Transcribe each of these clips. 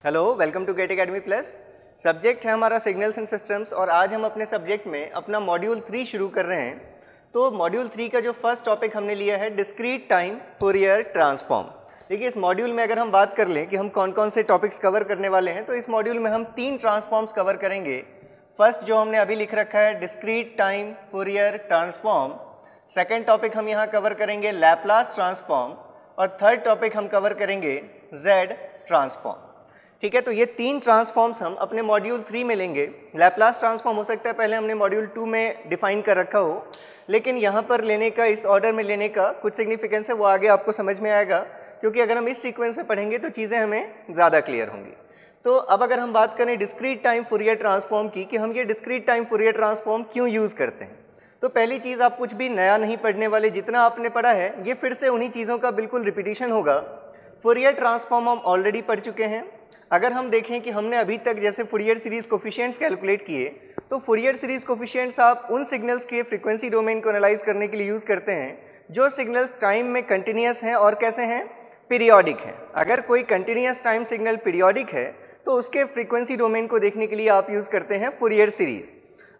Hello, welcome to GATE Academy Plus. Subject है हमारा signals and systems और आज हम अपने सब्जेक्ट में अपना मॉड्यूल 3 शुरू कर रहे हैं। तो मॉड्यूल 3 का जो फर्स्ट टॉपिक हमने लिया है डिस्क्रीट टाइम फूरियर ट्रांसफॉर्म। देखिए, इस मॉड्यूल में अगर हम बात कर लें कि हम कौन कौन से टॉपिक्स कवर करने वाले हैं, तो इस मॉड्यूल में हम 3 ट्रांसफॉर्म्स कवर करेंगे। फर्स्ट जो हमने अभी लिख रखा है discrete time Fourier transform, second topic हम यहाँ कवर करेंगे लैपलास ट्रांसफॉर्म और थर्ड टॉपिक हम कवर करेंगे जेड ट्रांसफॉर्म। ठीक है, तो ये 3 ट्रांसफॉर्म्स हम अपने मॉड्यूल 3 में लेंगे। लैपलास ट्रांसफॉर्म हो सकता है पहले हमने मॉड्यूल 2 में डिफाइन कर रखा हो, लेकिन यहाँ पर लेने का, इस ऑर्डर में लेने का कुछ सिग्निफिकेंस है, वो आगे आपको समझ में आएगा, क्योंकि अगर हम इस सीक्वेंस में पढ़ेंगे तो चीज़ें हमें ज़्यादा क्लियर होंगी। तो अब अगर हम बात करें डिस्क्रीट टाइम फूरियर ट्रांसफॉर्म की, कि हम ये डिस्क्रीट टाइम फूरियर ट्रांसफॉर्म क्यों यूज़ करते हैं, तो पहली चीज़, आप कुछ भी नया नहीं पढ़ने वाले, जितना आपने पढ़ा है ये फिर से उन्हीं चीज़ों का बिल्कुल रिपीटिशन होगा। फूरियर ट्रांसफॉर्म हम ऑलरेडी पढ़ चुके हैं। अगर हम देखें कि हमने अभी तक जैसे फूरियर सीरीज कोफिशिएंट्स कैलकुलेट किए, तो फूरियर सीरीज कोफिशिएंट्स आप उन सिग्नल्स के फ्रीक्वेंसी डोमेन को एनालाइज करने के लिए यूज़ करते हैं जो सिग्नल्स टाइम में कंटिन्यूस हैं और कैसे हैं, पीरियोडिक हैं। अगर कोई कंटिन्यूस टाइम सिग्नल पीरियोडिक है तो उसके फ्रीक्वेंसी डोमेन को देखने के लिए आप यूज़ करते हैं फूरियर सीरीज।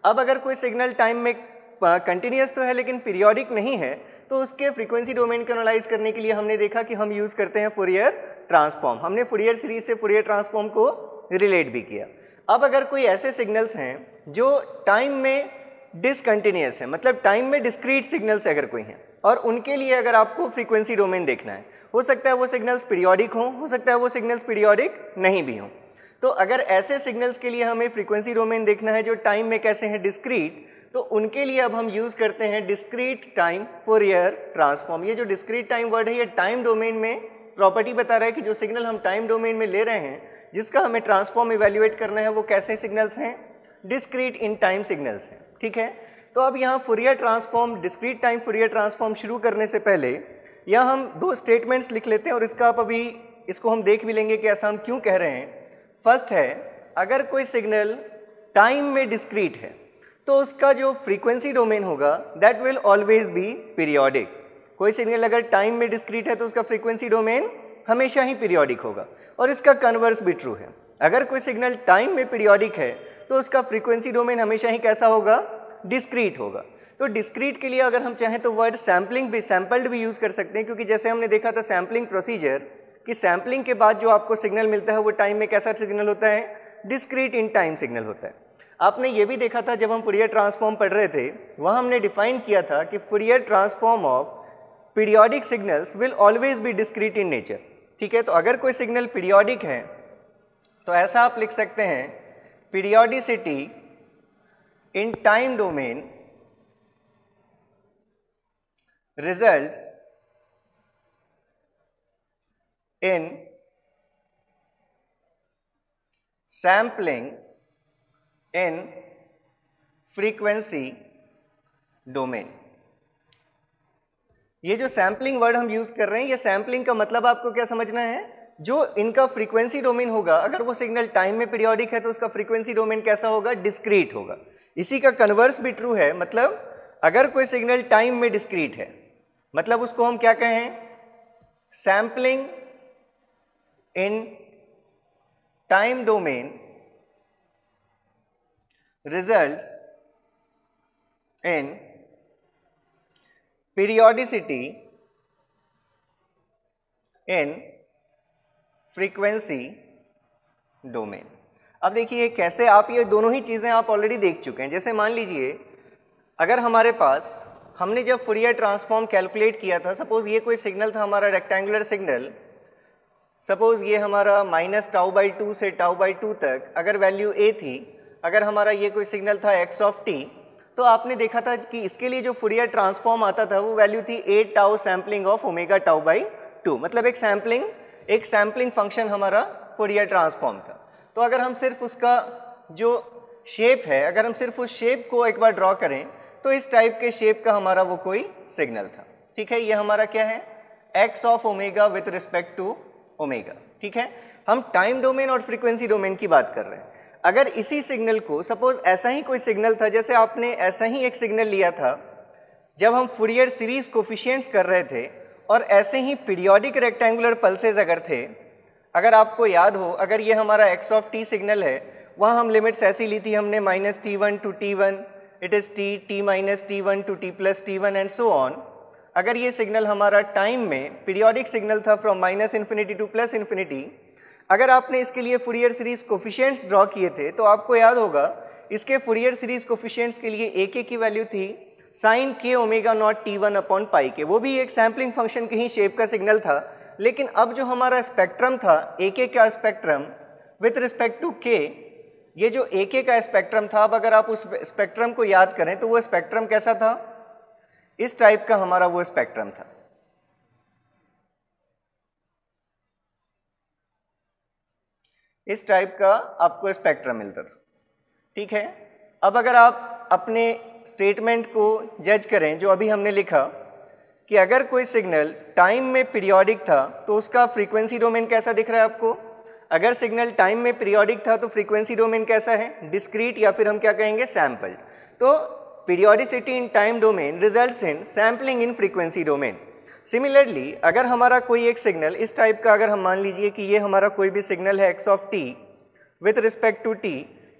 अब अगर कोई सिग्नल टाइम में कंटिन्यूस तो है लेकिन पीरियोडिक नहीं है, तो उसके फ्रीक्वेंसी डोमेन को एनालाइज करने के लिए हमने देखा कि हम यूज़ करते हैं फूरियर ट्रांसफॉर्म। हमने फूरियर सीरीज से फूरियर ट्रांसफॉर्म को रिलेट भी किया। अब अगर कोई ऐसे सिग्नल्स हैं जो टाइम में डिसकंटिन्यूस है, मतलब टाइम में डिस्क्रीट सिग्नल्स अगर कोई हैं, और उनके लिए अगर आपको फ्रीक्वेंसी डोमेन देखना है, हो सकता है वो सिग्नल्स पीरियोडिक हों, हो सकता है वो सिग्नल्स पीरियोडिक नहीं भी हों। तो अगर ऐसे सिग्नल्स के लिए हमें फ्रीक्वेंसी डोमेन देखना है जो टाइम में कैसे हैं, डिस्क्रीट, तो उनके लिए अब हम यूज़ करते हैं डिस्क्रीट टाइम फूरियर ट्रांसफॉर्म। ये जो डिस्क्रीट टाइम वर्ड है, ये टाइम डोमेन में प्रॉपर्टी बता रहा है कि जो सिग्नल हम टाइम डोमेन में ले रहे हैं, जिसका हमें ट्रांसफॉर्म इवैल्यूएट करना है, वो कैसे सिग्नल्स हैं, डिस्क्रीट इन टाइम सिग्नल्स हैं। ठीक है, तो अब यहाँ Fourier transform, discrete time Fourier transform शुरू करने से पहले यहाँ हम 2 स्टेटमेंट्स लिख लेते हैं और इसका आप अभी इसको हम देख भी लेंगे कि ऐसा हम क्यों कह रहे हैं। फर्स्ट है, अगर कोई सिग्नल टाइम में डिस्क्रीट है तो उसका जो फ्रीक्वेंसी डोमेन होगा that will always be periodic. कोई सिग्नल अगर टाइम में डिस्क्रीट है तो उसका फ्रीक्वेंसी डोमेन हमेशा ही पीरियोडिक होगा, और इसका कन्वर्स भी ट्रू है। अगर कोई सिग्नल टाइम में पीरियोडिक है तो उसका फ्रीक्वेंसी डोमेन हमेशा ही कैसा होगा, डिस्क्रीट होगा। तो डिस्क्रीट के लिए अगर हम चाहें तो वर्ड सैम्पलिंग भी, सैम्पल्ड भी यूज़ कर सकते हैं, क्योंकि जैसे हमने देखा था सैम्पलिंग प्रोसीजर, कि सैम्पलिंग के बाद जो आपको सिग्नल मिलता है वो टाइम में कैसा सिग्नल होता है, डिस्क्रीट इन टाइम सिग्नल होता है। आपने ये भी देखा था जब हम फूरियर ट्रांसफॉर्म पढ़ रहे थे, वहाँ हमने डिफाइन किया था कि Fourier transform of periodic signals will always be discrete in nature. ठीक है, तो अगर कोई सिग्नल पीरियोडिक है तो ऐसा आप लिख सकते हैं, periodicity in time domain results in sampling in frequency domain. ये जो सैम्पलिंग वर्ड हम यूज कर रहे हैं, ये सैम्पलिंग का मतलब आपको क्या समझना है, जो इनका फ्रीक्वेंसी डोमेन होगा, अगर वो सिग्नल टाइम में पीरियोडिक है तो उसका फ्रीक्वेंसी डोमेन कैसा होगा, डिस्क्रीट होगा। इसी का कन्वर्स भी ट्रू है, मतलब अगर कोई सिग्नल टाइम में डिस्क्रीट है, मतलब उसको हम क्या कहें, sampling in time domain results in periodicity in frequency domain। अब देखिए कैसे, आप ये दोनों ही चीज़ें आप ऑलरेडी देख चुके हैं। जैसे मान लीजिए अगर हमारे पास, हमने जब फूरियर ट्रांसफॉर्म कैलकुलेट किया था, सपोज ये कोई सिग्नल था हमारा रेक्टेंगुलर सिग्नल, सपोज ये हमारा -τ/2 से τ/2 तक अगर वैल्यू a थी, अगर हमारा ये कोई सिग्नल था x ऑफ t, तो आपने देखा था कि इसके लिए जो फूरियर ट्रांसफॉर्म आता था वो वैल्यू थी a τ सैम्पलिंग ऑफ ओमेगा τ/2, मतलब एक सैम्पलिंग फंक्शन हमारा फूरियर ट्रांसफॉर्म था। तो अगर हम सिर्फ उसका जो शेप है, अगर हम सिर्फ उस शेप को एक बार ड्रॉ करें, तो इस टाइप के शेप का हमारा वो कोई सिग्नल था। ठीक है, ये हमारा क्या है, x of omega with respect to omega. ठीक है, हम टाइम डोमेन और फ्रीक्वेंसी डोमेन की बात कर रहे हैं। अगर इसी सिग्नल को, सपोज ऐसा ही कोई सिग्नल था, जैसे आपने ऐसा ही एक सिग्नल लिया था जब हम फूरियर सीरीज कोफिशिएंट्स कर रहे थे, और ऐसे ही पीरियोडिक रेक्टेंगुलर पल्सेस अगर थे, अगर आपको याद हो, अगर ये हमारा x ऑफ t सिग्नल है, वहाँ हम लिमिट्स ऐसी ली थी हमने -t1 to t1, it is t minus t1 to t plus t1 and so on. अगर ये सिग्नल हमारा टाइम में पीरियोडिक सिग्नल था फ्रॉम -∞ टू +∞, अगर आपने इसके लिए फूरियर सीरीज कोफिशिएंट्स ड्रॉ किए थे तो आपको याद होगा इसके फूरियर सीरीज कोफिशिएंट्स के लिए AK की वैल्यू थी sin k omega naught t1 upon pi के। वो भी एक सैम्पलिंग फंक्शन की ही शेप का सिग्नल था, लेकिन अब जो हमारा स्पेक्ट्रम था AK का spectrum with respect to k, ये जो AK का स्पेक्ट्रम था, अब अगर आप उस स्पेक्ट्रम को याद करें तो वो स्पेक्ट्रम कैसा था, इस टाइप का हमारा वो स्पेक्ट्रम था। इस टाइप का आपको स्पेक्ट्रम मिलता था, ठीक है। अब अगर आप अपने स्टेटमेंट को जज करें जो अभी हमने लिखा कि अगर कोई सिग्नल टाइम में पीरियोडिक था तो उसका फ्रीक्वेंसी डोमेन कैसा दिख रहा है आपको। अगर सिग्नल टाइम में पीरियोडिक था तो फ्रीक्वेंसी डोमेन कैसा है, डिस्क्रीट या फिर हम क्या कहेंगे, सैम्पल। तो periodicity in time domain results in sampling in frequency domain. Similarly अगर हमारा कोई एक सिग्नल इस टाइप का, अगर हम मान लीजिए कि ये हमारा कोई भी सिग्नल है x of t with respect to t,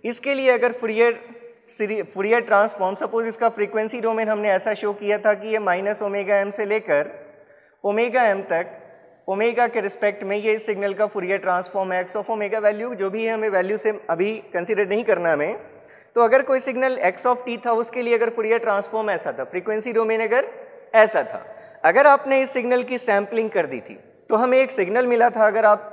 इसके लिए अगर फूरियर ट्रांसफॉर्म, सपोज इसका फ्रीक्वेंसी डोमेन हमने ऐसा शो किया था कि ये -ओमेगा m से लेकर ओमेगा m तक, ओमेगा के रिस्पेक्ट में ये इस सिग्नल का फूरियर ट्रांसफॉर्म है। x ऑफ ओमेगा वैल्यू जो भी है, हमें वैल्यू से अभी कंसीडर नहीं करना हमें। तो अगर कोई सिग्नल x ऑफ t था, उसके लिए अगर फूरियर ट्रांसफॉर्म ऐसा था, फ्रीक्वेंसी डोमेन अगर ऐसा था, अगर आपने इस सिग्नल की सैम्पलिंग कर दी थी तो हमें एक सिग्नल मिला था। अगर आप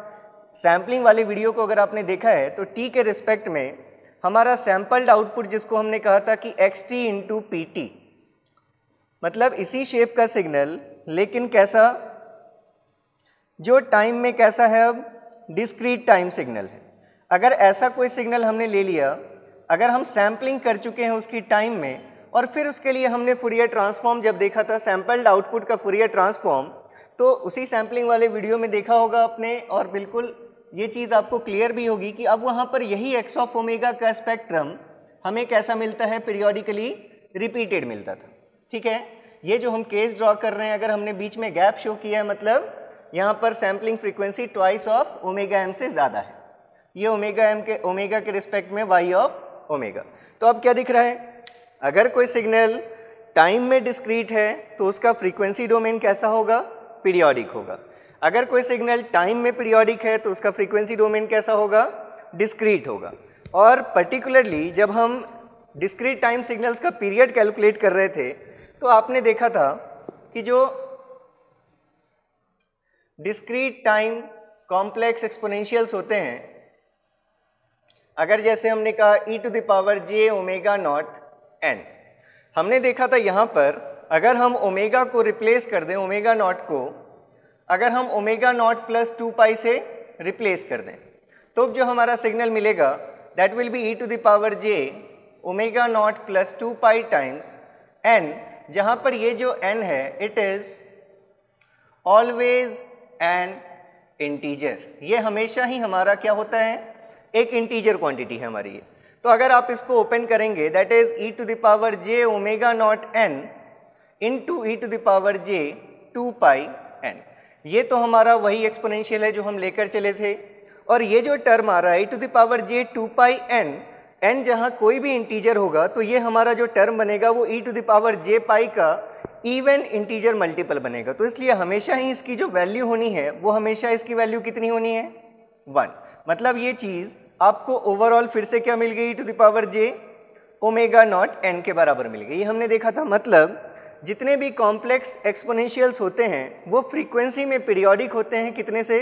सैम्पलिंग वाले वीडियो को अगर आपने देखा है तो t के रिस्पेक्ट में हमारा सैम्पल्ड आउटपुट, जिसको हमने कहा था कि xt इंटू PT, मतलब इसी शेप का सिग्नल, लेकिन कैसा, जो टाइम में कैसा है, अब डिस्क्रीट टाइम सिग्नल है। अगर ऐसा कोई सिग्नल हमने ले लिया, अगर हम सैम्पलिंग कर चुके हैं उसकी टाइम में, और फिर उसके लिए हमने फूरियर ट्रांसफॉर्म जब देखा था, सैम्पल्ड आउटपुट का फूरियर ट्रांसफॉर्म, तो उसी सैम्पलिंग वाले वीडियो में देखा होगा आपने, और बिल्कुल ये चीज़ आपको क्लियर भी होगी कि अब वहाँ पर यही x ऑफ ओमेगा का स्पेक्ट्रम हमें कैसा मिलता है, पीरियोडिकली रिपीटेड मिलता था, ठीक है। ये जो हम केस ड्रॉ कर रहे हैं, अगर हमने बीच में गैप शो किया है, मतलब यहाँ पर sampling frequency twice of omega m से ज़्यादा है, ये ओमेगा के रिस्पेक्ट में y ऑफ ओमेगा। तो अब क्या दिख रहा है, अगर कोई सिग्नल टाइम में डिस्क्रीट है तो उसका फ्रीक्वेंसी डोमेन कैसा होगा, पीरियोडिक होगा। अगर कोई सिग्नल टाइम में पीरियोडिक है तो उसका फ्रीक्वेंसी डोमेन कैसा होगा, डिस्क्रीट होगा। और पर्टिकुलरली जब हम डिस्क्रीट टाइम सिग्नल्स का पीरियड कैलकुलेट कर रहे थे तो आपने देखा था कि जो डिस्क्रीट टाइम कॉम्प्लेक्स एक्सपोनेंशियल्स होते हैं, अगर जैसे हमने कहा e⁻j ओमेगा नॉट n, हमने देखा था यहाँ पर अगर हम ओमेगा को रिप्लेस कर दें, ओमेगा नॉट को अगर हम ओमेगा नॉट प्लस 2 से रिप्लेस कर दें, तो जो हमारा सिग्नल मिलेगा that will B e⁻j omega naught plus 2 times n, जहाँ पर ये जो n है it is always an integer. ये हमेशा ही हमारा क्या होता है, एक इंटीजर क्वांटिटी है हमारी ये। तो अगर आप इसको ओपन करेंगे that is e⁻j omega naught n into e⁻j 2πn, ये तो हमारा वही एक्सपोनेंशियल है जो हम लेकर चले थे। और ये जो टर्म आ रहा है e⁻j 2πn, n जहाँ कोई भी इंटीजर होगा तो ये हमारा जो टर्म बनेगा वो e⁻j का इवन इंटीजर मल्टीपल बनेगा। तो इसलिए हमेशा ही इसकी जो वैल्यू होनी है वो हमेशा इसकी वैल्यू कितनी होनी है, 1। मतलब ये चीज़ आपको ओवरऑल फिर से क्या मिल गई, e⁻j ओमेगा नॉट n के बराबर मिल गई। ये हमने देखा था, मतलब जितने भी कॉम्प्लेक्स एक्सपोनेंशियल्स होते हैं वो फ्रीक्वेंसी में पीरियोडिक होते हैं, कितने से,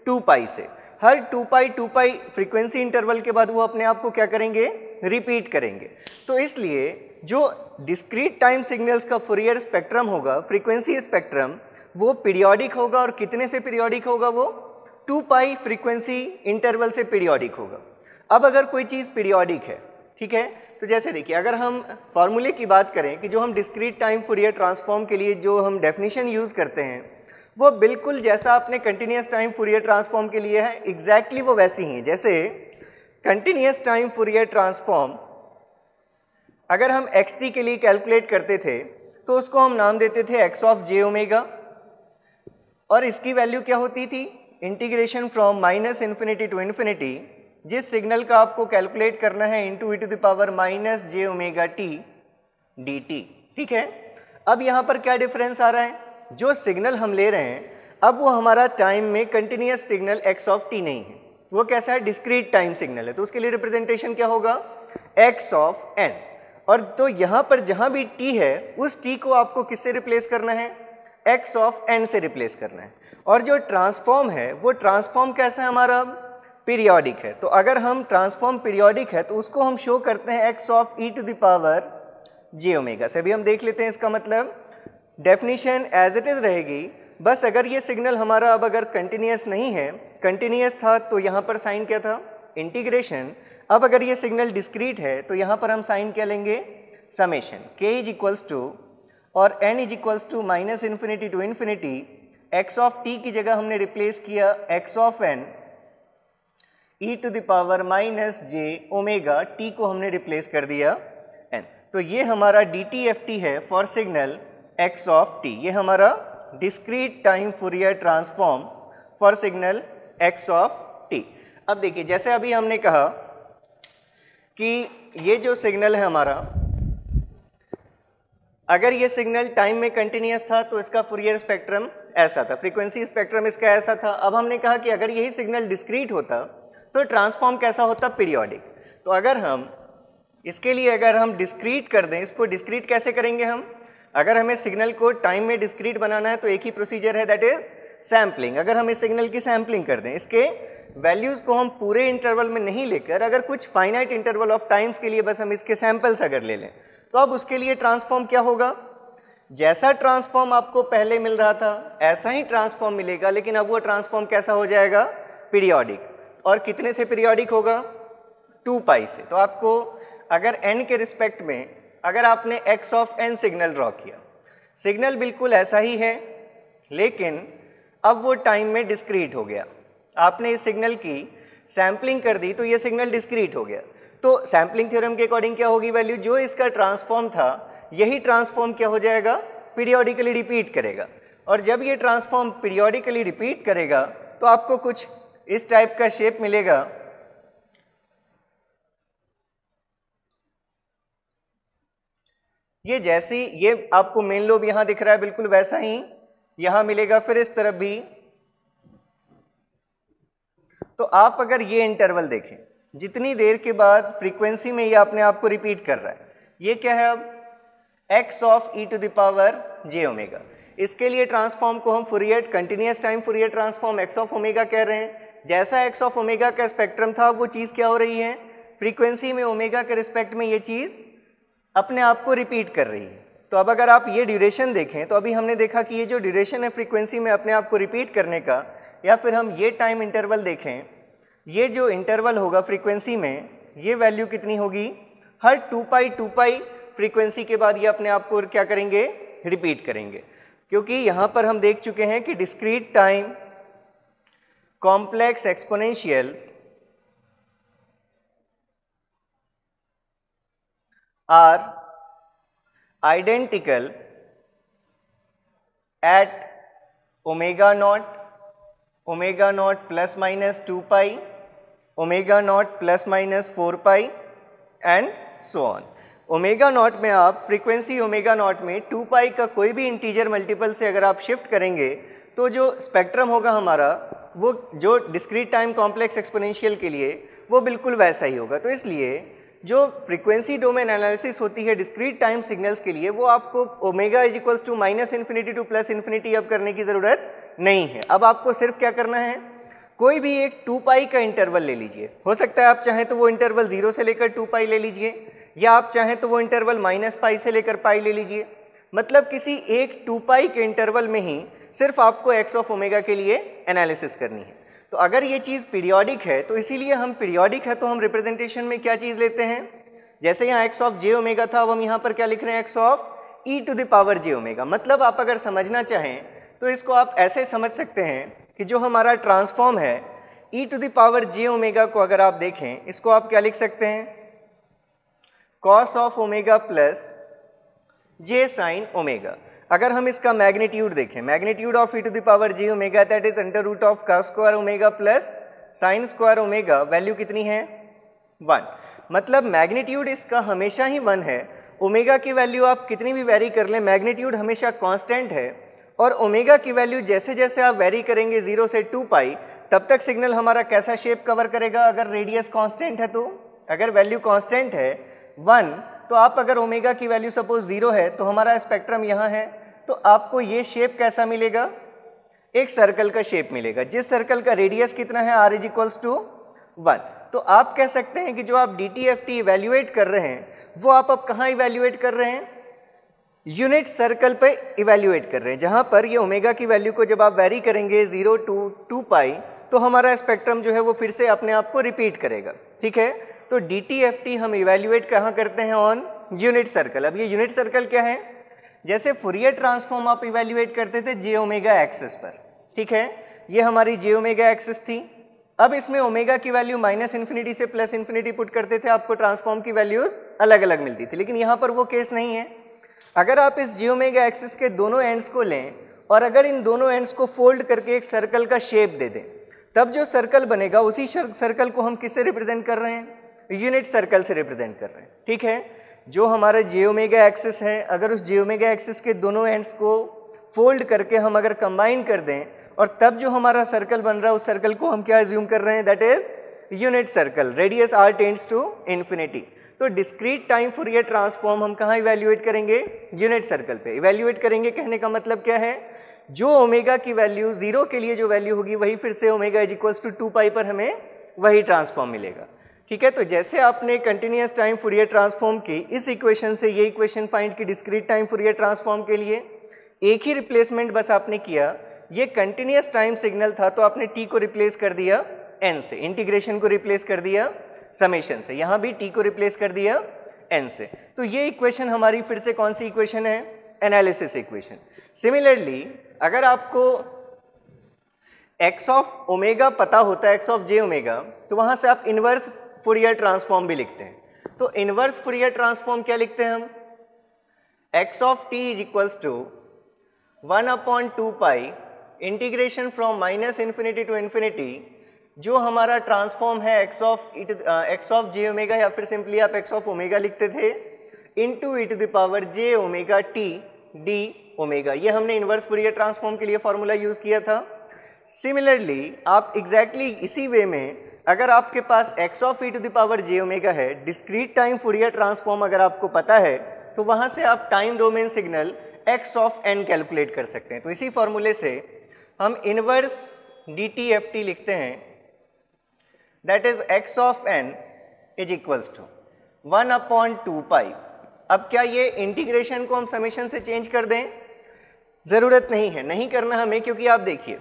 2π से। हर 2π फ्रीक्वेंसी इंटरवल के बाद वो अपने आप को क्या करेंगे, रिपीट करेंगे। तो इसलिए जो डिस्क्रीट टाइम सिग्नल्स का फूरियर स्पेक्ट्रम होगा, फ्रीक्वेंसी स्पेक्ट्रम, वो पीरियोडिक होगा। और कितने से पीरियोडिक होगा, वो 2π फ्रीक्वेंसी इंटरवल से पीरियोडिक होगा। अब अगर कोई चीज़ पीरियोडिक है, ठीक है, तो जैसे देखिए अगर हम फॉर्मूले की बात करें कि जो हम डिस्क्रीट टाइम फूरियर ट्रांसफॉर्म के लिए जो हम डेफिनेशन यूज़ करते हैं वो बिल्कुल जैसा आपने कंटिन्यूस टाइम फूरियर ट्रांसफॉर्म के लिए है, एग्जैक्टली वो वैसी ही है। जैसे कंटिन्यूस टाइम फूरियर ट्रांसफॉर्म अगर हम xt के लिए कैलकुलेट करते थे तो उसको हम नाम देते थे x ऑफ j ओमेगा, और इसकी वैल्यू क्या होती थी, integration from minus infinity to infinity, जिस सिग्नल का आपको कैलकुलेट करना है into e to the power minus j omega t d t. ठीक है, अब यहाँ पर क्या डिफरेंस आ रहा है, जो सिग्नल हम ले रहे हैं अब वो हमारा टाइम में continuous signal x of T नहीं है, वो कैसा है, डिस्क्रीट टाइम सिग्नल है। तो उसके लिए रिप्रेजेंटेशन क्या होगा, एक्स ऑफ एन। और तो यहाँ पर जहाँ भी टी है उस टी को आपको किससे रिप्लेस करना है, एक्स ऑफ एन से रिप्लेस करना है। और जो ट्रांसफॉर्म है वो ट्रांसफॉर्म कैसा है हमारा, पीरियोडिक है। तो अगर हम ट्रांसफॉर्म पीरियोडिक है तो उसको हम शो करते हैं x of e to the power j omega से। अभी हम देख लेते हैं इसका मतलब, डेफिनेशन एज इट इज रहेगी, बस अगर ये सिग्नल हमारा अब अगर कंटिन्यूस नहीं है, कंटिन्यूस था तो यहाँ पर साइन क्या था, इंटीग्रेशन। अब अगर ये सिग्नल डिस्क्रीट है तो यहाँ पर हम साइन क्या लेंगे, summation. k is equals to और n is equals to minus infinity to infinity, x of t की जगह हमने रिप्लेस किया x of n, e to the power minus j omega, t को हमने रिप्लेस कर दिया n। तो ये हमारा DTFT है for signal x of t, ये हमारा discrete time Fourier transform for signal x of t। अब देखिए जैसे अभी हमने कहा कि ये जो सिग्नल है हमारा, अगर ये सिग्नल टाइम में कंटिन्यूस था तो इसका फूरियर स्पेक्ट्रम ऐसा था, फ्रीक्वेंसी स्पेक्ट्रम इसका ऐसा था। अब हमने कहा कि अगर यही सिग्नल डिस्क्रीट होता तो ट्रांसफॉर्म कैसा होता, पीरियोडिक। तो अगर हम इसके लिए अगर हम डिस्क्रीट कर दें, इसको डिस्क्रीट कैसे करेंगे हम, अगर हमें सिग्नल को टाइम में डिस्क्रीट बनाना है तो एक ही प्रोसीजर है, दैट इज सैम्पलिंग। अगर हम इस सिग्नल की सैम्पलिंग कर दें, इसके वैल्यूज़ को हम पूरे इंटरवल में नहीं लेकर अगर कुछ फाइनाइट इंटरवल ऑफ टाइम्स के लिए बस हम इसके सैंपल्स अगर ले लें, तो अब उसके लिए ट्रांसफॉर्म क्या होगा, जैसा ट्रांसफॉर्म आपको पहले मिल रहा था ऐसा ही ट्रांसफॉर्म मिलेगा, लेकिन अब वो ट्रांसफॉर्म कैसा हो जाएगा, पीरियोडिक। और कितने से पीरियोडिक होगा, 2 पाई से। तो आपको अगर n के रिस्पेक्ट में अगर आपने x of n signal draw किया, सिग्नल बिल्कुल ऐसा ही है लेकिन अब वो टाइम में डिस्क्रीट हो गया, आपने इस सिग्नल की सैम्पलिंग कर दी तो ये सिग्नल डिस्क्रीट हो गया। तो सैम्पलिंग थ्योरम के अकॉर्डिंग क्या होगी वैल्यू, जो इसका ट्रांसफॉर्म था यही ट्रांसफॉर्म क्या हो जाएगा, पीरियोडिकली रिपीट करेगा। और जब ये ट्रांसफॉर्म पीरियोडिकली रिपीट करेगा तो आपको कुछ इस टाइप का शेप मिलेगा। ये जैसी ये आपको मेन लोब यहां दिख रहा है बिल्कुल वैसा ही यहां मिलेगा, फिर इस तरफ भी। तो आप अगर ये इंटरवल देखें, जितनी देर के बाद फ्रीक्वेंसी में ये अपने आप को रिपीट कर रहा है, ये क्या है अब, x of e to the power j omega. इसके लिए ट्रांसफॉर्म को हम Fourier continuous time Fourier transform x of omega कह रहे हैं। जैसा x ऑफ ओमेगा का स्पेक्ट्रम था वो चीज़ क्या हो रही है, फ्रीक्वेंसी में ओमेगा के रिस्पेक्ट में ये चीज़ अपने आप को रिपीट कर रही है। तो अब अगर आप ये ड्यूरेशन देखें तो अभी हमने देखा कि ये जो ड्यूरेशन है फ्रीक्वेंसी में अपने आप को रिपीट करने का, या फिर हम ये टाइम इंटरवल देखें, ये जो इंटरवल होगा फ्रीक्वेंसी में ये वैल्यू कितनी होगी, हर 2 पाई फ्रीक्वेंसी के बाद ये अपने आप को क्या करेंगे, रिपीट करेंगे। क्योंकि यहाँ पर हम देख चुके हैं कि discrete time complex एक्सपोनेंशियल्स are identical at omega naught plus minus 2 pi, omega naught plus minus 4 pi and so on। Omega naught में आप फ्रीक्वेंसी ओमेगा नॉट में 2 पाई का कोई भी इंटीजर मल्टीपल से अगर आप शिफ्ट करेंगे तो जो स्पेक्ट्रम होगा हमारा, वो जो डिस्क्रीट टाइम कॉम्प्लेक्स एक्सपोनेंशियल के लिए वो बिल्कुल वैसा ही होगा। तो इसलिए जो फ्रीक्वेंसी डोमेन एनालिसिस होती है डिस्क्रीट टाइम सिग्नल्स के लिए, वो आपको omega is equals to minus infinity to plus infinity अब करने की ज़रूरत नहीं है। अब आपको सिर्फ क्या करना है, कोई भी एक 2 पाई का इंटरवल ले लीजिए। हो सकता है आप चाहें तो वो इंटरवल 0 से लेकर 2 पाई ले लीजिए, या आप चाहें तो वो इंटरवल माइनस पाई से लेकर पाई ले लीजिए। मतलब किसी एक 2 पाई के इंटरवल में ही सिर्फ आपको एक्स ऑफ ओमेगा के लिए एनालिसिस करनी है। तो अगर ये चीज़ पीरियोडिक है तो इसीलिए हम पीरियोडिक है तो हम रिप्रेजेंटेशन में क्या चीज़ लेते हैं, जैसे यहाँ एक्स ऑफ जे ओमेगा था, अब हम यहाँ पर क्या लिख रहे हैं, x of e to the power j omega. मतलब आप अगर समझना चाहें तो इसको आप ऐसे समझ सकते हैं कि जो हमारा ट्रांसफॉर्म है e to the power j omega को अगर आप देखें, इसको आप क्या लिख सकते हैं, cos of omega plus j sine omega. अगर हम इसका मैग्नीट्यूड देखें, magnitude of e to the power j omega that is under root of cos square omega plus sine square omega, value कितनी है 1। मतलब मैग्नीट्यूड इसका हमेशा ही 1 है। ओमेगा की वैल्यू आप कितनी भी वेरी कर लें, मैग्नीट्यूड हमेशा कांस्टेंट है। और ओमेगा की वैल्यू जैसे जैसे आप वेरी करेंगे 0 से 2 पाई, तब तक सिग्नल हमारा कैसा शेप कवर करेगा, अगर रेडियस कांस्टेंट है तो। अगर वैल्यू कांस्टेंट है 1, तो आप अगर ओमेगा की वैल्यू सपोज 0 है तो हमारा स्पेक्ट्रम यहाँ है, तो आपको ये शेप कैसा मिलेगा, एक सर्कल का शेप मिलेगा, जिस सर्कल का रेडियस कितना है r इज टू 1। तो आप कह सकते हैं कि जो आप DTFT इवेल्युएट कर रहे हैं वो आप अब कहाँ इवेल्युएट कर रहे हैं, यूनिट सर्कल पे इवेल्युएट कर रहे हैं, जहाँ पर ये ओमेगा की वैल्यू को जब आप वेरी करेंगे 0 to 2 पाई, तो हमारा स्पेक्ट्रम जो है वो फिर से अपने आप को रिपीट करेगा। ठीक है, तो DTFT हम इवेल्युएट कहाँ करते हैं, ऑन यूनिट सर्कल। अब ये यूनिट सर्कल क्या है, जैसे फुरियर ट्रांसफॉर्म आप इवेल्युएट करते थे j ओमेगा एक्सिस पर। ठीक है, ये हमारी j ओमेगा एक्सिस थी। अब इसमें ओमेगा की वैल्यू -∞ से +∞ पुट करते थे, आपको ट्रांसफॉर्म की वैल्यूज अलग अलग मिलती थी। लेकिन यहाँ पर वो केस नहीं है। अगर आप इस j ओमेगा एक्सिस के दोनों एंड्स को लें और अगर इन दोनों एंड्स को फोल्ड करके एक सर्कल का शेप दे दें, तब जो सर्कल बनेगा उसी सर्कल को हम किससे रिप्रेजेंट कर रहे हैं, यूनिट सर्कल से रिप्रेजेंट कर रहे हैं। ठीक है, जो हमारा j ओमेगा एक्सिस है, अगर उस j ओमेगा एक्सिस के दोनों एंड्स को फोल्ड करके हम अगर कंबाइन कर दें, और तब जो हमारा सर्कल बन रहा है उस सर्कल को हम क्या एज्यूम कर रहे हैं, that is unit circle, radius r tends to infinity. तो डिस्क्रीट टाइम फुरियर ट्रांसफॉर्म हम कहाँ इवेल्युएट करेंगे, यूनिट सर्कल पे इवेल्युएट करेंगे। कहने का मतलब क्या है, जो ओमेगा की वैल्यू 0 के लिए जो वैल्यू होगी वही फिर से ओमेगा इज इक्वल्स टू 2 पाई पर हमें वही ट्रांसफॉर्म मिलेगा। ठीक है, तो जैसे आपने कंटिन्यूअस टाइम फुरियर ट्रांसफॉर्म की, इस इक्वेशन से ये इक्वेशन फाइंड की डिस्क्रीट टाइम फुरियर ट्रांसफॉर्म के लिए एक ही रिप्लेसमेंट बस आपने किया। ये कंटिन्यूअस टाइम सिग्नल था तो आपने t को रिप्लेस कर दिया n से, इंटीग्रेशन को रिप्लेस कर दिया समेशन से, यहाँ भी t को रिप्लेस कर दिया n से। तो ये इक्वेशन हमारी फिर से कौन सी इक्वेशन है, एनालिसिस इक्वेशन। सिमिलरली अगर आपको x ऑफ ओमेगा पता होता है, x ऑफ j ओमेगा, तो वहाँ से आप इनवर्स फुरियर ट्रांसफॉर्म भी लिखते हैं। तो इनवर्स फुरियर ट्रांसफॉर्म क्या लिखते हैं हम, x of t is equals to 1/2 pi integration from -∞ to infinity, जो हमारा ट्रांसफॉर्म है x ऑफ j ओमेगा, या फिर सिंपली आप x ऑफ ओमेगा लिखते थे, into e to the power j omega t d omega. ये हमने इनवर्स फुरियर ट्रांसफॉर्म के लिए फॉर्मूला यूज किया था। सिमिलरली आप एग्जैक्टली इसी वे में, अगर आपके पास x of e to the power j omega है, डिस्क्रीट टाइम फुरियर ट्रांसफॉर्म अगर आपको पता है, तो वहाँ से आप time domain signal x of n calculate कर सकते हैं। तो इसी फॉर्मूले से हम इनवर्स DTFT लिखते हैं, that is x of n is equals to 1/2 pi. अब क्या ये इंटीग्रेशन को हम समेशन से चेंज कर दें, ज़रूरत नहीं है, नहीं करना हमें, क्योंकि आप देखिए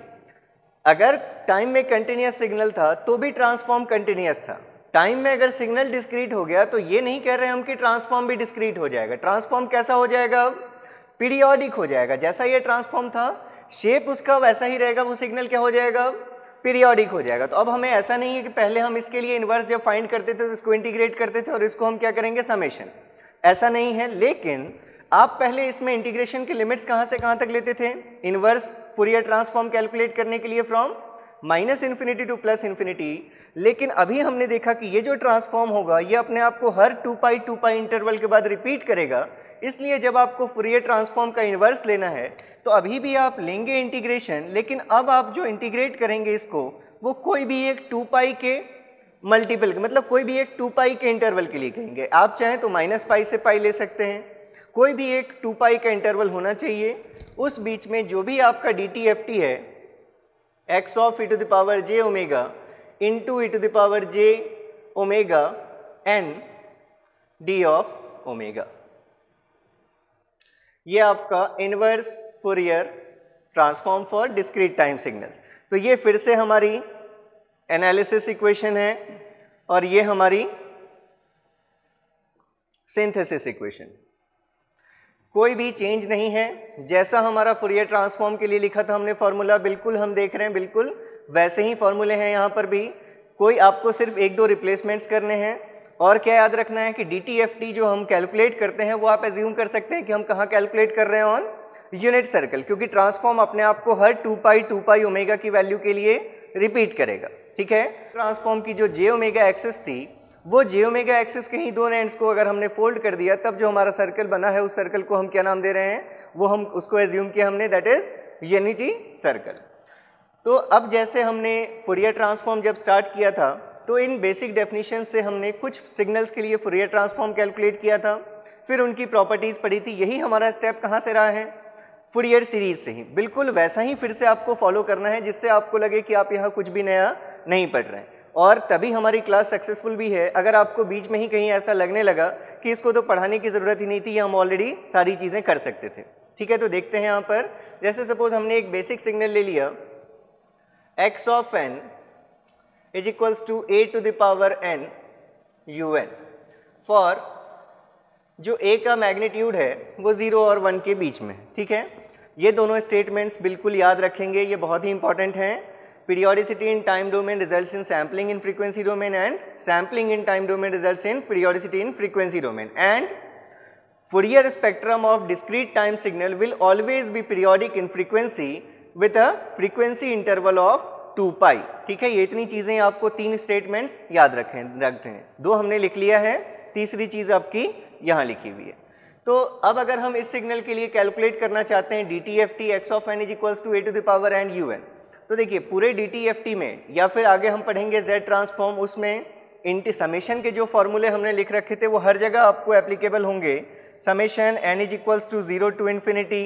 अगर टाइम में कंटिन्यूअस सिग्नल था तो भी ट्रांसफॉर्म कंटिन्यूअस था। टाइम में अगर सिग्नल डिस्क्रीट हो गया तो ये नहीं कह रहे हम कि ट्रांसफॉर्म भी डिस्क्रीट हो जाएगा। ट्रांसफॉर्म कैसा हो जाएगा, अब पीरियोडिक हो जाएगा। जैसा ये ट्रांसफॉर्म था, शेप उसका वैसा ही रहेगा, वो सिग्नल क्या हो जाएगा, पीरियोडिक हो जाएगा। तो अब हमें ऐसा नहीं है कि पहले हम इसके लिए इन्वर्स जब फाइंड करते थे तो इसको इंटीग्रेट करते थे और इसको हम क्या करेंगे, समेशन, ऐसा नहीं है। लेकिन आप पहले इसमें इंटीग्रेशन के लिमिट्स कहाँ से कहाँ तक लेते थे, इन्वर्स फुरियर ट्रांसफॉर्म कैलकुलेट करने के लिए फ्रॉम -∞ टू +∞। लेकिन अभी हमने देखा कि ये जो ट्रांसफॉर्म होगा ये अपने आप को हर 2 पाई इंटरवल के बाद रिपीट करेगा। इसलिए जब आपको फुरियर ट्रांसफॉर्म का इन्वर्स लेना है तो अभी भी आप लेंगे इंटीग्रेशन, लेकिन अब आप जो इंटीग्रेट करेंगे इसको, वो कोई भी एक 2 पाई के मल्टीपल, मतलब कोई भी एक 2 पाई के इंटरवल के लिए कहेंगे। आप चाहें तो -π से π ले सकते हैं, कोई भी एक 2 पाई का इंटरवल होना चाहिए। उस बीच में जो भी आपका DTFT है, x of e to the power j omega into e to the power j omega n d of omega, ये आपका inverse Fourier transform for discrete time signals. तो ये फिर से हमारी एनालिसिस इक्वेशन है और ये हमारी सिंथेसिस इक्वेशन। कोई भी चेंज नहीं है, जैसा हमारा फुरियर ट्रांसफॉर्म के लिए लिखा था हमने फॉर्मूला, बिल्कुल हम देख रहे हैं बिल्कुल वैसे ही फॉर्मूले हैं यहाँ पर भी। कोई आपको सिर्फ 1-2 रिप्लेसमेंट्स करने हैं। और क्या याद रखना है कि DTFT जो हम कैलकुलेट करते हैं वो आप एज्यूम कर सकते हैं कि हम कहाँ कैलकुलेट कर रहे हैं, ऑन यूनिट सर्कल, क्योंकि ट्रांसफॉर्म अपने आप को हर 2 पाई ओमेगा की वैल्यू के लिए रिपीट करेगा, ठीक है। ट्रांसफॉर्म की जो जे ओमेगा एक्सिस थी, वो जे ओमेगा एक्सिस के ही दोनों एंड्स को अगर हमने फोल्ड कर दिया, तब जो हमारा सर्कल बना है उस सर्कल को हम क्या नाम दे रहे हैं, वो हम उसको एज्यूम किया हमने, दैट इज यूनिटी सर्कल। तो अब जैसे हमने फूरियर ट्रांसफॉर्म जब स्टार्ट किया था, तो इन बेसिक डेफिनेशन से हमने कुछ सिग्नल्स के लिए फूरियर ट्रांसफॉर्म कैलकुलेट किया था, फिर उनकी प्रॉपर्टीज़ पढ़ी थी। यही हमारा स्टेप कहाँ से रहा है, फूरियर सीरीज से ही। बिल्कुल वैसा ही फिर से आपको फॉलो करना है, जिससे आपको लगे कि आप यहाँ कुछ भी नया नहीं पढ़ रहे हैं, और तभी हमारी क्लास सक्सेसफुल भी है। अगर आपको बीच में ही कहीं ऐसा लगने लगा कि इसको तो पढ़ाने की ज़रूरत ही नहीं थी, हम ऑलरेडी सारी चीज़ें कर सकते थे, ठीक है। तो देखते हैं यहाँ पर, जैसे सपोज हमने एक बेसिक सिग्नल ले लिया, x of n is equals to a to the power n un, for जो a का मैग्नीट्यूड है वो 0 और 1 के बीच में, ठीक है। ये दोनों स्टेटमेंट्स बिल्कुल याद रखेंगे, ये बहुत ही इंपॉर्टेंट हैं। Periodicity in time domain results in sampling in frequency domain, and sampling in time domain results in periodicity in frequency domain, and Fourier spectrum of discrete time signal will always be periodic in frequency with a frequency interval of 2 पाई, ठीक है। ये इतनी चीज़ें आपको 3 statements याद रखते हैं। 2 हमने लिख लिया है, तीसरी चीज़ आपकी यहाँ लिखी हुई है। तो अब अगर हम इस सिग्नल के लिए कैलकुलेट करना चाहते हैं DTFT x of n is equals to a to the power n un, तो देखिए पूरे DTFT में, या फिर आगे हम पढ़ेंगे Z ट्रांसफॉर्म, उसमें इंटी समेशन के जो फॉर्मूले हमने लिख रखे थे वो हर जगह आपको एप्लीकेबल होंगे। Summation n is equals to 0 to infinity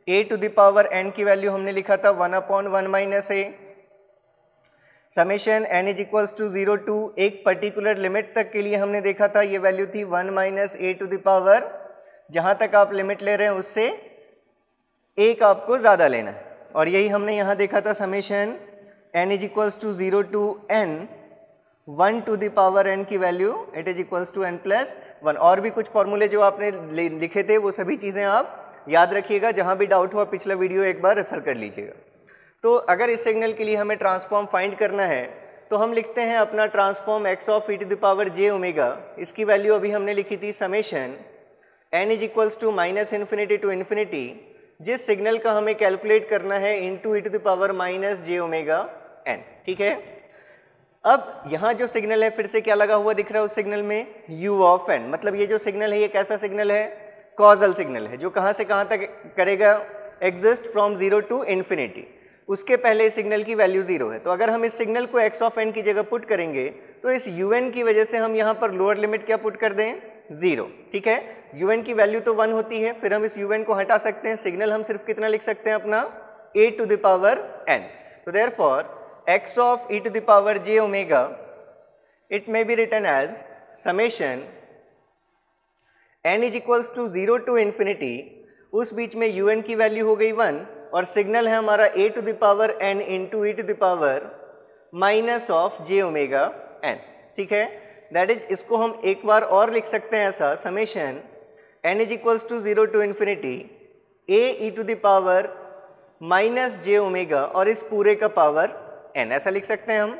a to the power n की वैल्यू हमने लिखा था 1/1 minus a। Summation n is equals to 0 to एक पर्टिकुलर लिमिट तक के लिए हमने देखा था, ये वैल्यू थी 1 minus a to the power, जहाँ तक आप लिमिट ले रहे हैं उससे एक आपको ज़्यादा लेना है, और यही हमने यहाँ देखा था। Summation n is equals to 0 to n 1 to the power n की value it is equals to n plus 1। और भी कुछ फॉर्मूले जो आपने लिखे थे वो सभी चीज़ें आप याद रखिएगा, जहाँ भी डाउट हुआ पिछला वीडियो एक बार रेफर कर लीजिएगा। तो अगर इस सिग्नल के लिए हमें ट्रांसफॉर्म फाइंड करना है, तो हम लिखते हैं अपना transform x of e to the power j omega, इसकी वैल्यू अभी हमने लिखी थी summation n is equals to minus infinity to infinity, जिस सिग्नल का हमें कैलकुलेट करना है into e to the power minus j omega n, ठीक है। अब यहाँ जो सिग्नल है फिर से क्या लगा हुआ दिख रहा है उस सिग्नल में, u ऑफ n, मतलब ये जो सिग्नल है ये कैसा सिग्नल है, कॉजल सिग्नल है, जो कहाँ से कहाँ तक करेगा, एग्जिस्ट फ्रॉम 0 टू इन्फिनिटी। उसके पहले सिग्नल की वैल्यू 0 है, तो अगर हम इस सिग्नल को x ऑफ n की जगह पुट करेंगे, तो इस un की वजह से हम यहाँ पर लोअर लिमिट क्या पुट कर दें, 0, ठीक है। un की वैल्यू तो 1 होती है, फिर हम इस un को हटा सकते हैं, सिग्नल हम सिर्फ कितना लिख सकते हैं अपना, a to the power n। तो therefore x of e to the power j omega, it may be written as summation n is equals to 0 to infinity, उस बीच में un की वैल्यू हो गई 1, और सिग्नल है हमारा a to the power n into e to the power minus of j omega n, ठीक है। दैट इज, इसको हम एक बार और लिख सकते हैं ऐसा, summation n is equals to 0 to infinity a e to the power minus j omega, और इस पूरे का पावर n, ऐसा लिख सकते हैं हम।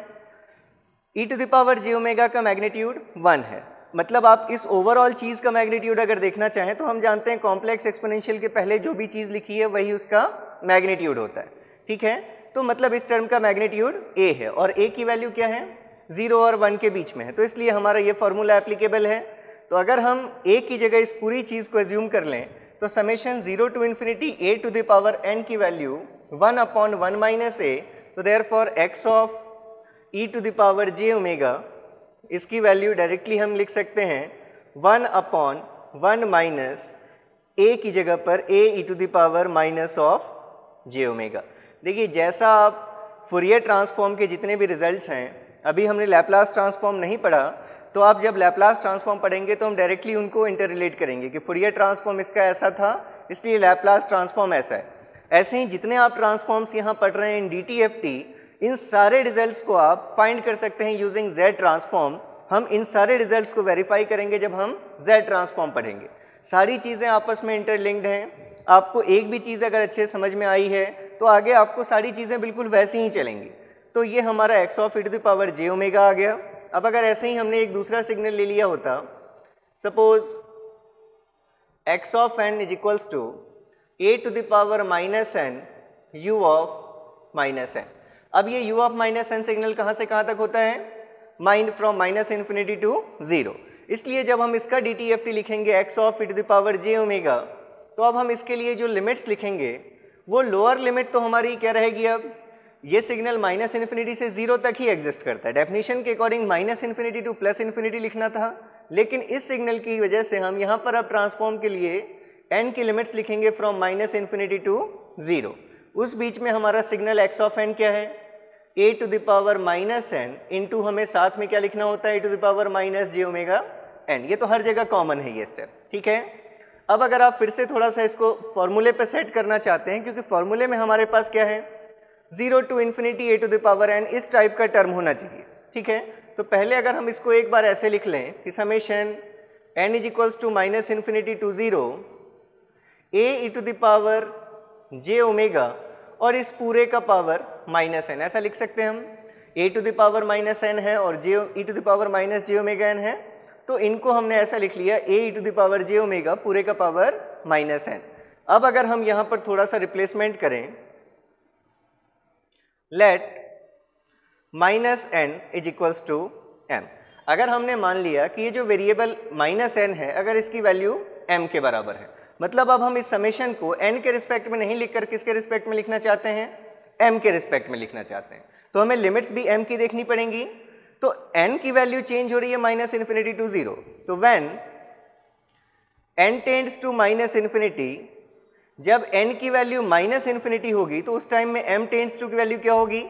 e to the power j omega का मैग्नीट्यूड 1 है, मतलब आप इस ओवरऑल चीज़ का मैग्नीट्यूड अगर देखना चाहें तो हम जानते हैं कॉम्प्लेक्स एक्सपोनेंशियल के पहले जो भी चीज़ लिखी है वही उसका मैग्नीट्यूड होता है, ठीक है। तो मतलब इस टर्म का मैग्नीट्यूड a है, और a की वैल्यू क्या है, 0 और 1 के बीच में है, तो इसलिए हमारा ये फॉर्मूला एप्लीकेबल है। तो अगर हम a की जगह इस पूरी चीज़ को एज्यूम कर लें, तो summation 0 to infinity a to the power n की वैल्यू 1/1 माइनस a, तो therefore x of e to the power j omega, इसकी वैल्यू डायरेक्टली हम लिख सकते हैं 1/1 माइनस a की जगह पर a e to the power minus of j omega. देखिए जैसा आप फूरियर ट्रांसफॉर्म के जितने भी रिजल्ट्स हैं, अभी हमने लैप्लास ट्रांसफॉर्म नहीं पढ़ा, तो आप जब लैप्लास ट्रांसफॉर्म पढ़ेंगे तो हम डायरेक्टली उनको इंटर रिलेट करेंगे कि फूरियर ट्रांसफॉर्म इसका ऐसा था इसलिए लैप्लास ट्रांसफॉर्म ऐसा है। ऐसे ही जितने आप ट्रांसफॉर्म्स यहाँ पढ़ रहे हैं इन DTFT, इन सारे रिजल्ट्स को आप फाइंड कर सकते हैं यूजिंग Z ट्रांसफॉर्म। हम इन सारे रिजल्ट्स को वेरीफाई करेंगे जब हम Z ट्रांसफॉर्म पढ़ेंगे। सारी चीज़ें आपस में इंटरलिंक्ड हैं। आपको एक भी चीज़ अगर अच्छे समझ में आई है तो आगे आपको सारी चीज़ें बिल्कुल वैसी ही चलेंगी। तो ये हमारा x of e to the power j omega आ गया। अब अगर ऐसे ही हमने एक दूसरा सिग्नल ले लिया होता, suppose x of n is equals to a to the power minus n u of minus n। अब ये u of minus n signal कहाँ से कहाँ तक होता है, फ्रॉम माइनस इन्फिनिटी टू 0। इसलिए जब हम इसका DTFT लिखेंगे x of e to the power j omega, तो अब हम इसके लिए जो लिमिट्स लिखेंगे वो लोअर लिमिट तो हमारी क्या रहेगी, अब ये सिग्नल माइनस इन्फिनिटी से 0 तक ही एग्जिस्ट करता है। डेफिनेशन के according minus infinity to plus infinity लिखना था, लेकिन इस सिग्नल की वजह से हम यहाँ पर अब ट्रांसफॉर्म के लिए n की लिमिट्स लिखेंगे फ्रॉम माइनस इन्फिनिटी टू 0। उस बीच में हमारा सिग्नल x ऑफ n क्या है, a to the power minus n into हमें साथ में क्या लिखना होता है, a to the power minus j omega n। ये तो हर जगह कॉमन है ये स्टेप, ठीक है। अब अगर आप फिर से थोड़ा सा इसको फॉर्मूले पे सेट करना चाहते हैं, क्योंकि फॉर्मूले में हमारे पास क्या है, 0 to infinity a to the power n इस टाइप का टर्म होना चाहिए, ठीक है। तो पहले अगर हम इसको एक बार ऐसे लिख लें कि summation n is equals to minus infinity to 0 a e to the power j omega और इस पूरे का पावर माइनस n, ऐसा लिख सकते हैं हम। a to the power minus n है और j e to the power minus j omega n है, तो इनको हमने ऐसा लिख लिया a e to the power j omega पूरे का पावर माइनस n। अब अगर हम यहाँ पर थोड़ा सा रिप्लेसमेंट करें, let minus n is equals to m। अगर हमने मान लिया कि ये जो वेरिएबल माइनस n है, अगर इसकी वैल्यू m के बराबर है, मतलब अब हम इस समेशन को n के रिस्पेक्ट में नहीं लिखकर किसके रिस्पेक्ट में लिखना चाहते हैं, m के रिस्पेक्ट में लिखना चाहते हैं, तो हमें लिमिट्स भी m की देखनी पड़ेंगी। तो n की वैल्यू चेंज हो रही है माइनस इन्फिनिटी टू 0, तो when n tends to minus infinity, जब n की वैल्यू माइनस इन्फिनिटी होगी तो उस टाइम में m टेंड्स टू की वैल्यू क्या होगी,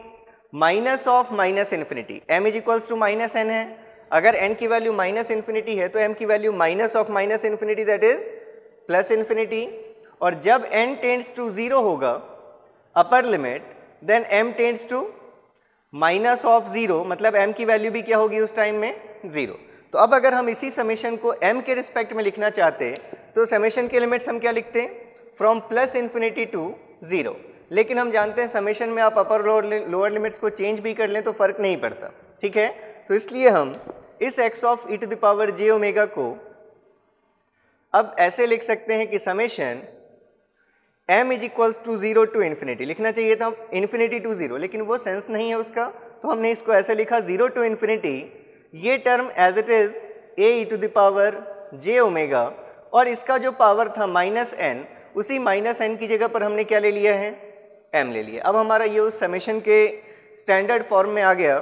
minus of minus infinity. m is equals to minus n है, अगर n की वैल्यू माइनस इन्फिनिटी है तो m की value minus of minus infinity that is plus infinity. और जब n टेंड्स टू 0 होगा upper limit, then m tends to minus of 0, मतलब m की वैल्यू भी क्या होगी उस टाइम में 0। तो अब अगर हम इसी समेशन को m के रिस्पेक्ट में लिखना चाहते तो समेशन के लिमिट्स हम क्या लिखते हैं, फ्रॉम प्लस इन्फिनिटी टू 0। लेकिन हम जानते हैं समेशन में आप अपर लोअर लिमिट्स को चेंज भी कर लें तो फर्क नहीं पड़ता, ठीक है। तो इसलिए हम इस x of e to the power j omega को अब ऐसे लिख सकते हैं कि summation m is equals to 0 to infinity, लिखना चाहिए था इन्फिनिटी टू 0, लेकिन वो सेंस नहीं है उसका, तो हमने इसको ऐसे लिखा 0 टू इन्फिनिटी, ये term as it is a e to the power j omega, और इसका जो पावर था माइनस n, उसी माइनस n की जगह पर हमने क्या ले लिया है, m ले लिया। अब हमारा ये उस समेशन के स्टैंडर्ड फॉर्म में आ गया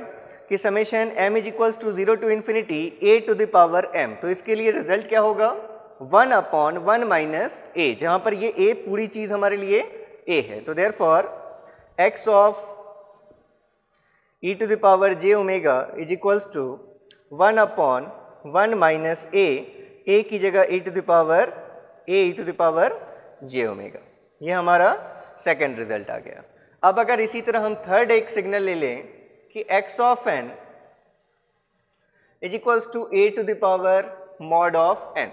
कि summation m is equals to 0 to infinity a to the power m। तो इसके लिए रिजल्ट क्या होगा, 1 अपॉन 1 माइनस a, जहाँ पर ये a पूरी चीज़ हमारे लिए a है। तो therefore x of e to the power j omega is equals to 1 upon 1 minus a की जगह e to the power j omega. ये हमारा सेकेंड रिजल्ट आ गया। अब अगर इसी तरह हम थर्ड एक सिग्नल ले लें कि x of n is equals to a to the power mod of n।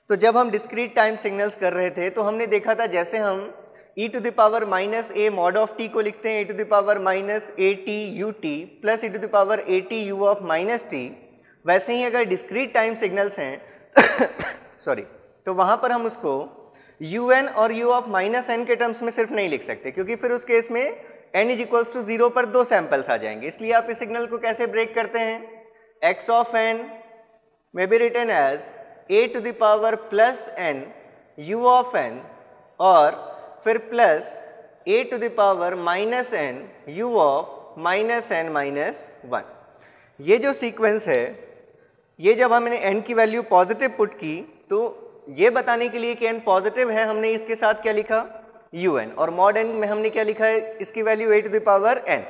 तो जब हम डिस्क्रीट टाइम सिग्नल्स कर रहे थे तो हमने देखा था जैसे हम e to the power minus a mod of t को लिखते हैं a to the power minus at ut plus e to the power at u of minus t, वैसे ही अगर डिस्क्रीट टाइम सिग्नल्स हैं सॉरी, तो वहाँ पर हम उसको un और u ऑफ माइनस n के टर्म्स में सिर्फ नहीं लिख सकते, क्योंकि फिर उस केस में n इज इक्वल्स टू 0 पर 2 सैंपल्स आ जाएंगे। इसलिए आप इस सिग्नल को कैसे ब्रेक करते हैं, x of n may be written as a to the power plus n u of n, और फिर plus a to the power minus n u of minus n minus 1। ये जो सीक्वेंस है, ये जब हमने n की वैल्यू पॉजिटिव पुट की तो ये बताने के लिए कि n पॉजिटिव है हमने इसके साथ क्या लिखा, un, और मॉड n में हमने क्या लिखा है, इसकी value a to the power n।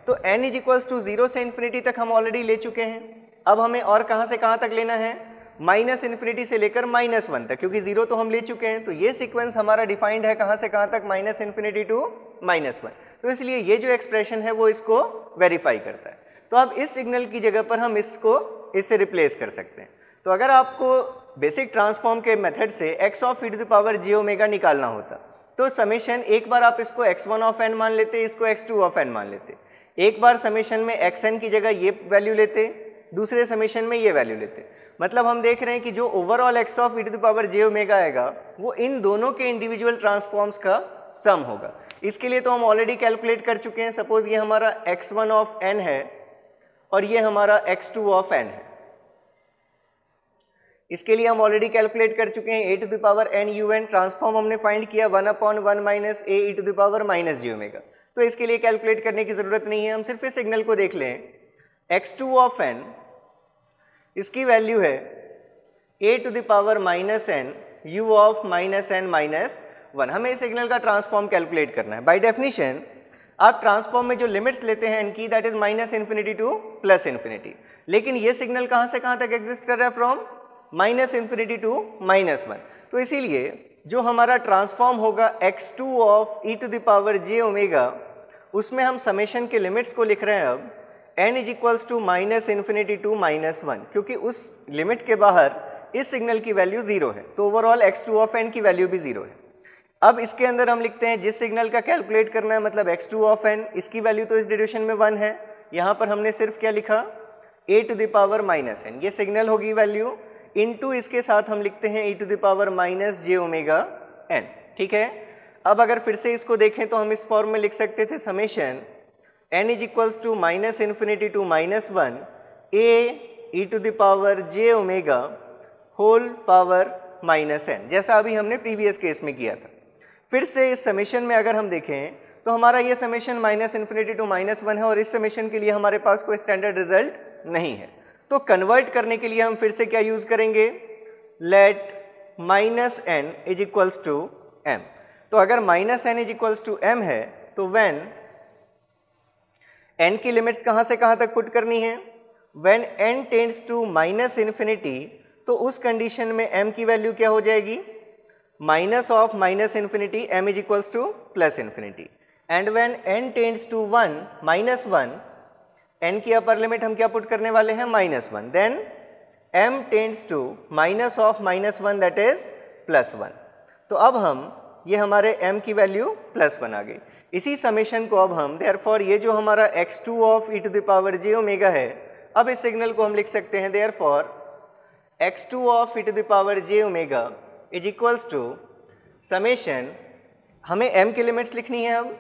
तो n इज इक्वल्स टू 0 से इन्फिनिटी तक हम ऑलरेडी ले चुके हैं। अब हमें और कहाँ से कहाँ तक लेना है, माइनस इन्फिनिटी से लेकर माइनस 1 तक, क्योंकि 0 तो हम ले चुके हैं। तो ये सीक्वेंस हमारा डिफाइंड है कहाँ से कहाँ तक, माइनस इन्फिनिटी टू माइनस 1। तो इसलिए ये जो एक्सप्रेशन है वो इसको वेरीफाई करता है। तो अब इस सिग्नल की जगह पर हम इसको इससे रिप्लेस कर सकते हैं। तो अगर आपको बेसिक ट्रांसफॉर्म के मेथड से x of e to the power j omega निकालना होता तो समेशन एक बार आप इसको x1 ऑफ n मान लेते, इसको x2 ऑफ n मान लेते, एक बार समेशन में xn की जगह ये वैल्यू लेते, दूसरे समेशन में ये वैल्यू लेते। मतलब हम देख रहे हैं कि जो overall x of e to the power j omega आएगा वो इन दोनों के इंडिविजुअल ट्रांसफॉर्म्स का सम होगा। इसके लिए तो हम ऑलरेडी कैलकुलेट कर चुके हैं। सपोज ये हमारा x1 ऑफ n है और ये हमारा x2 ऑफ n है। इसके लिए हम ऑलरेडी कैलकुलेट कर चुके हैं a to the power n un, transform हमने फाइंड किया 1/1 minus a e to the power minus j omega. तो इसके लिए कैलकुलेट करने की ज़रूरत नहीं है, हम सिर्फ इस सिग्नल को देख लें। x2 ऑफ n इसकी वैल्यू है a to the power minus n u of minus n minus 1। हमें इस सिग्नल का ट्रांसफॉर्म कैलकुलेट करना है। बाय डेफिनेशन आप ट्रांसफॉर्म में जो लिमिट्स लेते हैं इनकी, that is minus infinity to plus infinity. लेकिन ये सिग्नल कहाँ से कहाँ तक एग्जिस्ट कर रहा है? From minus infinity to minus 1। तो इसीलिए जो हमारा ट्रांसफॉर्म होगा x2 of e to the power j omega, उसमें हम समेशन के लिमिट्स को लिख रहे हैं अब n is equals to minus infinity to minus 1, क्योंकि उस लिमिट के बाहर इस सिग्नल की वैल्यू 0 है, तो ओवरऑल x2 ऑफ n की वैल्यू भी 0 है। अब इसके अंदर हम लिखते हैं जिस सिग्नल का कैलकुलेट करना है, मतलब x2 ऑफ n, इसकी वैल्यू तो इस डिड्यूशन में 1 है। यहाँ पर हमने सिर्फ क्या लिखा? a to the power minus n, ये सिग्नल होगी वैल्यू, इनटू इसके साथ हम लिखते हैं e to the power minus j omega n। ठीक है, अब अगर फिर से इसको देखें तो हम इस फॉर्म में लिख सकते थे summation n is equals to minus infinity to minus 1 a e to the power j omega whole power minus n, जैसा अभी हमने प्रीवियस केस में किया था। फिर से इस समेशन में अगर हम देखें तो हमारा ये summation minus infinity to minus 1 है और इस समेशन के लिए हमारे पास कोई स्टैंडर्ड रिजल्ट नहीं है। तो कन्वर्ट करने के लिए हम फिर से क्या यूज़ करेंगे? Let minus n is equals to m। तो अगर minus n is equals to m है तो व्हेन n की लिमिट्स कहाँ से कहाँ तक पुट करनी है? When n tends to minus infinity, तो उस कंडीशन में m की वैल्यू क्या हो जाएगी? Minus of minus infinity m is equals to plus infinity. And when n tends to 1 minus 1, n की अपर लिमिट हम क्या पुट करने वाले हैं? Minus 1। Then m tends to minus of minus 1, that is plus 1। तो अब हम ये हमारे m की वैल्यू प्लस 1 आ गई। इसी समेशन को अब हम देयरफॉर ये जो हमारा x2 of e to the power j omega है, अब इस सिग्नल को हम लिख सकते हैं therefore x2 of e to the power j omega is equals to summation, हमें m की लिमिट्स लिखनी है अब,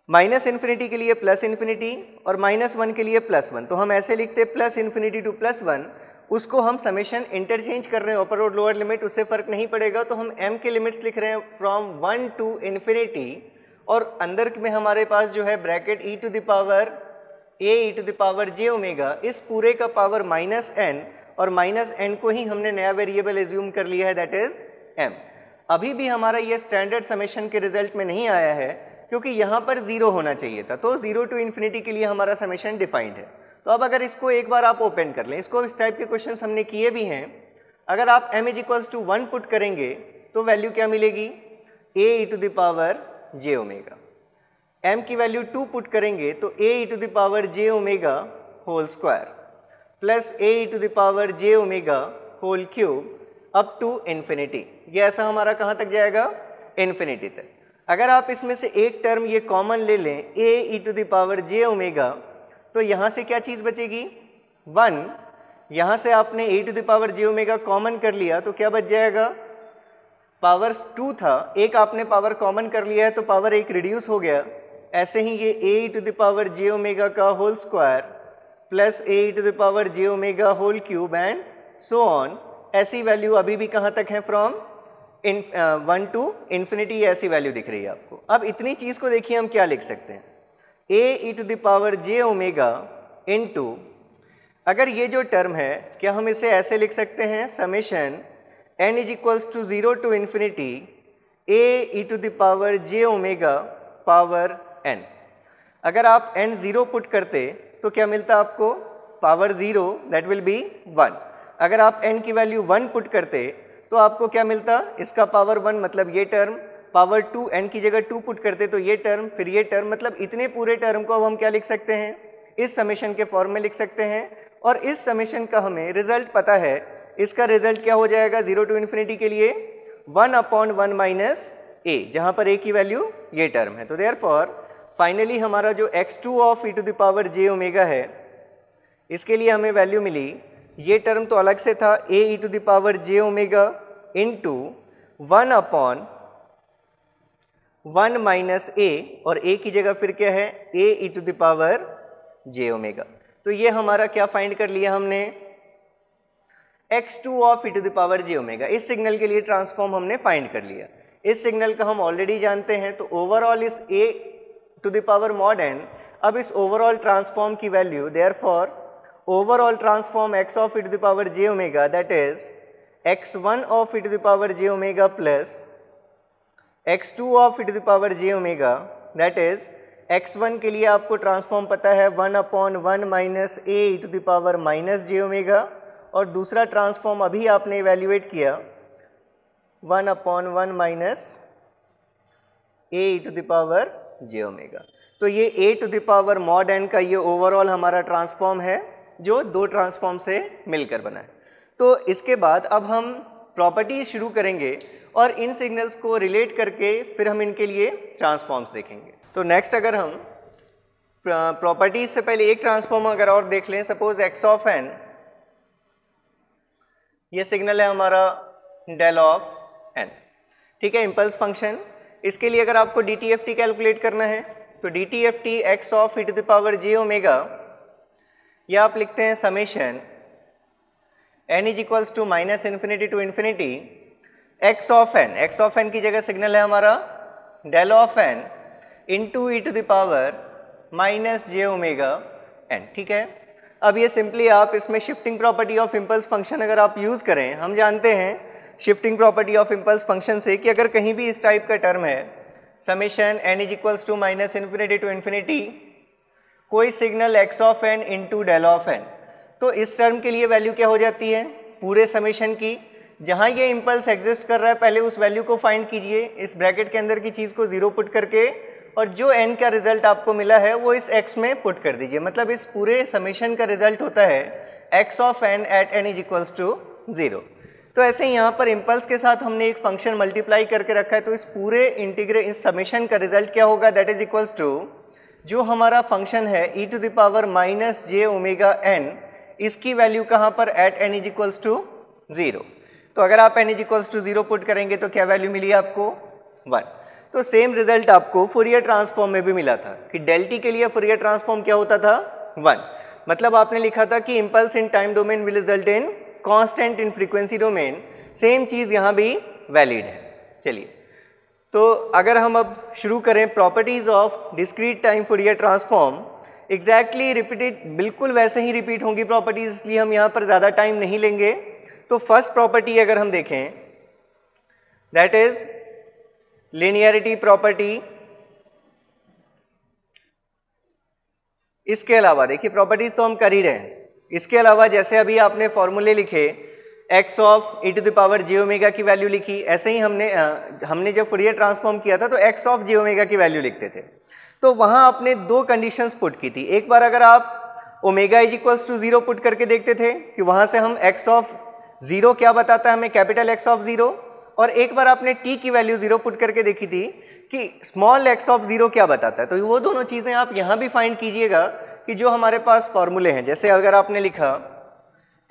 माइनस इन्फिनिटी के लिए प्लस इन्फिनिटी और माइनस 1 के लिए प्लस 1। तो हम ऐसे लिखते हैं प्लस इन्फिनिटी टू प्लस 1, उसको हम समेशन इंटरचेंज कर रहे हैं, अपर और लोअर लिमिट, उससे फर्क नहीं पड़ेगा। तो हम m के लिमिट्स लिख रहे हैं फ्रॉम 1 टू इन्फिनिटी, और अंदर में हमारे पास जो है bracket e to the power a e to the power j omega, इस पूरे का पावर माइनस n, और माइनस n को ही हमने नया वेरिएबल एज्यूम कर लिया है, दैट इज m। अभी भी हमारा ये स्टैंडर्ड समेशन के रिजल्ट में नहीं आया है, क्योंकि यहाँ पर 0 होना चाहिए था। तो 0 टू इन्फिनिटी के लिए हमारा समेशन डिफाइंड है। तो अब अगर इसको एक बार आप ओपन कर लें, इसको इस टाइप के क्वेश्चन हमने किए भी हैं। अगर आप m is equals to 1 put करेंगे तो वैल्यू क्या मिलेगी? a e to the power j omega. m की वैल्यू 2 पुट करेंगे तो a e to the power j omega whole square plus a e to the power j omega whole cube up to infinity. ये ऐसा हमारा कहाँ तक जाएगा? Infinity तक। अगर आप इसमें से एक टर्म ये कॉमन ले लें a e to the power j omega, तो यहाँ से क्या चीज़ बचेगी? 1। यहाँ से आपने a to the power j omega common कर लिया तो क्या बच जाएगा? पावर 2 था, एक आपने पावर कॉमन कर लिया है तो पावर 1 रिड्यूस हो गया। ऐसे ही ये a e to the power j omega का whole square plus a e to the power j omega whole cube and so on. ऐसी वैल्यू अभी भी कहाँ तक है? फ्रॉम 1 टू इन्फिनिटी, ऐसी वैल्यू दिख रही है आपको। अब इतनी चीज़ को देखिए हम क्या लिख सकते हैं? a e to the power j omega into, अगर ये जो टर्म है क्या हम इसे ऐसे लिख सकते हैं? Summation n is equals to 0 to infinity a e to the power j omega power n। अगर आप n 0 पुट करते तो क्या मिलता आपको? Power 0, that will be 1। अगर आप n की वैल्यू 1 पुट करते तो आपको क्या मिलता? इसका पावर 1, मतलब ये टर्म। पावर 2, n की जगह 2 पुट करते तो ये टर्म, फिर ये टर्म, मतलब इतने पूरे टर्म को अब हम क्या लिख सकते हैं? इस समेशन के फॉर्म में लिख सकते हैं। और इस समेशन का हमें रिजल्ट पता है, इसका रिजल्ट क्या हो जाएगा? 0 टू इन्फिनिटी के लिए 1/1 माइनस a, जहाँ पर a की वैल्यू ये टर्म है। तो देयरफॉर फाइनली हमारा जो x2 of e to the power j omega है, इसके लिए हमें वैल्यू मिली ये टर्म तो अलग से था a e to the power j omega into 1/1 minus a, और a की जगह फिर क्या है a e to the power j omega. तो ये हमारा क्या फाइंड कर लिया हमने, x2 of e to the power j omega. इस सिग्नल के लिए ट्रांसफॉर्म हमने फाइंड कर लिया। इस सिग्नल का हम ऑलरेडी जानते हैं, तो ओवरऑल इस a to the power mod n, अब इस ओवरऑल ट्रांसफॉर्म की value, therefore overall transform x of e to the power j omega that is x1 of e to the power j omega plus x2 of e to the power j omega, that is x1 के लिए आपको transform पता है 1/1 minus a e to the power minus j omega, और दूसरा transform अभी आपने evaluate किया 1/1 minus a e to the power j omega. तो ये a to the power mod n का ये ओवरऑल हमारा ट्रांसफॉर्म है जो दो ट्रांसफॉर्म से मिलकर बना है। तो इसके बाद अब हम प्रॉपर्टीज शुरू करेंगे और इन सिग्नल्स को रिलेट करके फिर हम इनके लिए ट्रांसफॉर्म्स देखेंगे। तो नेक्स्ट अगर हम प्रॉपर्टीज से पहले एक ट्रांसफॉर्म अगर और देख लें, सपोज x ऑफ n, ये सिग्नल है हमारा डेल ऑफ n, ठीक है, इम्पल्स फंक्शन। इसके लिए अगर आपको DTFT कैलकुलेट करना है तो DTFT x of e to the power j omega, या आप लिखते हैं summation n is equals to minus infinity to infinity x of n की जगह सिग्नल है हमारा del of n into e to the power minus j omega n, ठीक है। अब ये सिंपली आप इसमें shifting property of impulse function अगर आप यूज़ करें, हम जानते हैं shifting property of impulse function से कि अगर कहीं भी इस टाइप का टर्म है summation n is equals to minus infinity to infinity कोई signal x of n into del of n, तो इस टर्म के लिए वैल्यू क्या हो जाती है पूरे समेशन की, जहाँ ये इम्पल्स एग्जिस्ट कर रहा है पहले उस वैल्यू को फाइंड कीजिए इस ब्रैकेट के अंदर की चीज़ को 0 पुट करके, और जो n का रिजल्ट आपको मिला है वो इस x में पुट कर दीजिए। मतलब इस पूरे समेशन का रिजल्ट होता है x of n at n is equals to 0। तो ऐसे ही यहाँ पर इम्पल्स के साथ हमने एक फंक्शन मल्टीप्लाई करके रखा है, तो इस पूरे इंटीग्रल इस समेशन का रिजल्ट क्या होगा, दैट इज इक्वल्स टू जो हमारा फंक्शन है e to the power minus j omega n, इसकी वैल्यू कहाँ पर at n is equals to 0। तो अगर आप n is equals to 0 put करेंगे तो क्या वैल्यू मिली आपको 1। तो सेम रिजल्ट आपको फूरियर ट्रांसफॉर्म में भी मिला था कि डेल टी के लिए फूरियर ट्रांसफॉर्म क्या होता था 1। मतलब आपने लिखा था कि impulse in time domain will result in constant in frequency domain, same चीज़ यहाँ भी वैलिड है। चलिए, तो अगर हम अब शुरू करें properties of discrete time Fourier transform, exactly repeated बिल्कुल वैसे ही रिपीट होंगी प्रॉपर्टीज, इसलिए हम यहाँ पर ज़्यादा टाइम नहीं लेंगे। तो फर्स्ट प्रॉपर्टी अगर हम देखें दैट इज लिनियरिटी प्रॉपर्टी। इसके अलावा देखिए प्रॉपर्टीज तो हम कर ही रहे हैं, इसके अलावा जैसे अभी आपने फॉर्मूले लिखे x of e to the power j omega की वैल्यू लिखी, ऐसे ही हमने जब फूरियर ट्रांसफॉर्म किया था तो x ऑफ j ओमेगा की वैल्यू लिखते थे। तो वहां आपने दो कंडीशंस पुट की थी, एक बार अगर आप omega is equals to 0 put करके देखते थे कि वहां से हम x ऑफ 0 क्या बताता है हमें कैपिटल X ऑफ 0, और एक बार आपने t की वैल्यू 0 पुट करके देखी थी कि स्मॉल x ऑफ 0 क्या बताता है। तो वो दोनों चीज़ें आप यहाँ भी फाइंड कीजिएगा कि जो हमारे पास फॉर्मूले हैं, जैसे अगर आपने लिखा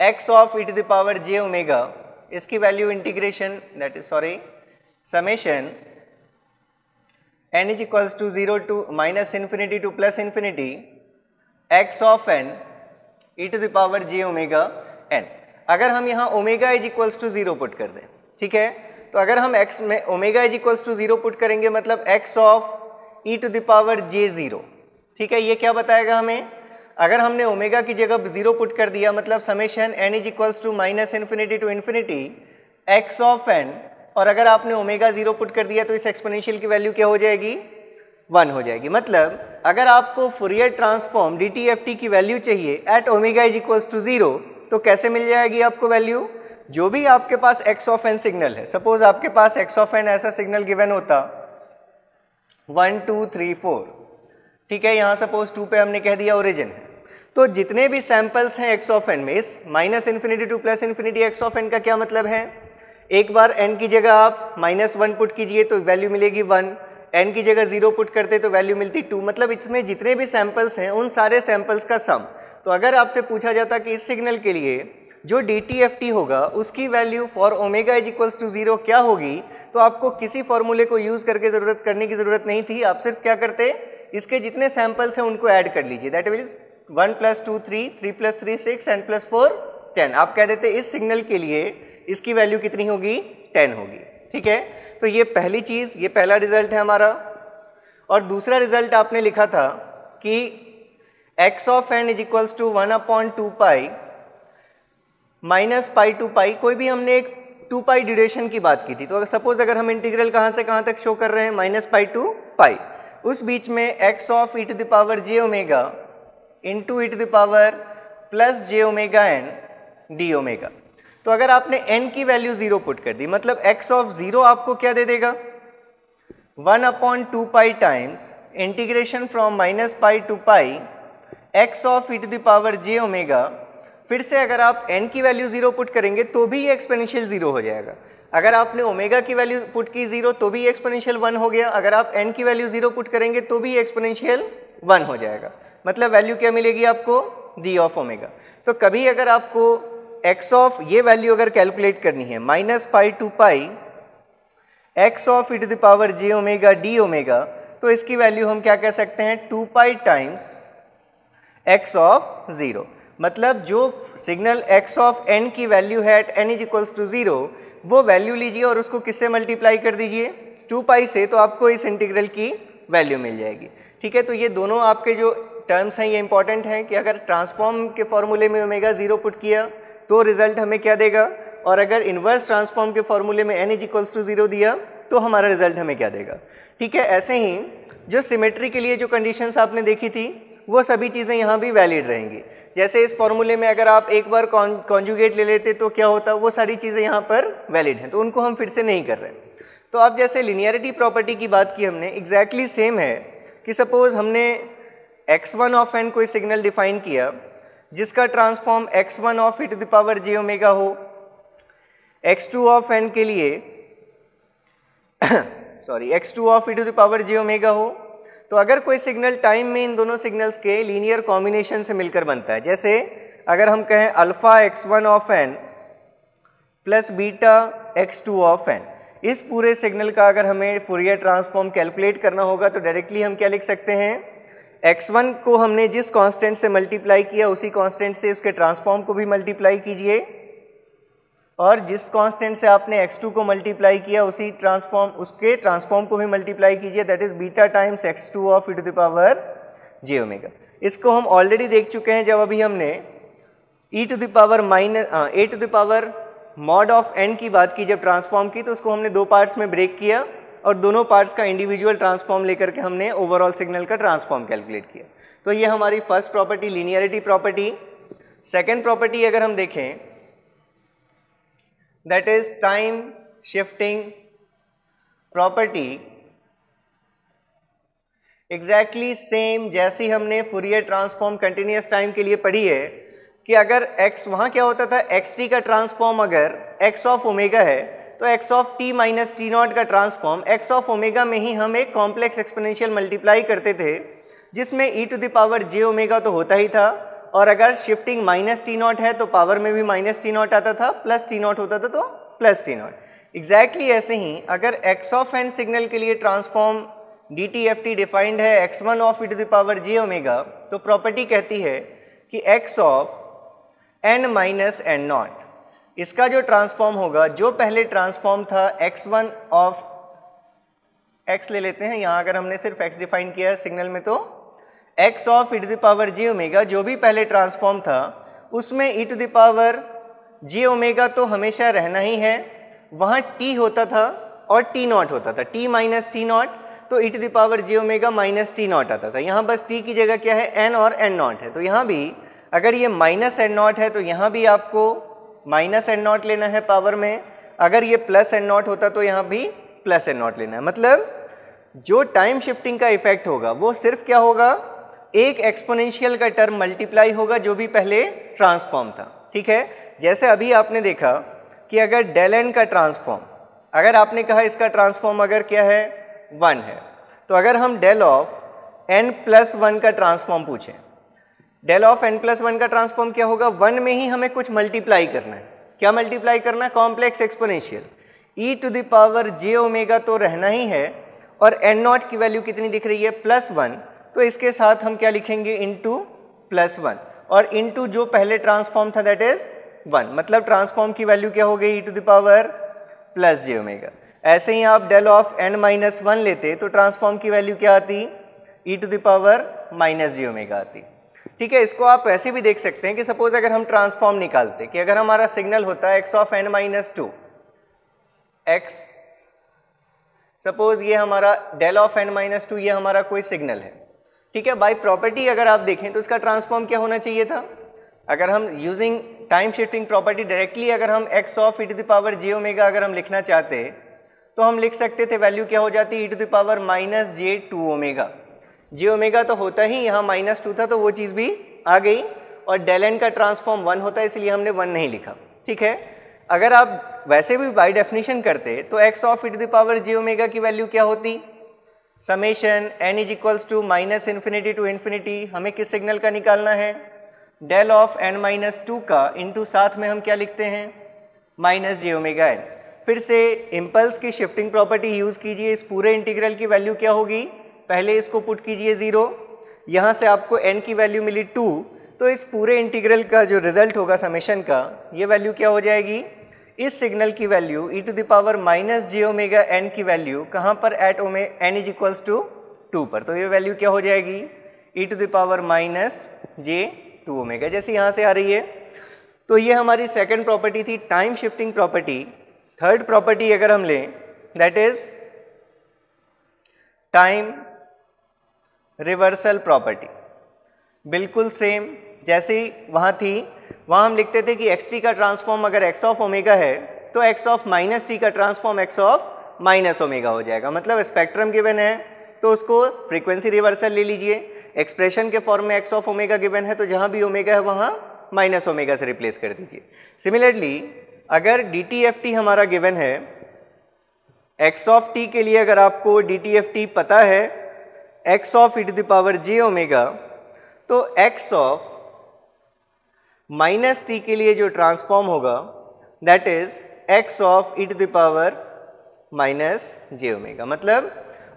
x of e to the power j omega, इसकी value integration that is summation n is equals to 0 to minus infinity to plus infinity x of n e to the power j omega n। अगर हम यहाँ omega is equals to 0 put कर दें, ठीक है, तो अगर हम x में omega is equals to 0 put करेंगे मतलब x of e to the power j0, ठीक है, ये क्या बताएगा हमें, अगर हमने ओमेगा की जगह 0 पुट कर दिया मतलब summation n is equals to minus infinity to infinity x of n, और अगर आपने ओमेगा 0 पुट कर दिया तो इस एक्सपोनेंशियल की वैल्यू क्या हो जाएगी 1 हो जाएगी। मतलब अगर आपको फूरियर ट्रांसफॉर्म DTFT की वैल्यू चाहिए at omega is equals to 0 तो कैसे मिल जाएगी आपको वैल्यू, जो भी आपके पास x ऑफ n सिग्नल है, सपोज आपके पास x ऑफ n ऐसा सिग्नल गिवन होता 1 2 3 4, ठीक है, यहाँ सपोज 2 पे हमने कह दिया ओरिजिन है, तो जितने भी सैंपल्स हैं x ऑफ n में इस minus infinity to plus infinity x of n का क्या मतलब है, एक बार n की जगह आप -1 पुट कीजिए तो वैल्यू मिलेगी 1, n की जगह 0 पुट करते तो वैल्यू मिलती 2, मतलब इसमें जितने भी सैंपल्स हैं उन सारे सैंपल्स का सम। तो अगर आपसे पूछा जाता कि इस सिग्नल के लिए जो DTFT होगा उसकी value for omega is equals to 0 क्या होगी, तो आपको किसी फॉर्मूले को यूज़ करने की ज़रूरत नहीं थी। आप सिर्फ क्या करते, इसके जितने सैम्पल्स हैं उनको ऐड कर लीजिए। That means 1 + 2 3, 3 + 3 6 and +4 10। आप कह देते इस सिग्नल के लिए इसकी वैल्यू कितनी होगी, 10 होगी। ठीक है, तो ये पहली चीज़, ये पहला रिजल्ट है हमारा। और दूसरा रिजल्ट आपने लिखा था कि x of n is equals to 1/2 pi minus pi to pi. कोई भी हमने एक 2 पाई ड्यूरेशन की बात की थी, तो सपोज अगर हम इंटीग्रल कहाँ से कहाँ तक शो कर रहे हैं, -पाई टू पाई, उस बीच में x of e to the power j omega into e to the power plus j omega n d omega. तो अगर आपने n की वैल्यू 0 पुट कर दी, मतलब x ऑफ 0 आपको क्या दे देगा, 1/2 pi times integration from -pi to pi x of e to the power j omega. फिर से अगर आप n की वैल्यू 0 पुट करेंगे तो भी ये एक्सपोनेंशियल 0 हो जाएगा। अगर आपने ओमेगा की वैल्यू पुट की 0 तो भी एक्सपोनेंशियल 1 हो गया। अगर आप n की वैल्यू 0 पुट करेंगे तो भी एक्सपोनेंशियल 1 हो जाएगा। मतलब वैल्यू क्या मिलेगी आपको, d ऑफ ओमेगा। तो कभी अगर आपको x ऑफ ये वैल्यू अगर कैलकुलेट करनी है, -pi to pi x of e to the power j omega d omega, तो इसकी वैल्यू हम क्या कह सकते हैं, 2 पाई टाइम्स x ऑफ 0। मतलब जो सिग्नल x ऑफ n की वैल्यू है at n is equals to 0, वो वैल्यू लीजिए और उसको किससे मल्टीप्लाई कर दीजिए, 2 पाई से, तो आपको इस इंटीग्रल की वैल्यू मिल जाएगी। ठीक है, तो ये दोनों आपके जो टर्म्स हैं ये इंपॉर्टेंट हैं कि अगर ट्रांसफॉर्म के फॉर्मूले में ओमेगा 0 पुट किया तो रिजल्ट हमें क्या देगा, और अगर इन्वर्स ट्रांसफॉर्म के फॉर्मूले में n इज इक्वल्स टू 0 दिया तो हमारा रिजल्ट हमें क्या देगा। ठीक है, ऐसे ही जो सिमेट्री के लिए जो कंडीशंस आपने देखी थी वो सभी चीज़ें यहाँ भी वैलिड रहेंगी। जैसे इस फॉर्मूले में अगर आप एक बार कॉन्जुगेट ले लेते तो क्या होता, वो सारी चीज़ें यहाँ पर वैलिड हैं, तो उनको हम फिर से नहीं कर रहे। तो अब जैसे लिनियरिटी प्रॉपर्टी की बात की हमने, एग्जैक्टली सेम है कि सपोज हमने x1 ऑफ n कोई सिग्नल डिफाइन किया जिसका transform x1 of e to the power j omega हो, x2 ऑफ n के लिए x2 of e to the power j omega हो। तो अगर कोई सिग्नल टाइम में इन दोनों सिग्नल्स के लीनियर कॉम्बिनेशन से मिलकर बनता है, जैसे अगर हम कहें alpha x1 of n plus beta x2 of n, इस पूरे सिग्नल का अगर हमें फूरियर ट्रांसफॉर्म कैलकुलेट करना होगा तो डायरेक्टली हम क्या लिख सकते हैं, x1 को हमने जिस कांस्टेंट से मल्टीप्लाई किया उसी कांस्टेंट से उसके ट्रांसफॉर्म को भी मल्टीप्लाई कीजिए, और जिस कांस्टेंट से आपने x2 को मल्टीप्लाई किया उसके ट्रांसफॉर्म को भी मल्टीप्लाई कीजिए, that is beta times x2 of e to the power j omega. इसको हम ऑलरेडी देख चुके हैं जब अभी हमने e to the power a to the power mod of n की बात की, जब ट्रांसफॉर्म की तो उसको हमने 2 पार्ट्स में ब्रेक किया और दोनों पार्ट्स का इंडिविजुअल ट्रांसफॉर्म लेकर के हमने ओवरऑल सिग्नल का ट्रांसफॉर्म कैलकुलेट किया। तो ये हमारी first property linearity property. Second property अगर हम देखें, that is time shifting property, exactly same जैसी हमने फूरियर ट्रांसफॉर्म कंटिन्यूस टाइम के लिए पढ़ी है कि अगर x, वहाँ क्या होता था, xt का ट्रांसफॉर्म अगर x ऑफ ओमेगा है तो x of t minus t not का ट्रांसफॉर्म x ऑफ ओमेगा में ही हम एक कॉम्प्लेक्स एक्सपोनेंशियल मल्टीप्लाई करते थे जिसमें e to the power j omega तो होता ही था, और अगर शिफ्टिंग माइनस टी नॉट है तो पावर में भी माइनस टी नॉट आता था, प्लस टी नॉट होता था तो प्लस टी नॉट। एग्जैक्टली ऐसे ही अगर x ऑफ n सिग्नल के लिए ट्रांसफॉर्म DTFT डिफाइंड है x1 of e to the power j omega, तो प्रॉपर्टी कहती है कि x of n minus n naught, इसका जो ट्रांसफॉर्म होगा, जो पहले ट्रांसफॉर्म था x1 ऑफ x ले लेते हैं, यहाँ अगर हमने सिर्फ x डिफाइन किया है सिग्नल में, तो x of e to the power j omega जो भी पहले ट्रांसफॉर्म था उसमें e to the power j omega तो हमेशा रहना ही है, वहाँ t होता था और t नॉट होता था, t माइनस टी नॉट, तो e to the power j omega minus t naught आता था। यहाँ बस t की जगह क्या है, n और n नॉट है, तो यहाँ भी अगर ये माइनस n नॉट है तो यहाँ भी आपको माइनस n नॉट लेना है पावर में, अगर ये प्लस n नॉट होता तो यहाँ भी प्लस n नॉट लेना है। मतलब जो टाइम शिफ्टिंग का इफेक्ट होगा वो सिर्फ क्या होगा, एक एक्सपोनेंशियल का टर्म मल्टीप्लाई होगा जो भी पहले ट्रांसफॉर्म था। ठीक है, जैसे अभी आपने देखा कि अगर डेल n का ट्रांसफॉर्म, अगर आपने कहा इसका ट्रांसफॉर्म अगर क्या है 1 है, तो अगर हम डेल ऑफ n प्लस 1 का ट्रांसफॉर्म पूछें, डेल ऑफ n प्लस 1 का ट्रांसफॉर्म क्या होगा, 1 में ही हमें कुछ मल्टीप्लाई करना है। क्या मल्टीप्लाई करना है, complex exponential e to the power j omega तो रहना ही है, और n नॉट की वैल्यू कितनी दिख रही है, +1, तो इसके साथ हम क्या लिखेंगे, इनटू +1, और इनटू जो पहले ट्रांसफॉर्म था दैट इज 1, मतलब ट्रांसफॉर्म की वैल्यू क्या हो गई, e to the power plus j omega. ऐसे ही आप डेल ऑफ n माइनस 1 लेते तो ट्रांसफॉर्म की वैल्यू क्या आती, e to the power minus j omega आती। ठीक है, इसको आप ऐसे भी देख सकते हैं कि सपोज अगर हम ट्रांसफॉर्म निकालते कि अगर हमारा सिग्नल होता है x of n minus 2, x suppose ये हमारा डेल ऑफ n माइनस 2 ये हमारा कोई सिग्नल है। ठीक है, बाय प्रॉपर्टी अगर आप देखें तो इसका ट्रांसफॉर्म क्या होना चाहिए था, अगर हम using time shifting property directly अगर हम x of e to the power j omega अगर हम लिखना चाहते तो हम लिख सकते थे, वैल्यू क्या हो जाती, e to the power minus j2 omega. j omega तो होता ही यहाँ -2 था तो वो चीज़ भी आ गई, और डेल n का ट्रांसफॉर्म 1 होता है इसलिए हमने 1 नहीं लिखा। ठीक है, अगर आप वैसे भी बाय डेफिनेशन करते तो x of e to the power j omega की वैल्यू क्या होती, summation n is equals to minus infinity to infinity, हमें किस सिग्नल का निकालना है, डेल ऑफ n माइनस 2 का, इंटू साथ में हम क्या लिखते हैं, माइनस j ओमेगा n। फिर से इम्पल्स की शिफ्टिंग प्रॉपर्टी यूज़ कीजिए, इस पूरे इंटीग्रल की वैल्यू क्या होगी, पहले इसको पुट कीजिए 0, यहाँ से आपको n की वैल्यू मिली 2, तो इस पूरे इंटीग्रल का जो रिजल्ट होगा समेशन का, ये वैल्यू क्या हो जाएगी, इस सिग्नल की value e to the power minus j omega n की वैल्यू कहाँ पर, at n is equals to 2 पर, तो ये वैल्यू क्या हो जाएगी, e to the power minus j2 omega, जैसे यहाँ से आ रही है। तो ये हमारी सेकंड प्रॉपर्टी थी, time shifting property. Third property अगर हम लें that is time reversal property, बिल्कुल सेम जैसे ही वहाँ थी, वहाँ हम लिखते थे कि xt का ट्रांसफॉर्म अगर x ऑफ ओमेगा है तो x ऑफ माइनस टी का transform x of minus omega हो जाएगा, मतलब स्पेक्ट्रम गिवन है तो उसको फ्रीक्वेंसी रिवर्सल ले लीजिए, एक्सप्रेशन के फॉर्म में x ऑफ ओमेगा गिवन है तो जहाँ भी ओमेगा है वहाँ माइनस ओमेगा से रिप्लेस कर दीजिए। सिमिलरली अगर dt हमारा गिवन है, x ऑफ t के लिए अगर आपको dt पता है x of e to the power j omega, तो x ऑफ माइनस टी के लिए जो ट्रांसफॉर्म होगा that is x of e to the power minus j omega, मतलब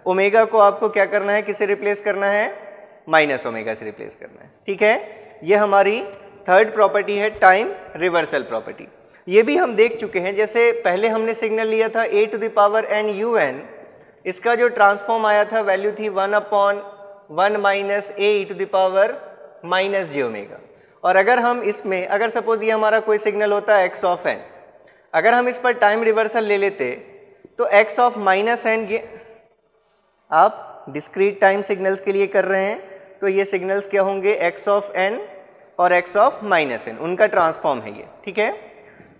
ओमेगा को आपको क्या करना है, किसे रिप्लेस करना है, माइनस ओमेगा से रिप्लेस करना है। ठीक है, ये हमारी थर्ड प्रॉपर्टी है टाइम रिवर्सल प्रॉपर्टी। ये भी हम देख चुके हैं, जैसे पहले हमने सिग्नल लिया था a to the power n un, इसका जो ट्रांसफॉर्म आया था वैल्यू थी 1/1 minus a e to the power minus j omega. और अगर हम इसमें अगर सपोज ये हमारा कोई सिग्नल होता है x ऑफ n, अगर हम इस पर टाइम रिवर्सल ले लेते तो x ऑफ माइनस n, ये आप डिस्क्रीट टाइम सिग्नल्स के लिए कर रहे हैं तो ये सिग्नल्स क्या होंगे, x ऑफ n और x ऑफ माइनस n, उनका ट्रांसफॉर्म है ये। ठीक है,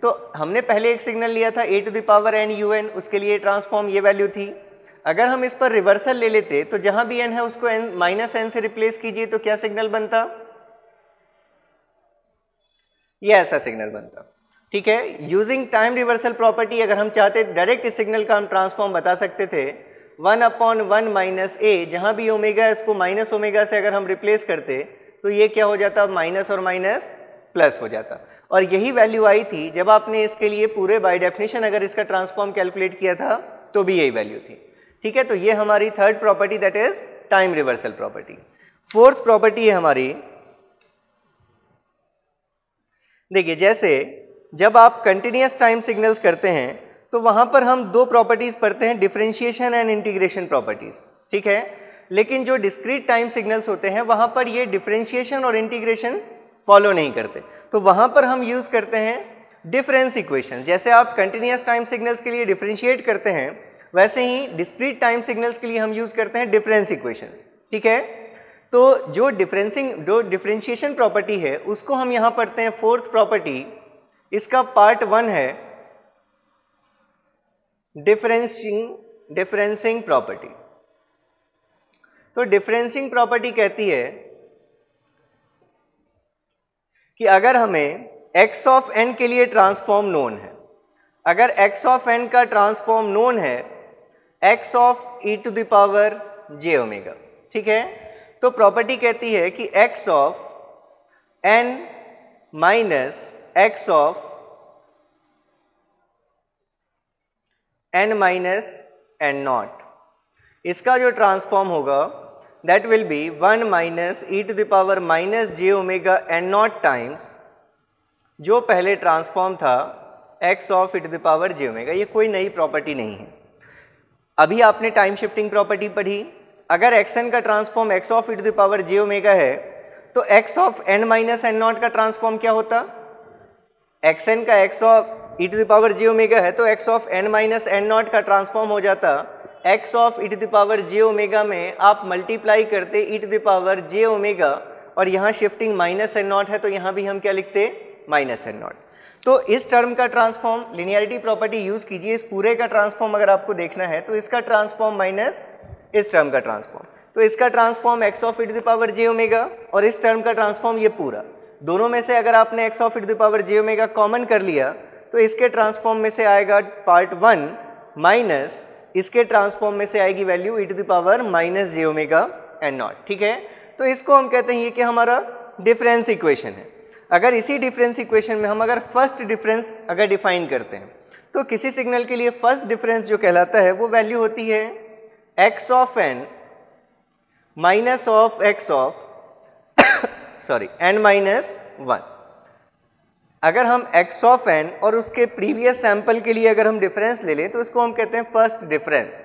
तो हमने पहले एक सिग्नल लिया था a to the power n un, उसके लिए ट्रांसफॉर्म ये वैल्यू थी। अगर हम इस पर रिवर्सल ले लेते तो जहां भी n है उसको n माइनस n से रिप्लेस कीजिए तो क्या सिग्नल बनता, ये ऐसा सिग्नल बनता। ठीक है, यूजिंग टाइम रिवर्सल प्रॉपर्टी अगर हम चाहते डायरेक्ट इस सिग्नल का हम ट्रांसफॉर्म बता सकते थे, 1/1 माइनस a, जहां भी ओमेगा है उसको माइनस ओमेगा से अगर हम रिप्लेस करते तो ये क्या हो जाता, माइनस और माइनस प्लस हो जाता। और यही वैल्यू आई थी जब आपने इसके लिए पूरे बाय डेफिनेशन अगर इसका ट्रांसफॉर्म कैलकुलेट किया था तो भी यही वैल्यू थी। ठीक है, तो ये हमारी third property that is time reversal property. Fourth property है हमारी, देखिए जैसे जब आप कंटिन्यूअस टाइम सिग्नल्स करते हैं तो वहां पर हम दो प्रॉपर्टीज पढ़ते हैं, डिफरेंशिएशन एंड इंटीग्रेशन प्रॉपर्टीज। ठीक है, लेकिन जो डिस्क्रीट टाइम सिग्नल्स होते हैं वहां पर ये डिफरेंशिएशन और इंटीग्रेशन फॉलो नहीं करते, तो वहां पर हम यूज करते हैं डिफरेंस इक्वेशन। जैसे आप कंटिन्यूअस टाइम सिग्नल्स के लिए डिफरेंशिएट करते हैं वैसे ही डिस्क्रीट टाइम सिग्नल्स के लिए हम यूज करते हैं डिफरेंस इक्वेशंस। ठीक है, तो जो डिफरेंशिएशन प्रॉपर्टी है उसको हम यहां पढ़ते हैं फोर्थ प्रॉपर्टी, इसका पार्ट 1 है डिफरेंसिंग प्रॉपर्टी। तो डिफरेंसिंग प्रॉपर्टी कहती है कि अगर हमें x ऑफ n के लिए ट्रांसफॉर्म नोन है, अगर x ऑफ n का ट्रांसफॉर्म नोन है x of e to the power j omega, ठीक है, तो प्रॉपर्टी कहती है कि x of n minus x of n minus n naught, इसका जो ट्रांसफॉर्म होगा that will be 1 minus e to the power minus j omega n naught times जो पहले ट्रांसफॉर्म था x of e to the power j omega. ये कोई नई property नहीं है, अभी आपने टाइम शिफ्टिंग प्रॉपर्टी पढ़ी। अगर xn का transform x of e to the power j omega है तो x of n minus n naught का ट्रांसफॉर्म क्या होता? xn का x of e to the power j omega है तो x of n minus n naught का transform हो जाता x of e to the power j omega में आप मल्टीप्लाई करते e to the power j omega, और यहाँ शिफ्टिंग माइनस एन नॉट है तो यहाँ भी हम क्या लिखते? Minus n naught. तो इस टर्म का ट्रांसफॉर्म लिनियरिटी प्रॉपर्टी यूज कीजिए, इस पूरे का ट्रांसफॉर्म अगर आपको देखना है तो इसका ट्रांसफॉर्म माइनस इस टर्म का ट्रांसफॉर्म, तो इसका transform x of e to the power j omega और इस टर्म का ट्रांसफॉर्म ये पूरा, दोनों में से अगर आपने x of e to the power j omega common कर लिया तो इसके ट्रांसफॉर्म में से आएगा पार्ट 1 माइनस इसके ट्रांसफॉर्म में से आएगी value e to the power minus j omega n naught. ठीक है, तो इसको हम कहते हैं ये कि हमारा डिफरेंस इक्वेशन है। अगर इसी डिफरेंस इक्वेशन में हम अगर फर्स्ट डिफरेंस अगर डिफाइन करते हैं तो किसी सिग्नल के लिए फर्स्ट डिफरेंस जो कहलाता है वो वैल्यू होती है x of n minus of x of sorry n minus 1। अगर हम x ऑफ n और उसके प्रीवियस सैंपल के लिए अगर हम डिफरेंस ले लें तो इसको हम कहते हैं first difference,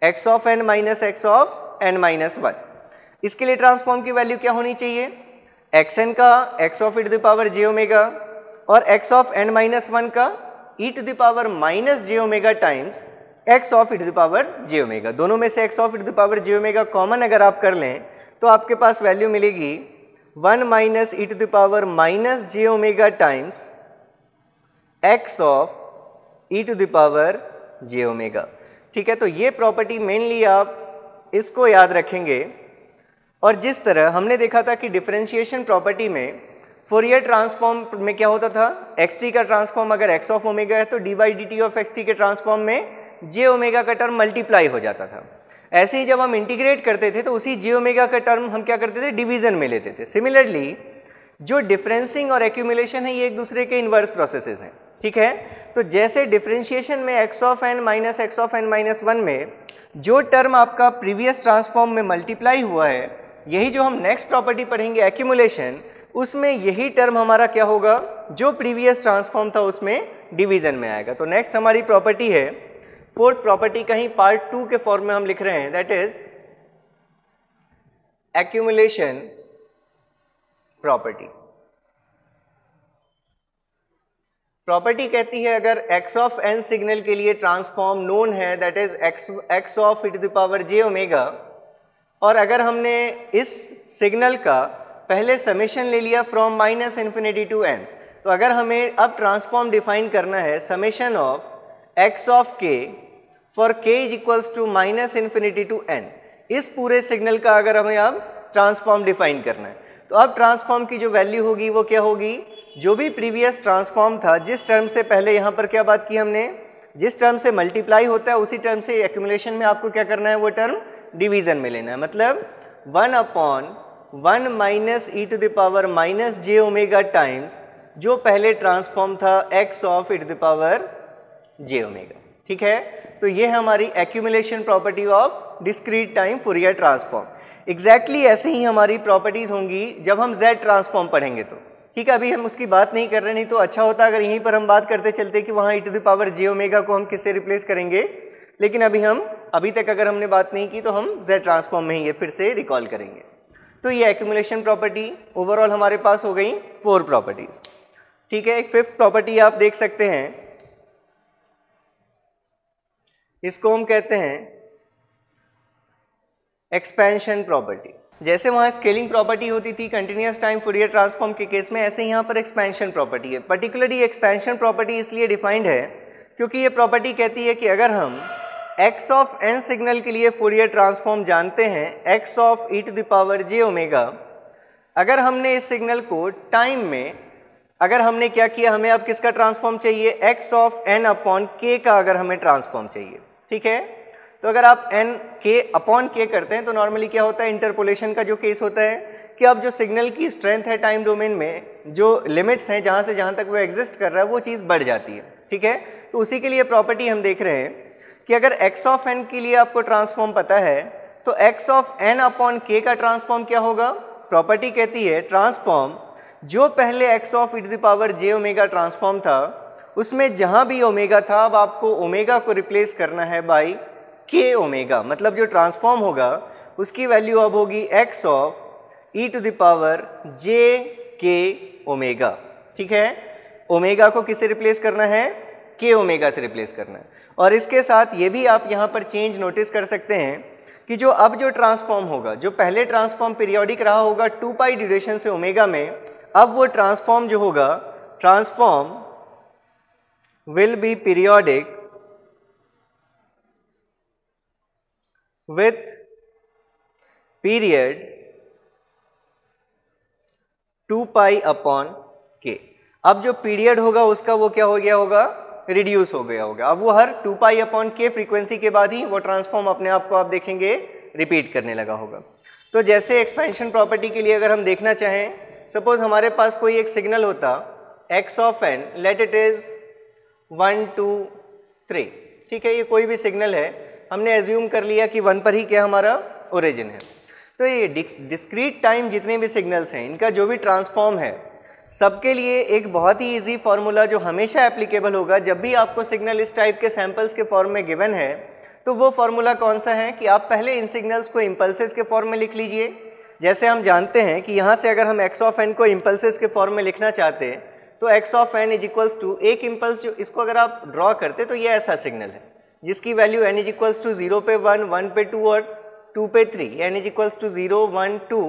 x of n minus x of n minus 1। इसके लिए ट्रांसफॉर्म की वैल्यू क्या होनी चाहिए? xn का x of e to the power j omega और x ऑफ n माइनस 1 का e to the power minus j omega times x of e to the power j omega. दोनों में से x of e to the power j omega common अगर आप कर लें तो आपके पास वैल्यू मिलेगी 1 minus e to the power minus j omega times x of e to the power j omega. ठीक है, तो ये प्रॉपर्टी मेनली आप इसको याद रखेंगे। और जिस तरह हमने देखा था कि डिफरेंशिएशन प्रॉपर्टी में फोरियर ट्रांसफॉर्म में क्या होता था, xt का ट्रांसफॉर्म अगर x ऑफ ओमेगा है तो dy dt ऑफ xt के ट्रांसफॉर्म में जे ओमेगा का टर्म मल्टीप्लाई हो जाता था। ऐसे ही जब हम इंटीग्रेट करते थे तो उसी जे ओमेगा का टर्म हम क्या करते थे? डिवीजन में लेते थे। सिमिलरली जो डिफरेंसिंग और एक्यूमुलेशन है ये एक दूसरे के इन्वर्स प्रोसेसेस हैं। ठीक है, तो जैसे डिफरेंशिएशन में x of n minus x of n minus 1 में जो टर्म आपका प्रीवियस ट्रांसफॉर्म में मल्टीप्लाई हुआ है, यही जो हम नेक्स्ट प्रॉपर्टी पढ़ेंगे एक्यूमुलेशन, उसमें यही टर्म हमारा क्या होगा? जो प्रीवियस ट्रांसफॉर्म था उसमें डिवीजन में आएगा। तो नेक्स्ट हमारी प्रॉपर्टी है फोर्थ प्रॉपर्टी, कहीं पार्ट 2 के फॉर्म में हम लिख रहे हैं, that is accumulation property. Property कहती है अगर x ऑफ n सिग्नल के लिए ट्रांसफॉर्म नोन है that is x of e to the power j omega, और अगर हमने इस सिग्नल का पहले समेशन ले लिया from minus infinity to n, तो अगर हमें अब ट्रांसफॉर्म डिफाइन करना है summation of x of k for k is equals to minus infinity to n, इस पूरे सिग्नल का अगर हमें अब ट्रांसफॉर्म डिफाइन करना है तो अब ट्रांसफॉर्म की जो वैल्यू होगी वो क्या होगी? जो भी प्रीवियस ट्रांसफॉर्म था, जिस टर्म से पहले यहाँ पर क्या बात की हमने, जिस टर्म से मल्टीप्लाई होता है उसी टर्म से एक्यूमुलेशन में आपको क्या करना है? वो टर्म डिवीजन में लेना है। मतलब 1/1 minus e to the power minus j omega times जो पहले ट्रांसफॉर्म था x of e to the power j omega. ठीक है, तो ये है हमारी accumulation property of discrete time Fourier transform. Exactly ऐसे ही हमारी प्रॉपर्टीज होंगी जब हम z ट्रांसफॉर्म पढ़ेंगे तो। ठीक है, अभी हम उसकी बात नहीं कर रहे, नहीं तो अच्छा होता अगर यहीं पर हम बात करते चलते कि वहाँ e to the power j omega को हम किससे रिप्लेस करेंगे, लेकिन अभी तक अगर हमने बात नहीं की तो हम z ट्रांसफॉर्म में ही ये फिर से रिकॉल करेंगे। तो ये एक्यूमुलेशन प्रॉपर्टी ओवरऑल हमारे पास हो गई 4 प्रॉपर्टीज। ठीक है, एक 5th प्रॉपर्टी आप देख सकते हैं, इसको हम कहते हैं एक्सपेंशन प्रॉपर्टी। जैसे वहाँ स्केलिंग प्रॉपर्टी होती थी कंटिन्यूअस टाइम फूरियर ट्रांसफॉर्म के केस में, ऐसे यहाँ पर एक्सपेंशन प्रॉपर्टी है। पर्टिकुलरली एक्सपेंशन प्रॉपर्टी इसलिए डिफाइंड है क्योंकि ये प्रॉपर्टी कहती है कि अगर हम x ऑफ n सिग्नल के लिए फूरियर ट्रांसफॉर्म जानते हैं x of e to the power j omega, अगर हमने इस सिग्नल को टाइम में अगर हमने क्या किया, हमें अब किसका ट्रांसफॉर्म चाहिए? x of n upon k का अगर हमें ट्रांसफॉर्म चाहिए। ठीक है, तो अगर आप n k अपॉन k करते हैं तो नॉर्मली क्या होता है, इंटरपोलेशन का जो केस होता है कि अब जो सिग्नल की स्ट्रेंथ है टाइम डोमेन में, जो लिमिट्स हैं जहाँ से जहाँ तक वो एग्जिस्ट कर रहा है, वो चीज़ बढ़ जाती है। ठीक है, तो उसी के लिए प्रॉपर्टी हम देख रहे हैं कि अगर x ऑफ n के लिए आपको ट्रांसफॉर्म पता है तो x of n upon k का ट्रांसफॉर्म क्या होगा। प्रॉपर्टी कहती है ट्रांसफॉर्म जो पहले x of e to the power j omega transform था, उसमें जहाँ भी ओमेगा था अब आपको ओमेगा को रिप्लेस करना है बाई k ओमेगा। मतलब जो ट्रांसफॉर्म होगा उसकी वैल्यू अब होगी x of e to the power j k omega. ठीक है, ओमेगा को किससे रिप्लेस करना है, k ओमेगा से रिप्लेस करना है। और इसके साथ ये भी आप यहाँ पर चेंज नोटिस कर सकते हैं कि जो अब जो ट्रांसफॉर्म होगा, जो पहले ट्रांसफॉर्म पीरियोडिक रहा होगा 2 पाई ड्यूरेशन से ओमेगा में, अब वो ट्रांसफॉर्म जो होगा, transform will be periodic with period 2 pi upon k। अब जो पीरियड होगा उसका वो क्या हो गया होगा, रिड्यूस हो गया होगा। अब वो हर 2 पाई अपॉन k फ्रीक्वेंसी के बाद ही वो ट्रांसफॉर्म अपने आप को आप देखेंगे रिपीट करने लगा होगा। तो जैसे एक्सपेंशन प्रॉपर्टी के लिए अगर हम देखना चाहें, सपोज हमारे पास कोई एक सिग्नल होता x of n, let it is 1 2 3। ठीक है, ये कोई भी सिग्नल है, हमने एज्यूम कर लिया कि 1 पर ही क्या हमारा ओरिजिन है। तो ये डिस्क्रीट टाइम जितने भी सिग्नल्स हैं, इनका जो भी ट्रांसफॉर्म है, सबके लिए एक बहुत ही इजी फार्मूला जो हमेशा एप्लीकेबल होगा जब भी आपको सिग्नल इस टाइप के सैंपल्स के फॉर्म में गिवन है, तो वो फार्मूला कौन सा है कि आप पहले इन सिग्नल्स को इम्पल्सेस के फॉर्म में लिख लीजिए। जैसे हम जानते हैं कि यहाँ से अगर हम x ऑफ n को इम्पल्सेस के फॉर्म में लिखना चाहते हैं तो x of n is equals to एक इम्पल्स, जो इसको अगर आप ड्रॉ करते तो ये ऐसा सिग्नल है जिसकी value n is equals to 0 पे 1, 1 पे 2 और 2 पे 3, n इज इक्वल्स टू 0 1 2,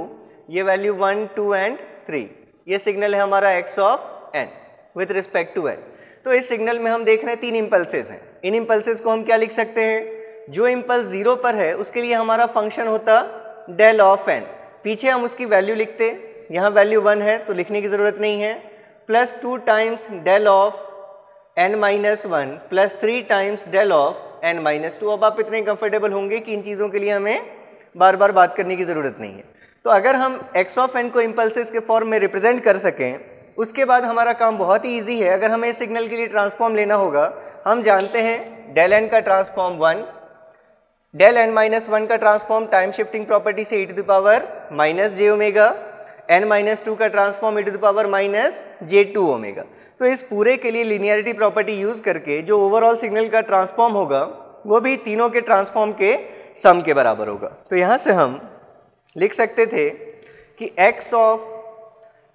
ये वैल्यू 1 2 एंड 3, ये सिग्नल है हमारा x of n with respect to n। तो इस सिग्नल में हम देख रहे हैं 3 इम्पल्सेस हैं। इन इम्पल्सेस को हम क्या लिख सकते हैं, जो इम्पल्स 0 पर है उसके लिए हमारा फंक्शन होता डेल ऑफ n, पीछे हम उसकी वैल्यू लिखते, यहाँ वैल्यू 1 है तो लिखने की ज़रूरत नहीं है, plus 2 times del of n minus 1 plus 3 times del of n minus 2। अब आप इतने कंफर्टेबल होंगे कि इन चीज़ों के लिए हमें बार बार बात करने की ज़रूरत नहीं है। तो अगर हम x ऑफ n को इम्पल्सेस के फॉर्म में रिप्रेजेंट कर सकें, उसके बाद हमारा काम बहुत ही ईजी है। अगर हमें इस सिग्नल के लिए ट्रांसफॉर्म लेना होगा, हम जानते हैं डेल n का ट्रांसफॉर्म 1, डेल n माइनस 1 का ट्रांसफॉर्म टाइम शिफ्टिंग प्रॉपर्टी से e to the power minus j omega, n minus 2 का transform e to the power minus j2 omega. तो इस पूरे के लिए लीनियरिटी प्रॉपर्टी यूज करके जो ओवरऑल सिग्नल का ट्रांसफॉर्म होगा वो भी तीनों के ट्रांसफॉर्म के सम के बराबर होगा। तो यहाँ से हम लिख सकते थे कि x of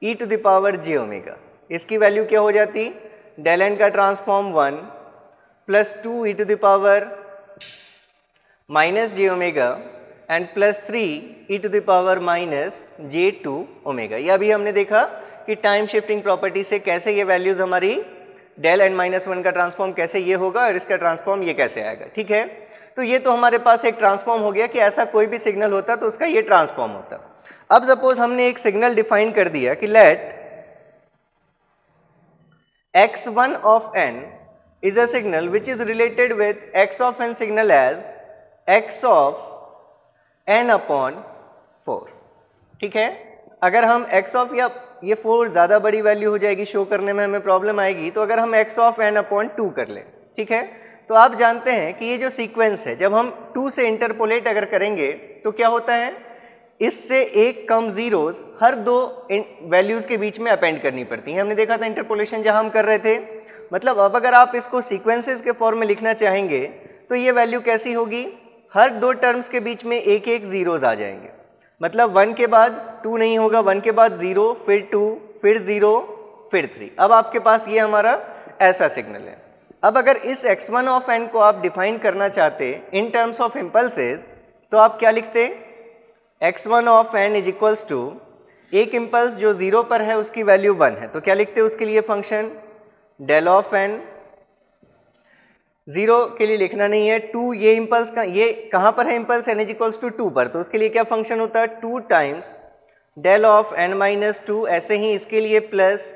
e to the power j omega, इसकी वैल्यू क्या हो जाती, डेल n का transform 1 plus 2 e to the power minus j omega and plus 3 e to the power minus j2 omega. यह अभी हमने देखा कि टाइम शिफ्टिंग प्रॉपर्टी से कैसे ये वैल्यूज हमारी डेल n माइनस 1 का ट्रांसफॉर्म कैसे ये होगा और इसका ट्रांसफॉर्म ये कैसे आएगा। ठीक है, तो ये तो हमारे पास एक ट्रांसफॉर्म हो गया कि ऐसा कोई भी सिग्नल होता तो उसका ये ट्रांसफॉर्म होता। अब सपोज हमने एक सिग्नल डिफाइन कर दिया कि let x1 of n is a signal which is related with x of n signal as x of n upon 4। ठीक है, अगर हम x ऑफ, या ये 4 ज़्यादा बड़ी वैल्यू हो जाएगी, शो करने में हमें प्रॉब्लम आएगी, तो अगर हम x ऑफ n अपॉन 2 कर लें, ठीक है, तो आप जानते हैं कि ये जो सीक्वेंस है जब हम 2 से इंटरपोलेट अगर करेंगे तो क्या होता है, इससे एक कम जीरोज हर 2 वैल्यूज़ के बीच में अपेंड करनी पड़ती हैं। हमने देखा था इंटरपोलेशन जहाँ हम कर रहे थे। मतलब अब अगर आप इसको सीक्वेंसेस के फॉर्म में लिखना चाहेंगे तो ये वैल्यू कैसी होगी, हर 2 टर्म्स के बीच में एक एक जीरोज आ जाएंगे। मतलब 1 के बाद 2 नहीं होगा, 1 के बाद 0, फिर 2, फिर 0, फिर 3। अब आपके पास ये हमारा ऐसा सिग्नल है। अब अगर इस x1 ऑफ n को आप डिफाइन करना चाहते इन टर्म्स ऑफ इम्पल्सेस, तो आप क्या लिखते, x1 of n is equals to एक इम्पल्स जो 0 पर है उसकी वैल्यू 1 है, तो क्या लिखते उसके लिए फंक्शन डेल ऑफ n। 0 के लिए लिखना नहीं है, 2 ये इम्पल्स का, ये कहाँ पर है impulse, n is equals to 2 पर, तो उसके लिए क्या फंक्शन होता है 2 times del of n minus 2। ऐसे ही इसके लिए plus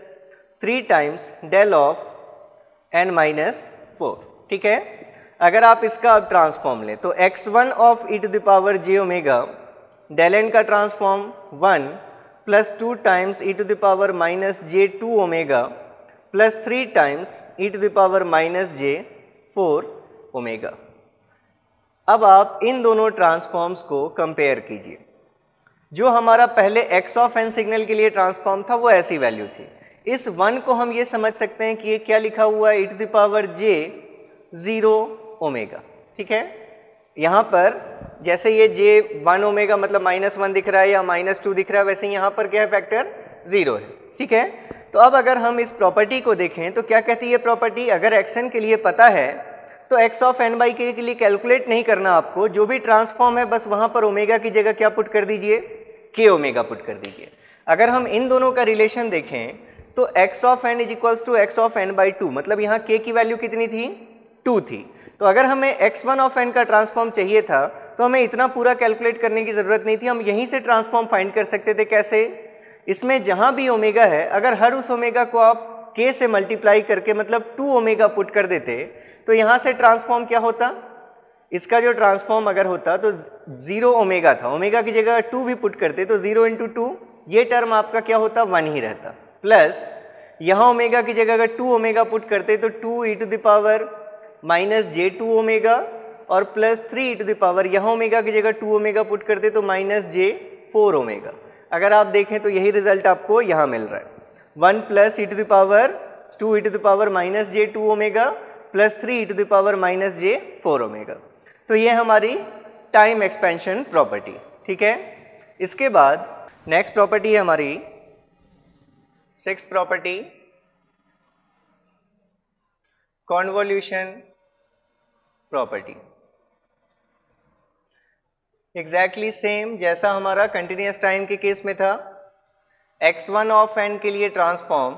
3 times del of n minus 4। ठीक है, अगर आप इसका अब ट्रांसफॉर्म लें तो x1 of e to the power j omega, del n का transform 1 plus 2 times e to the power minus j 2 omega plus 3 times e to the power minus j 4 omega. अब आप इन दोनों ट्रांसफॉर्म्स को compare कीजिए। जो हमारा पहले x of n signal के लिए ट्रांसफॉर्म था वो ऐसी वैल्यू थी। इस 1 को हम ये समझ सकते हैं कि ये क्या लिखा हुआ है, e to the power j 0 omega. ठीक है, यहाँ पर जैसे ये j 1 ओमेगा मतलब -1 दिख रहा है या -2 दिख रहा है, वैसे यहाँ पर क्या है, फैक्टर 0 है। ठीक है, तो अब अगर हम इस प्रॉपर्टी को देखें तो क्या कहती है प्रॉपर्टी, अगर xn के लिए पता है तो x of n by k के लिए कैलकुलेट नहीं करना आपको, जो भी ट्रांसफॉर्म है बस वहाँ पर ओमेगा की जगह क्या पुट कर दीजिए, k ओमेगा पुट कर दीजिए। अगर हम इन दोनों का रिलेशन देखें तो x of n is equals to x of n by 2, मतलब यहाँ k की वैल्यू कितनी थी, 2 थी। तो अगर हमें x1 ऑफ n का ट्रांसफॉर्म चाहिए था तो हमें इतना पूरा कैलकुलेट करने की ज़रूरत नहीं थी, हम यहीं से ट्रांसफॉर्म फाइंड कर सकते थे। कैसे, इसमें जहाँ भी ओमेगा है अगर हर उस ओमेगा को आप k से मल्टीप्लाई करके मतलब 2 ओमेगा पुट कर देते तो यहाँ से ट्रांसफॉर्म क्या होता, इसका जो ट्रांसफॉर्म अगर होता तो 0 ओमेगा था, ओमेगा की जगह 2 भी पुट करते तो 0 इंटू 2 ये टर्म आपका क्या होता, 1 ही रहता, प्लस यहाँ ओमेगा की जगह अगर 2 ओमेगा पुट करते तो 2 e to the power minus j 2 omega और plus 3 e to the power यहाँ ओमेगा की जगह 2 ओमेगा पुट करते तो माइनस जे 4 ओमेगा। अगर आप देखें तो यही रिजल्ट आपको यहाँ मिल रहा है, 1 plus e to the power 2 e to the power minus j 2 omega plus 3 e to the power minus j 4 omega. तो ये हमारी टाइम एक्सपेंशन प्रॉपर्टी। ठीक है, इसके बाद नेक्स्ट प्रॉपर्टी है हमारी 6th property, convolution property. Exactly same जैसा हमारा कंटिन्यूस टाइम के केस में था। x1 ऑफ n के लिए ट्रांसफॉर्म,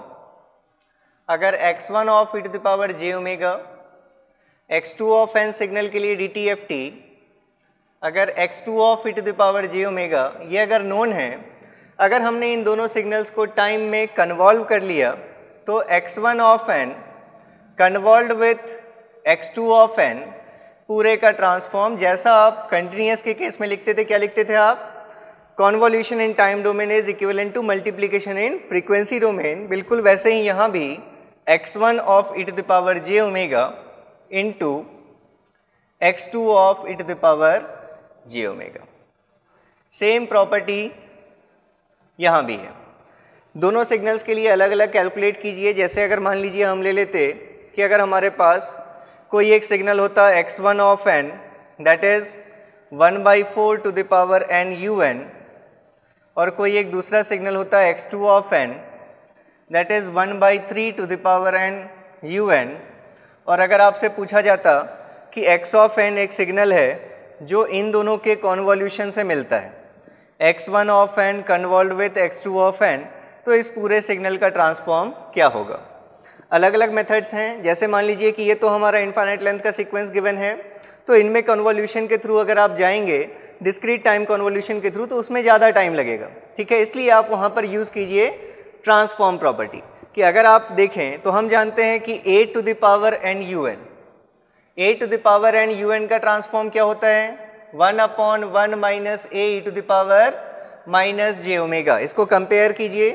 अगर x1 of e to the power j omega, x2 of n signal के लिए dtft, अगर x2 of e to the power j omega ये अगर नोन है, अगर हमने इन दोनों सिग्नल्स को टाइम में कन्वॉल्व कर लिया तो x1 of n convolve with x2 of n पूरे का ट्रांसफॉर्म, जैसा आप कंटिन्यूस के केस में लिखते थे, क्या लिखते थे आप, convolution in time domain is equivalent to multiplication in frequency domain, बिल्कुल वैसे ही यहाँ भी x1 of e to the power j omega into x2 of e to the power j omega. Same property यहाँ भी है। दोनों सिग्नल्स के लिए अलग अलग कैलकुलेट कीजिए। जैसे अगर मान लीजिए हम ले लेते कि अगर हमारे पास कोई एक सिग्नल होता x1 of n that is 1/4 to the power n un, और कोई एक दूसरा सिग्नल होता x2 of n that is 1/3 to the power n un, और अगर आपसे पूछा जाता कि x ऑफ n एक सिग्नल है जो इन दोनों के कॉन्वोल्यूशन से मिलता है, x1 of n convolve with x2 of n, तो इस पूरे सिग्नल का ट्रांसफॉर्म क्या होगा। अलग अलग मेथड्स हैं। जैसे मान लीजिए कि ये तो हमारा इनफाइनाइट लेंथ का सीक्वेंस गिवन है, तो इनमें कन्वोल्यूशन के थ्रू अगर आप जाएंगे डिस्क्रीट टाइम कन्वोल्यूशन के थ्रू तो उसमें ज़्यादा टाइम लगेगा। ठीक है, इसलिए आप वहाँ पर यूज़ कीजिए ट्रांसफॉर्म प्रॉपर्टी कि अगर आप देखें तो हम जानते हैं कि a to the power n un, a to the power n un का ट्रांसफॉर्म क्या होता है, 1/1 minus a e to the power minus j omega. इसको कंपेयर कीजिए,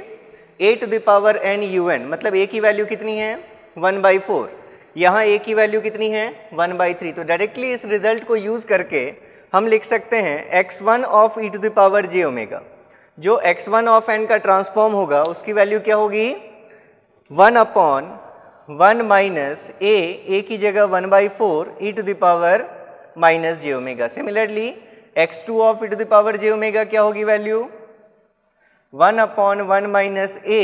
a to the power n un मतलब a की वैल्यू कितनी है 1/4, यहाँ a की वैल्यू कितनी है 1/3। तो डायरेक्टली इस रिजल्ट को यूज़ करके हम लिख सकते हैं x1 of e to the power j omega, जो x1 ऑफ n का ट्रांसफॉर्म होगा उसकी वैल्यू क्या होगी 1/1 माइनस a की जगह 1/4 e to the power minus j omega. Similarly x2 of e to the power j omega क्या होगी value 1/1 minus a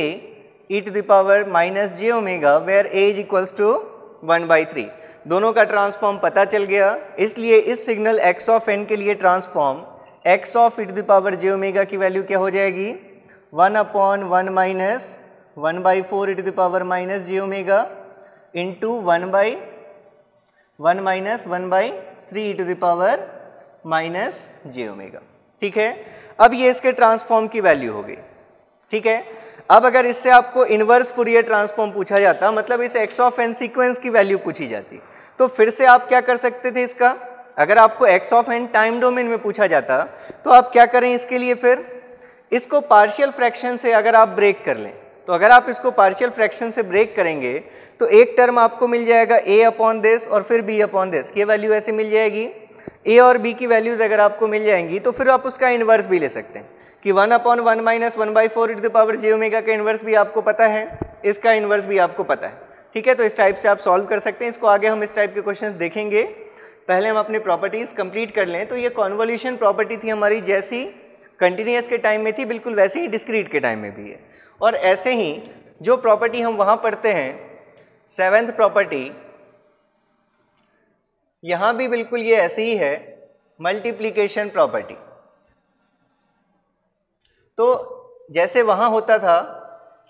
e to the power minus j omega where a is equals to 1/3। दोनों का transform पता चल गया, इसलिए इस signal x of n के लिए transform x of e to the power j omega की वैल्यू क्या हो जाएगी 1/1 minus 1/4 e to the power minus j omega into 1/1 minus 1/3 e to the power minus j omega. ठीक है, अब ये इसके ट्रांसफॉर्म की वैल्यू होगी। ठीक है, अब अगर इससे आपको इनवर्स फूरियर ट्रांसफॉर्म पूछा जाता, मतलब इस x ऑफ n सीक्वेंस की वैल्यू पूछी जाती, तो फिर से आप क्या कर सकते थे इसका, अगर आपको x of n time domain में पूछा जाता तो आप क्या करें इसके लिए, फिर इसको पार्शियल फ्रैक्शन से अगर आप ब्रेक कर लें, तो अगर आप इसको पार्शियल फ्रैक्शन से ब्रेक करेंगे तो एक टर्म आपको मिल जाएगा a अपॉन दिस और फिर b अपॉन दिस, ये वैल्यू ऐसे मिल जाएगी। a और b की वैल्यूज अगर आपको मिल जाएंगी तो फिर आप उसका इन्वर्स भी ले सकते हैं कि 1 upon 1 minus 1/4 e to the power j omega का इन्वर्स भी आपको पता है, इसका इन्वर्स भी आपको पता है, ठीक है। तो इस टाइप से आप सॉल्व कर सकते हैं इसको, आगे हम इस टाइप के क्वेश्चंस देखेंगे। पहले हम अपनी प्रॉपर्टीज कंप्लीट कर लें। तो ये कॉन्वोल्यूशन प्रॉपर्टी थी हमारी, जैसी कंटिन्यूअस के टाइम में थी बिल्कुल वैसे ही डिस्क्रीट के टाइम में भी है। और ऐसे ही जो प्रॉपर्टी हम वहाँ पढ़ते हैं 7th प्रॉपर्टी, यहाँ भी बिल्कुल ये ऐसे ही है, मल्टीप्लिकेशन प्रॉपर्टी। तो जैसे वहाँ होता था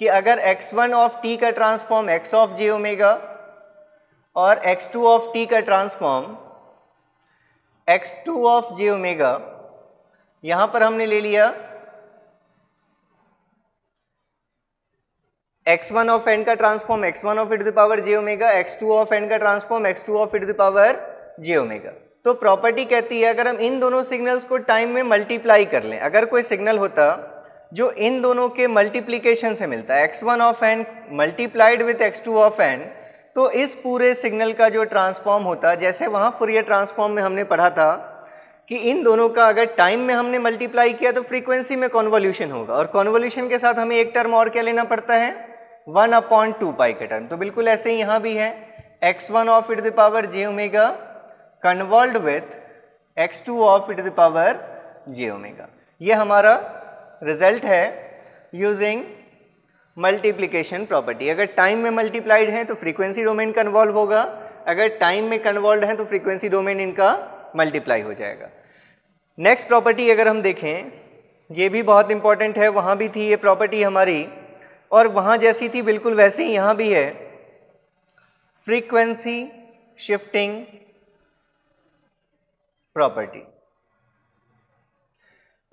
कि अगर x1 ऑफ t का transform x of j omega और x2 ऑफ t का transform x2 of j omega, यहां पर हमने ले लिया x1 ऑफ n का transform x1 of e to the power j omega, x2 of n का transform x2 of e to the power j omega. तो property कहती है अगर हम इन दोनों सिग्नल्स को टाइम में मल्टीप्लाई कर लें, अगर कोई सिग्नल होता जो इन दोनों के मल्टीप्लिकेशन से मिलता है, x1 of n multiplied with x2 of n, तो इस पूरे सिग्नल का जो ट्रांसफॉर्म होता, जैसे वहाँ फूरियर ट्रांसफॉर्म में हमने पढ़ा था कि इन दोनों का अगर टाइम में हमने मल्टीप्लाई किया तो फ्रीक्वेंसी में कॉन्वोल्यूशन होगा, और कॉन्वोल्यूशन के साथ हमें एक टर्म और क्या लेना पड़ता है, 1/2π का टर्म। तो बिल्कुल ऐसे ही यहाँ भी है, x1 of e to the power j omega convolved with x2 of e to the power j omega. ये हमारा रिजल्ट है यूजिंग मल्टीप्लिकेशन प्रॉपर्टी। अगर टाइम में मल्टीप्लाइड है तो फ्रीक्वेंसी डोमेन कन्वॉल्व होगा, अगर टाइम में कन्वॉल्व है तो फ्रीक्वेंसी डोमेन इनका मल्टीप्लाई हो जाएगा। नेक्स्ट प्रॉपर्टी अगर हम देखें, ये भी बहुत इंपॉर्टेंट है, वहाँ भी थी ये प्रॉपर्टी हमारी, और वहाँ जैसी थी बिल्कुल वैसे ही यहाँ भी है, फ्रीक्वेंसी शिफ्टिंग प्रॉपर्टी।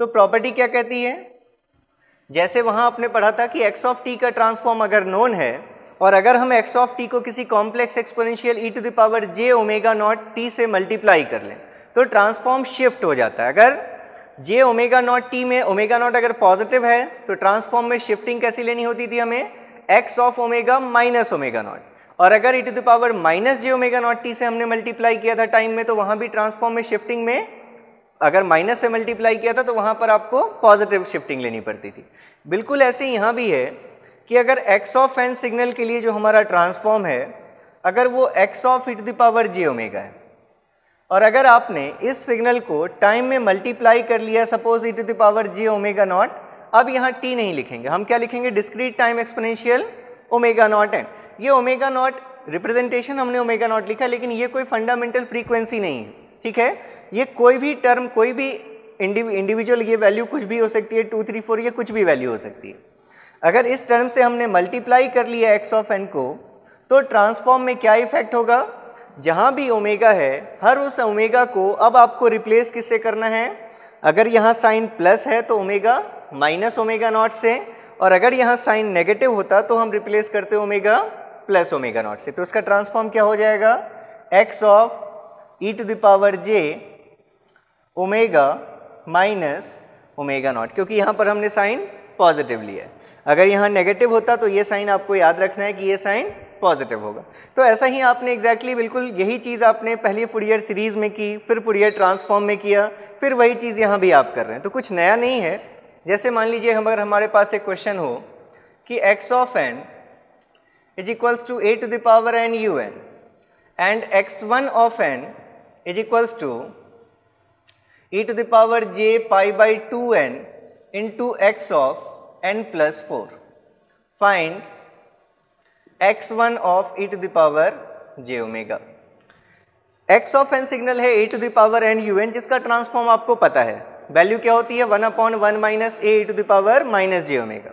तो प्रॉपर्टी क्या कहती है, जैसे वहां आपने पढ़ा था कि x ऑफ t का ट्रांसफॉर्म अगर नोन है और अगर हम x ऑफ t को किसी complex exponential e to the power j omega naught t से मल्टीप्लाई कर लें तो ट्रांसफॉर्म शिफ्ट हो जाता है। अगर j ओमेगा नॉट t में ओमेगा नॉट अगर पॉजिटिव है तो ट्रांसफॉर्म में शिफ्टिंग कैसी लेनी होती थी हमें, x of omega minus omega naught, और अगर e to the power minus j omega naught t से हमने मल्टीप्लाई किया था टाइम में तो वहां भी ट्रांसफॉर्म में शिफ्टिंग में अगर माइनस से मल्टीप्लाई किया था तो वहां पर आपको पॉजिटिव शिफ्टिंग लेनी पड़ती थी। बिल्कुल ऐसे ही यहाँ भी है कि अगर x ऑफ n सिग्नल के लिए जो हमारा ट्रांसफॉर्म है, अगर वो x of e to the power j omega है, और अगर आपने इस सिग्नल को टाइम में मल्टीप्लाई कर लिया suppose e to the power j omega naught, अब यहाँ t नहीं लिखेंगे, हम क्या लिखेंगे, discrete time exponential omega naught n। ये ओमेगा नॉट रिप्रेजेंटेशन हमने ओमेगा नॉट लिखा, लेकिन ये कोई फंडामेंटल फ्रीक्वेंसी नहीं है, ठीक है। ये कोई भी टर्म, कोई भी इंडिविजुअल ये वैल्यू कुछ भी हो सकती है, 2, 3, 4 ये कुछ भी वैल्यू हो सकती है। अगर इस टर्म से हमने मल्टीप्लाई कर लिया x ऑफ n को तो ट्रांसफॉर्म में क्या इफेक्ट होगा, जहां भी ओमेगा है हर उस ओमेगा को अब आपको रिप्लेस किससे करना है, अगर यहाँ साइन प्लस है तो ओमेगा माइनस ओमेगा नॉट से, और अगर यहाँ साइन नेगेटिव होता तो हम रिप्लेस करते ओमेगा प्लस ओमेगा नॉट से। तो इसका ट्रांसफॉर्म क्या हो जाएगा, x of e to the power j omega minus omega naught, क्योंकि यहाँ पर हमने साइन पॉजिटिव लिया है। अगर यहाँ नेगेटिव होता तो ये साइन आपको याद रखना है कि ये साइन पॉजिटिव होगा। तो ऐसा ही आपने एग्जैक्टली बिल्कुल यही चीज़ आपने पहले फूरियर सीरीज में की, फिर फूरियर ट्रांसफॉर्म में किया, फिर वही चीज़ यहाँ भी आप कर रहे हैं। तो कुछ नया नहीं है। जैसे मान लीजिए अगर हमारे पास एक क्वेश्चन हो कि x of n is equals to a to the power n u n and x1 of n is equals to e to the power j pi by 2n into x of n plus 4. Find x1 of e to the power j omega. x of n signal है e to the power n un, जिसका transform आपको पता है, value क्या होती है 1/1 minus a e to the power minus j omega.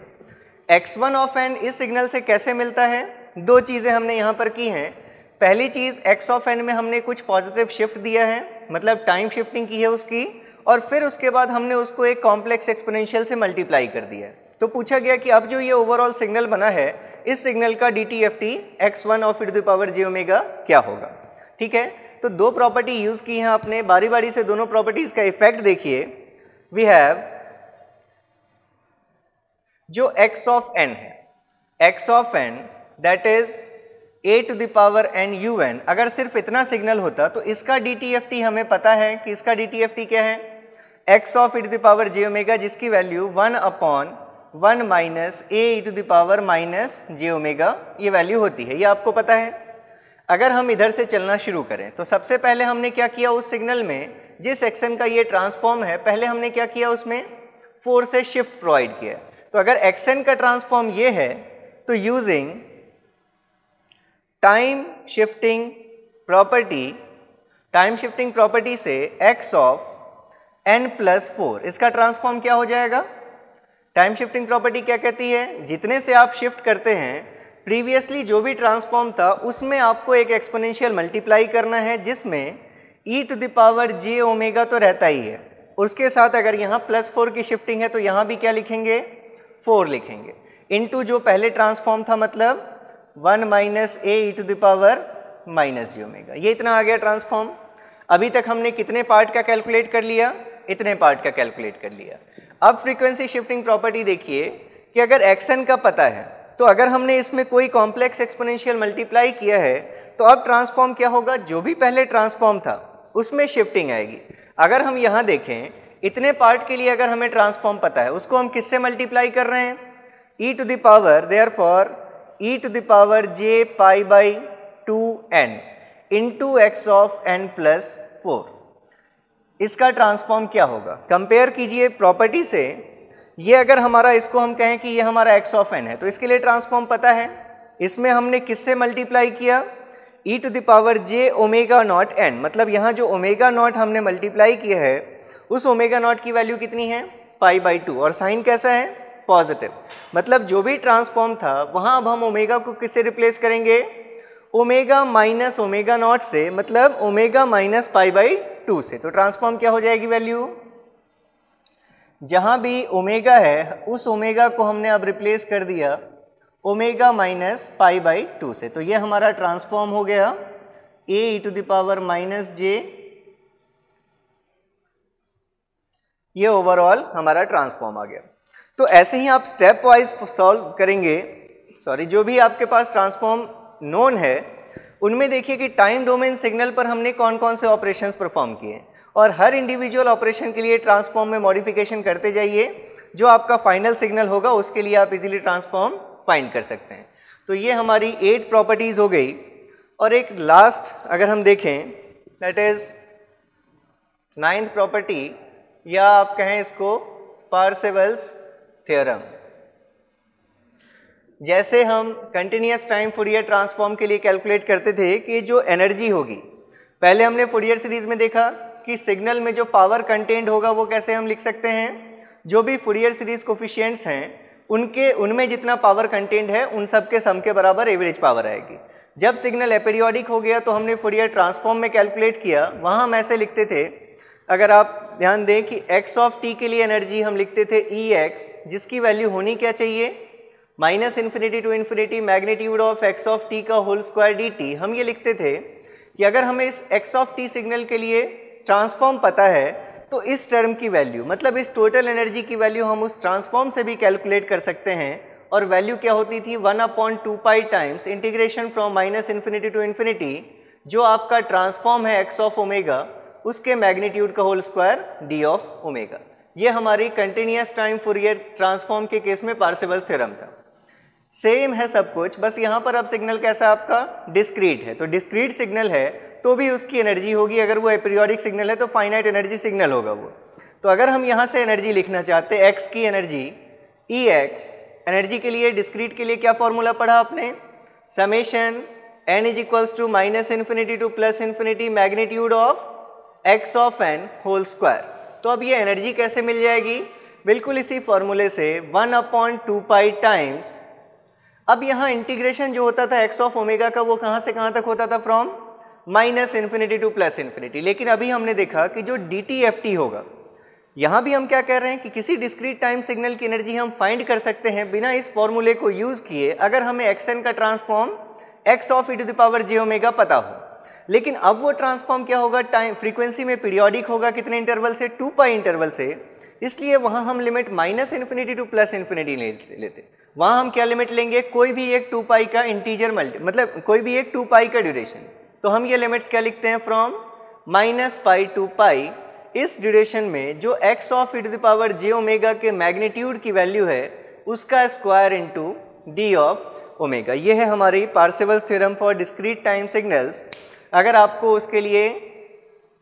x1 of n इस signal से कैसे मिलता है, दो चीज़ें हमने यहाँ पर की हैं। पहली चीज़ x ऑफ n में हमने कुछ पॉजिटिव शिफ्ट दिया है, मतलब टाइम शिफ्टिंग की है उसकी, और फिर उसके बाद हमने उसको एक कॉम्प्लेक्स एक्सपोनेंशियल से मल्टीप्लाई कर दिया है। तो पूछा गया कि अब जो ये ओवरऑल सिग्नल बना है इस सिग्नल का DTFT x1 of e to the power j omega क्या होगा, ठीक है। तो दो प्रॉपर्टी यूज़ की हैं आपने, बारी बारी से दोनों प्रॉपर्टीज़ का इफेक्ट देखिए। वी हैव जो x ऑफ n है, x of n that is a to the power n un, अगर सिर्फ इतना सिग्नल होता तो इसका DTFT हमें पता है कि इसका DTFT क्या है, x of e to the power j omega, जिसकी value 1/1 minus a e to the power minus j omega ये वैल्यू होती है, ये आपको पता है। अगर हम इधर से चलना शुरू करें तो सबसे पहले हमने क्या किया, उस सिग्नल में जिस एक्शन का ये ट्रांसफॉर्म है, पहले हमने क्या किया, उसमें 4 से शिफ्ट प्रोवाइड किया। तो अगर एक्शन का ट्रांसफॉर्म ये है तो यूजिंग टाइम शिफ्टिंग प्रॉपर्टी से x ऑफ n प्लस 4 इसका ट्रांसफॉर्म क्या हो जाएगा। टाइम शिफ्टिंग प्रॉपर्टी क्या कहती है, जितने से आप शिफ्ट करते हैं प्रीवियसली जो भी ट्रांसफॉर्म था उसमें आपको एक एक्सपोनेंशियल मल्टीप्लाई करना है, जिसमें e to the power j omega तो रहता ही है, उसके साथ अगर यहाँ +4 की शिफ्टिंग है तो यहाँ भी क्या लिखेंगे, 4 लिखेंगे, इनटू जो पहले ट्रांसफॉर्म था मतलब 1 minus a e to the power minus j omega. ये इतना आ गया ट्रांसफॉर्म। अभी तक हमने कितने पार्ट का कैलकुलेट कर लिया, इतने पार्ट का कैलकुलेट कर लिया। अब फ्रीक्वेंसी शिफ्टिंग प्रॉपर्टी देखिए कि अगर xn का पता है तो अगर हमने इसमें कोई कॉम्प्लेक्स एक्सपोनेंशियल मल्टीप्लाई किया है तो अब ट्रांसफॉर्म क्या होगा, जो भी पहले ट्रांसफॉर्म था उसमें शिफ्टिंग आएगी। अगर हम यहाँ देखें इतने पार्ट के लिए अगर हमें ट्रांसफॉर्म पता है उसको हम किससे मल्टीप्लाई कर रहे हैं, e to the power therefore e to the power j pi by 2n into x of n plus 4। इसका ट्रांसफॉर्म क्या होगा, कंपेयर कीजिए प्रॉपर्टी से। ये अगर हमारा, इसको हम कहें कि ये हमारा x ऑफ n है तो इसके लिए ट्रांसफॉर्म पता है, इसमें हमने किससे मल्टीप्लाई किया, e to the power j omega naught n, मतलब यहाँ जो ओमेगा नॉट हमने मल्टीप्लाई किया है उस ओमेगा नॉट की वैल्यू कितनी है, पाई बाई 2, और साइन कैसा है, पॉजिटिव। मतलब जो भी ट्रांसफॉर्म था वहाँ अब हम ओमेगा को किससे रिप्लेस करेंगे, ओमेगा माइनस ओमेगा नॉट से, मतलब ओमेगा माइनस पाई बाई 2 से। तो ट्रांसफॉर्म क्या हो जाएगी वैल्यू, जहाँ भी ओमेगा है उस ओमेगा को हमने अब रिप्लेस कर दिया ओमेगा माइनस पाई बाई 2 से। तो ये हमारा ट्रांसफॉर्म हो गया a e to the power minus j, ये ओवरऑल हमारा ट्रांसफॉर्म आ गया। तो ऐसे ही आप स्टेप वाइज सॉल्व करेंगे, जो भी आपके पास ट्रांसफॉर्म नोन है उनमें देखिए कि टाइम डोमेन सिग्नल पर हमने कौन कौन से ऑपरेशंस परफॉर्म किए, और हर इंडिविजुअल ऑपरेशन के लिए ट्रांसफॉर्म में मॉडिफिकेशन करते जाइए, जो आपका फाइनल सिग्नल होगा उसके लिए आप इजीली ट्रांसफॉर्म फाइंड कर सकते हैं। तो ये हमारी 8 प्रॉपर्टीज़ हो गई। और एक लास्ट अगर हम देखें दैट इज 9th प्रॉपर्टी, या आप कहें इसको पार्सेवल्स थ्योरम। जैसे हम कंटिन्यूअस टाइम फूरियर ट्रांसफॉर्म के लिए कैलकुलेट करते थे कि जो एनर्जी होगी, पहले हमने फूरियर सीरीज में देखा कि सिग्नल में जो पावर कंटेंट होगा वो कैसे हम लिख सकते हैं, जो भी फूरियर सीरीज कोफिशिएंट्स हैं उनमें जितना पावर कंटेंट है उन सब के सम के बराबर एवरेज पावर आएगी। जब सिग्नल एपीरियोडिक हो गया तो हमने फूरियर ट्रांसफॉर्म में कैलकुलेट किया, वहाँ हम ऐसे लिखते थे, अगर आप ध्यान दें कि x ऑफ t के लिए एनर्जी हम लिखते थे Ex, जिसकी वैल्यू होनी क्या चाहिए, minus infinity to infinity magnitude of x of t का होल स्क्वायर dt। हम ये लिखते थे कि अगर हमें इस x ऑफ t सिग्नल के लिए ट्रांसफॉर्म पता है तो इस टर्म की वैल्यू, मतलब इस टोटल एनर्जी की वैल्यू हम उस ट्रांसफॉर्म से भी कैलकुलेट कर सकते हैं, और वैल्यू क्या होती थी 1/2 pi times integration from minus infinity to infinity, जो आपका ट्रांसफॉर्म है x ऑफ ओमेगा उसके मैग्नीट्यूड का whole square d of omega. ये हमारी कंटिन्यूअस टाइम फूरियर ट्रांसफॉर्म के केस में पार्सेवल्स थ्योरम था। सेम है सब कुछ, बस यहाँ पर अब सिग्नल कैसा आपका डिस्क्रीट है। तो डिस्क्रीट सिग्नल है तो भी उसकी एनर्जी होगी, अगर वो एपीरियोडिक सिग्नल है तो फाइनाइट एनर्जी सिग्नल होगा वो। तो अगर हम यहाँ से एनर्जी लिखना चाहते हैं x की एनर्जी Ex, एनर्जी के लिए डिस्क्रीट के लिए क्या फॉर्मूला पढ़ा आपने, summation n is equals to minus infinity to plus infinity magnitude of x of n whole square. तो अब ये एनर्जी कैसे मिल जाएगी, बिल्कुल इसी फॉर्मूले से 1/2 पाई टाइम्स। अब यहाँ इंटीग्रेशन जो होता था x ऑफ ओमेगा का वो कहाँ से कहाँ तक होता था, from minus infinity to plus infinity. लेकिन अभी हमने देखा कि जो DTFT होगा, यहाँ भी हम क्या कह रहे हैं कि किसी डिस्क्रीट टाइम सिग्नल की एनर्जी हम फाइंड कर सकते हैं बिना इस फॉर्मूले को यूज़ किए, अगर हमें xn का transform x of e to the power j omega पता हो। लेकिन अब वो ट्रांसफॉर्म क्या होगा, टाइम फ्रीक्वेंसी में पीरियोडिक होगा, कितने इंटरवल से, 2 पाई इंटरवल से, इसलिए वहाँ हम limit minus infinity to plus infinity लेते। वहाँ हम क्या लिमिट लेंगे, कोई भी एक 2 पाई का इंटीजर मतलब कोई भी एक 2 पाई का ड्यूरेशन, तो हम ये लिमिट्स क्या लिखते हैं, from minus pi to pi. इस ड्यूरेशन में जो x of e to the power j omega के मैग्नीट्यूड की वैल्यू है उसका square into d of omega. ये है हमारी Parseval's theorem for discrete time signals. अगर आपको उसके लिए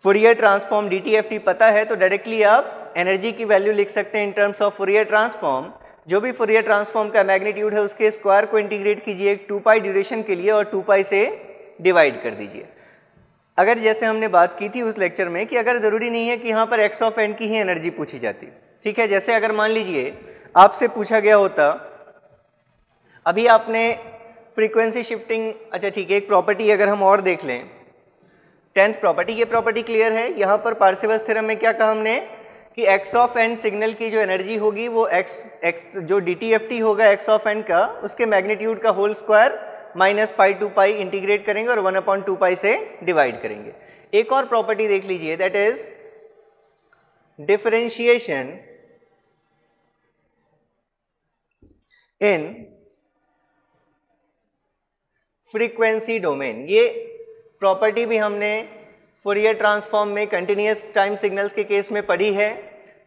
फूरियर ट्रांसफॉर्म DTFT पता है तो डायरेक्टली आप एनर्जी की वैल्यू लिख सकते हैं इन टर्म्स ऑफ फूरियर ट्रांसफॉर्म। जो भी फूरियर ट्रांसफॉर्म का मैग्नीट्यूड है उसके स्क्वायर को इंटीग्रेट कीजिए एक 2 पाई ड्यूरेशन के लिए और 2 पाई से डिवाइड कर दीजिए। अगर जैसे हमने बात की थी उस लेक्चर में कि अगर ज़रूरी नहीं है कि यहाँ पर x ऑफ n की ही एनर्जी पूछी जाती, ठीक है। जैसे अगर मान लीजिए आपसे पूछा गया होता, अभी आपने फ्रीक्वेंसी शिफ्टिंग, अच्छा ठीक है, एक प्रॉपर्टी अगर हम और देख लें, 10th प्रॉपर्टी, ये प्रॉपर्टी क्लियर है। यहाँ पर पार्सेवल्स थ्योरम में क्या कहा हमने कि x ऑफ n सिग्नल की जो एनर्जी होगी वो x जो DTFT होगा x ऑफ n का, उसके मैग्नीट्यूड का whole square minus pi to pi integrate करेंगे और 1/2 पाई से डिवाइड करेंगे। एक और प्रॉपर्टी देख लीजिए, that is differentiation in frequency domain. ये प्रॉपर्टी भी हमने फूरियर ट्रांसफॉर्म में कंटिन्यूअस टाइम सिग्नल्स के केस में पढ़ी है।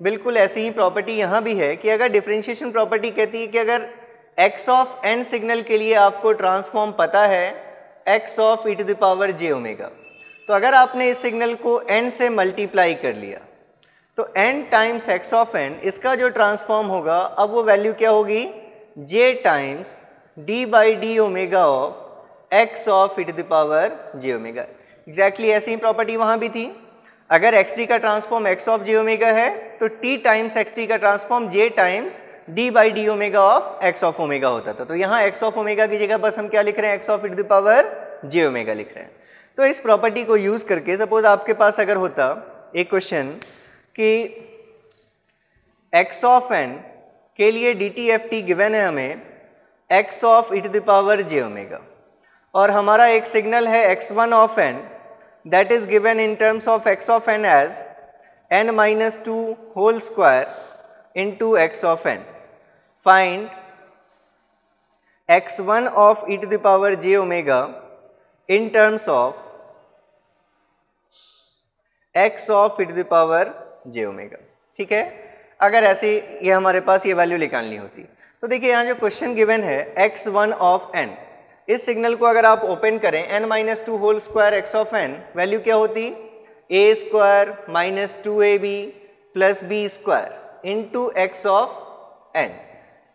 बिल्कुल ऐसी ही प्रॉपर्टी यहाँ भी है कि अगर डिफरेंशिएशन प्रॉपर्टी कहती है कि अगर x ऑफ n सिग्नल के लिए आपको ट्रांसफॉर्म पता है x of e to the power j omega, तो अगर आपने इस सिग्नल को n से मल्टीप्लाई कर लिया तो n times x of n, इसका जो ट्रांसफॉर्म होगा अब वो वैल्यू क्या होगी, j times d by d omega of x of e to the power j omega. Exactly ऐसी ही प्रॉपर्टी वहाँ भी थी। अगर x t का transform x of j omega है तो t टाइम्स x t का transform j times d by d omega of x of omega होता था। तो यहाँ x ऑफ ओमेगा की जगह बस हम क्या लिख रहे हैं, x of e to the power j omega लिख रहे हैं। तो इस प्रॉपर्टी को यूज करके सपोज आपके पास अगर होता एक क्वेश्चन कि x ऑफ n के लिए DTFT गिवन है हमें x of e to the power j omega, और हमारा एक सिग्नल है x1 of n that is given in terms of x of n as n-2 whole square into x of n। Find x1 of e to the power j omega in terms of x of e to the power j omega. ठीक है, अगर ऐसे ये हमारे पास ये value निकालनी होती तो देखिए यहाँ जो क्वेश्चन गिवन है x1 ऑफ n, इस सिग्नल को अगर आप ओपन करें n-2 whole square x of n, value क्या होती, a square minus 2ab plus b square into x of n।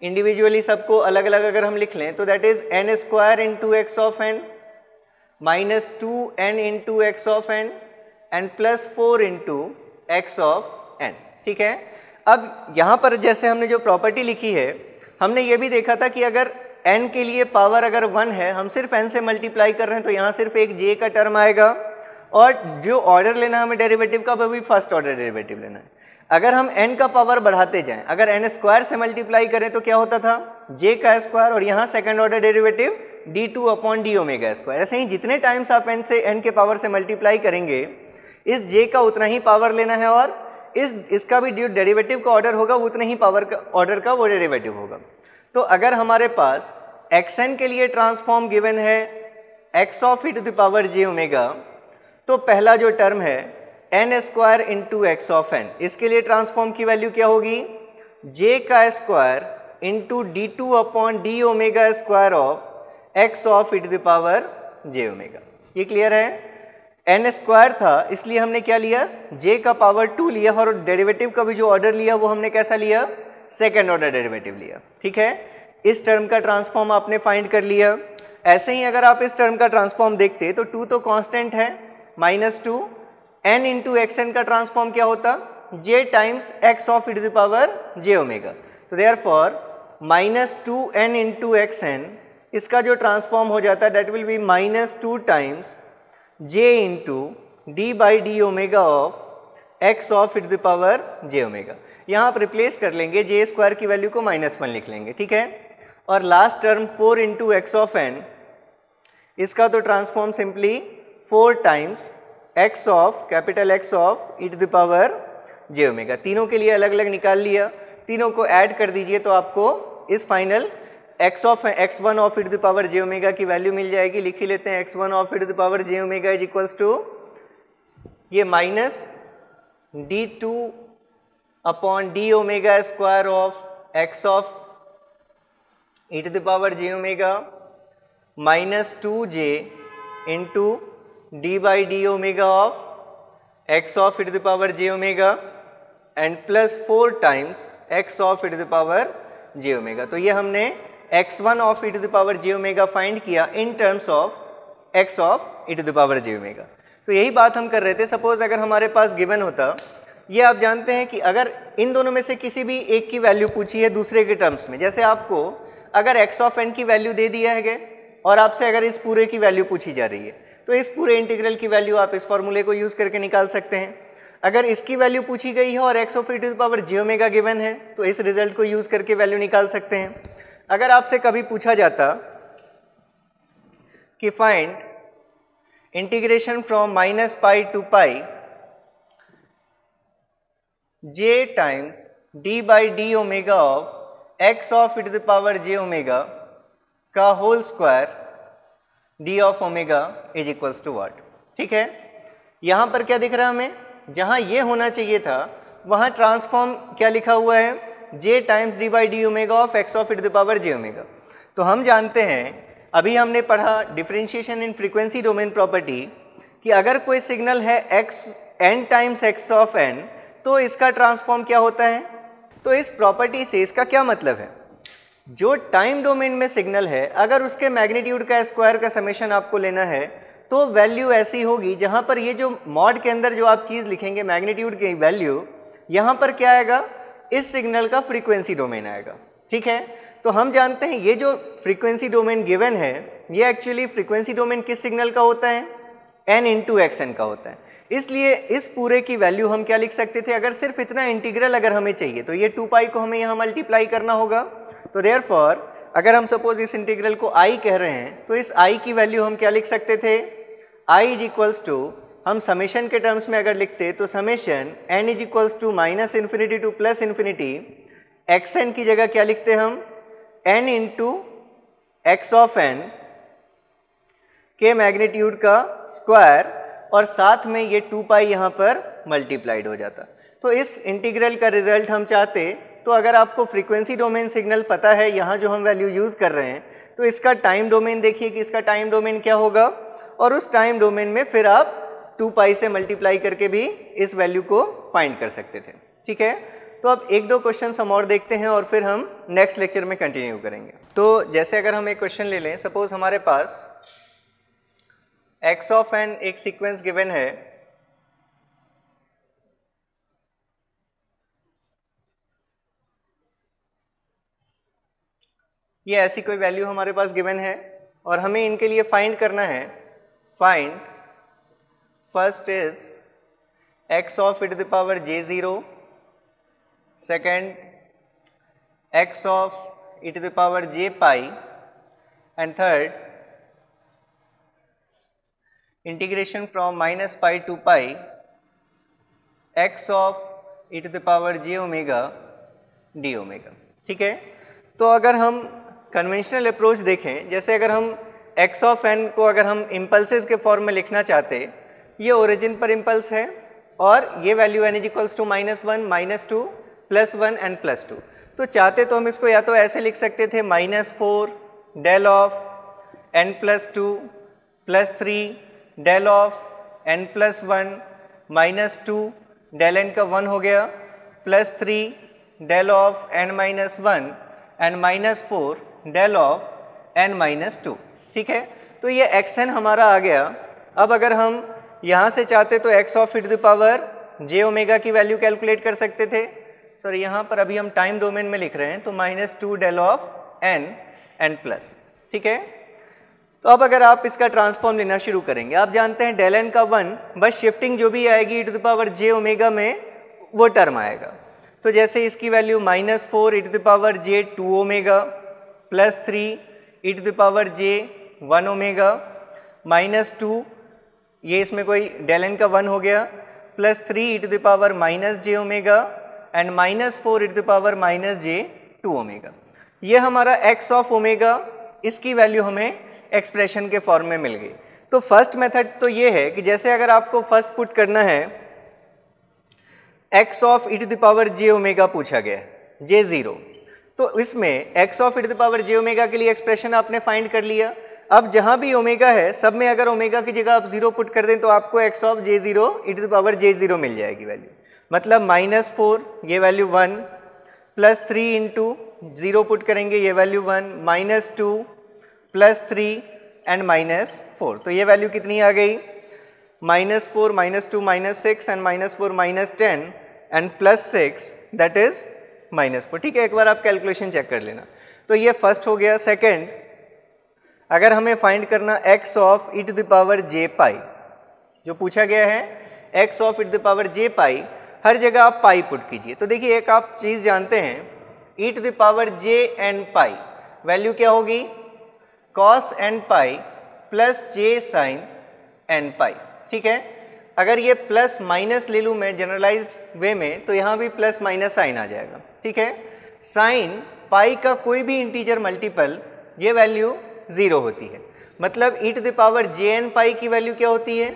Individually सबको अलग अलग अगर हम लिख लें तो that is n square into x of n minus 2n into x of n and plus 4 into x of n। ठीक है, अब यहाँ पर जैसे हमने जो प्रॉपर्टी लिखी है हमने ये भी देखा था कि अगर n के लिए पावर अगर 1 है, हम सिर्फ n से मल्टीप्लाई कर रहे हैं तो यहाँ सिर्फ एक j का टर्म आएगा, और जो ऑर्डर लेना हमें डेरिवेटिव का वो भी फर्स्ट ऑर्डर डेरिवेटिव लेना है। अगर हम n का पावर बढ़ाते जाएं, अगर n स्क्वायर से मल्टीप्लाई करें तो क्या होता था, j का स्क्वायर, और यहाँ second order derivative d2 upon d omega square. ऐसे ही जितने टाइम्स आप n के पावर से मल्टीप्लाई करेंगे इस j का उतना ही पावर लेना है, और इसका भी जो डेरिवेटिव का ऑर्डर होगा वो उतने ही पावर का ऑर्डर का वो डेरिवेटिव होगा। तो अगर हमारे पास xn के लिए ट्रांसफॉर्म गिवन है x of e to the power j omega, तो पहला जो टर्म है n square into x of n, इसके लिए ट्रांसफॉर्म की वैल्यू क्या होगी, j का square into d2 upon d omega square of x of e to the power j omega. ये क्लियर है, n स्क्वायर था इसलिए हमने क्या लिया, j का पावर 2 लिया, और डेरिवेटिव का भी जो ऑर्डर लिया वो हमने कैसा लिया, सेकेंड ऑर्डर डेरिवेटिव लिया। ठीक है, इस टर्म का ट्रांसफॉर्म आपने फाइंड कर लिया। ऐसे ही अगर आप इस टर्म का ट्रांसफॉर्म देखते तो 2 तो कांस्टेंट है, -2 n इंटू एक्स एन का ट्रांसफॉर्म क्या होता, j times x of e to the power j omega. तो therefore -2n into x n, इसका जो ट्रांसफॉर्म हो जाता है that will be -2 times j into d by d omega of x of e to the power j omega. यहाँ आप replace कर लेंगे, j स्क्वायर की वैल्यू को -1 लिख लेंगे। ठीक है, और last term 4 into x of n, इसका तो transform simply 4 times x of capital X of e to the power j omega. तीनों के लिए अलग अलग निकाल लिया, तीनों को ऐड कर दीजिए तो आपको इस final x1 of e to the power j omega की वैल्यू मिल जाएगी। लिख ही लेते हैं x1 of e to the power j omega is equals to ये minus d2 upon d omega square of x of e to the power j omega minus 2j into d by d omega of x of e to the power j omega and plus 4 times x of e to the power j omega. तो ये हमने x1 of e to the power j omega find किया in terms of x of e to the power j omega. तो यही बात हम कर रहे थे। सपोज अगर हमारे पास गिवन होता, ये आप जानते हैं कि अगर इन दोनों में से किसी भी एक की वैल्यू पूछी है दूसरे के टर्म्स में, जैसे आपको अगर x ऑफ n की वैल्यू दे दिया है और आपसे अगर इस पूरे की वैल्यू पूछी जा रही है, तो इस पूरे इंटीग्रल की वैल्यू आप इस फॉर्मूले को यूज़ करके निकाल सकते हैं। अगर इसकी वैल्यू पूछी गई है और x of e to the power j omega given है, तो इस रिजल्ट को यूज़ करके वैल्यू निकाल सकते हैं। अगर आपसे कभी पूछा जाता कि find integration from minus pi to pi j times d by d omega of x of e to the power j omega का whole square d of omega is equals to what. ठीक है, यहाँ पर क्या दिख रहा है हमें, जहाँ ये होना चाहिए था वहाँ ट्रांसफॉर्म क्या लिखा हुआ है, j times d by d omega of x of e to the power j omega. तो हम जानते हैं, अभी हमने पढ़ा differentiation in frequency domain property कि अगर कोई सिग्नल है n times x of n, तो इसका ट्रांसफॉर्म क्या होता है। तो इस प्रॉपर्टी से इसका क्या मतलब है, जो टाइम डोमेन में सिग्नल है अगर उसके मैग्नीट्यूड का स्क्वायर का समेशन आपको लेना है, तो वैल्यू ऐसी होगी जहाँ पर ये जो मॉड के अंदर जो आप चीज़ लिखेंगे मैग्नीट्यूड की वैल्यू, यहाँ पर क्या आएगा, इस सिग्नल का फ्रीक्वेंसी डोमेन आएगा। ठीक है, तो हम जानते हैं ये जो फ्रीक्वेंसी डोमेन गिवन है, ये एक्चुअली फ्रीक्वेंसी डोमेन किस सिग्नल का होता है, n इंटू एक्स का होता है। इसलिए इस पूरे की वैल्यू हम क्या लिख सकते थे, अगर सिर्फ इतना इंटीग्रल अगर हमें चाहिए तो ये 2 पाई को हमें यहाँ मल्टीप्लाई करना होगा। तो देयरफॉर अगर हम सपोज इस इंटीग्रल को i कह रहे हैं, तो इस i की वैल्यू हम क्या लिख सकते थे, i इज इक्वल्स टू, हम समेशन के टर्म्स में अगर लिखते तो summation n is equals to minus infinity to plus infinity, xn की जगह क्या लिखते हम, n into x of n के मैग्नीट्यूड का स्क्वायर और साथ में ये 2 पाई यहाँ पर मल्टीप्लाइड हो जाता। तो इस इंटीग्रल का रिजल्ट हम चाहते, तो अगर आपको फ्रीक्वेंसी डोमेन सिग्नल पता है, यहाँ जो हम वैल्यू यूज़ कर रहे हैं, तो इसका टाइम डोमेन देखिए कि इसका टाइम डोमेन क्या होगा, और उस टाइम डोमेन में फिर आप 2 पाई से मल्टीप्लाई करके भी इस वैल्यू को फाइंड कर सकते थे। ठीक है, तो अब एक दो क्वेश्चन हम और देखते हैं और फिर हम नेक्स्ट लेक्चर में कंटिन्यू करेंगे। तो जैसे अगर हम एक क्वेश्चन ले लें, सपोज हमारे पास x ऑफ n एक सीक्वेंस गिवन है, ये ऐसी कोई वैल्यू हमारे पास गिवन है और हमें इनके लिए फाइंड करना है। Find first is x of e to the power j0, second x of e to the power j pi, and third integration from minus pi to pi x of e to the power j omega d omega. ठीक है, तो अगर हम conventional approach देखें, जैसे अगर हम x of n को अगर हम इम्पल्सेस के फॉर्म में लिखना चाहते, ये ओरिजिन पर इम्पल्स है और ये value n is equals to -1, -2, +1 and +2। तो चाहते तो हम इसको या तो ऐसे लिख सकते थे, -4 del of n +2 +3 del of n +1 -2 del n का 1 हो गया, +3 del of n -1 and -4 del of n -2। ठीक है, तो ये xn हमारा आ गया। अब अगर हम यहाँ से चाहते तो x of e to the power j omega की वैल्यू कैलकुलेट कर सकते थे। सॉरी, यहाँ पर अभी हम टाइम डोमेन में लिख रहे हैं, तो -2 डेल ऑफ n प्लस। ठीक है, तो अब अगर आप इसका ट्रांसफॉर्म लेना शुरू करेंगे, आप जानते हैं डेल n का 1, बस शिफ्टिंग जो भी आएगी e to the power j omega में वो टर्म आएगा। तो जैसे इसकी value -4 e to the power j 2 omega, +3 e to the power j 1 omega, -2 ये इसमें कोई डेल n का 1 हो गया, plus 3 e to the power minus j omega and minus 4 e to the power minus j 2 omega. ये हमारा x of omega, इसकी value हमें एक्सप्रेशन के फॉर्म में मिल गई। तो फर्स्ट मेथड तो ये है कि जैसे अगर आपको फर्स्ट पुट करना है x of e to the power j omega पूछा गया है J0, तो इसमें x of e to the power j omega के लिए एक्सप्रेशन आपने फाइंड कर लिया। अब जहां भी ओमेगा है सब में अगर ओमेगा की जगह आप 0 पुट कर दें तो आपको x of J0 e to the power J0 मिल जाएगी वैल्यू, मतलब -4 ये वैल्यू 1 प्लस 3 इंटू 0 पुट करेंगे ये वैल्यू 1 -2 प्लस 3 एंड -4, तो ये वैल्यू कितनी आ गई -4 -2 -6 एंड -4 -10 एंड +6 दैट इज -4। ठीक है, एक बार आप कैलकुलेशन चेक कर लेना। तो ये फर्स्ट हो गया। सेकंड, अगर हमें फाइंड करना x of e to the power j pi, जो पूछा गया है x of e to the power j pi, हर जगह आप पाई पुट कीजिए। तो देखिए एक आप चीज़ जानते हैं, e to the power j n pi value क्या होगी cos n pi plus j sine n pi. ठीक है, अगर ये प्लस माइनस ले लूँ मैं जनरलाइज्ड वे में तो यहाँ भी प्लस माइनस साइन आ जाएगा। ठीक है, साइन पाई का कोई भी इंटीजर मल्टीपल ये वैल्यू 0 होती है, मतलब e to the power j n pi की वैल्यू क्या होती है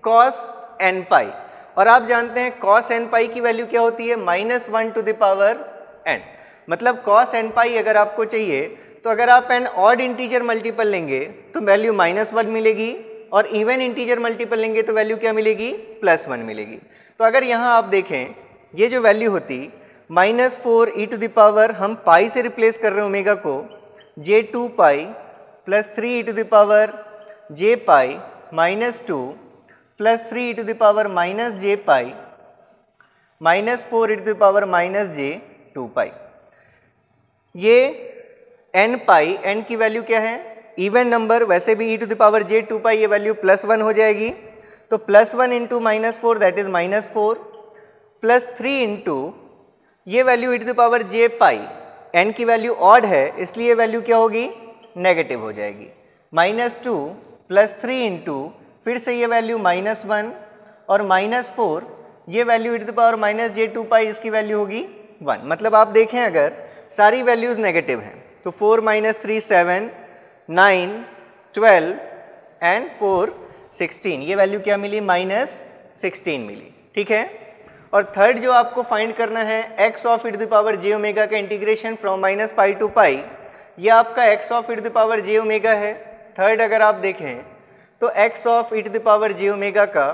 cos n पाई, और आप जानते हैं cos n पाई की वैल्यू क्या होती है -1 टू द पावर n, मतलब cos n पाई अगर आपको चाहिए तो अगर आप एन ऑड इंटीजर मल्टीपल लेंगे तो वैल्यू -1 मिलेगी, और इवन इंटीजर मल्टीपल लेंगे तो वैल्यू क्या मिलेगी +1 मिलेगी। तो अगर यहाँ आप देखें ये जो वैल्यू होती -4 ई टू द पावर, हम पाई से रिप्लेस कर रहे हैं ओमेगा को, J2 pi plus 3 e to the power j pi -2 plus 3 e to the power -j pi -4 e to the power -j2 pi. ये n पाई, n की value क्या है इवन नंबर, वैसे भी e to the power J2 pi ये value +1 हो जाएगी, तो +1 into -4 that is -4 plus 3 into ये value e to the power j pi, n की वैल्यू ऑड है इसलिए वैल्यू क्या होगी नेगेटिव हो जाएगी, -2 प्लस 3 इंटू फिर से ये वैल्यू -1 और -4 ये value e to the power -j2 pi, इसकी वैल्यू होगी 1। मतलब आप देखें अगर सारी वैल्यूज़ नेगेटिव हैं तो 4 - 3 7 9 12 एंड 4 16, ये वैल्यू क्या मिली -16 मिली। ठीक है, और थर्ड जो आपको फाइंड करना है x of e to the power j omega का integration from -pi to pi, ये आपका x of e to the power j omega है। थर्ड अगर आप देखें तो x of e to the power j omega का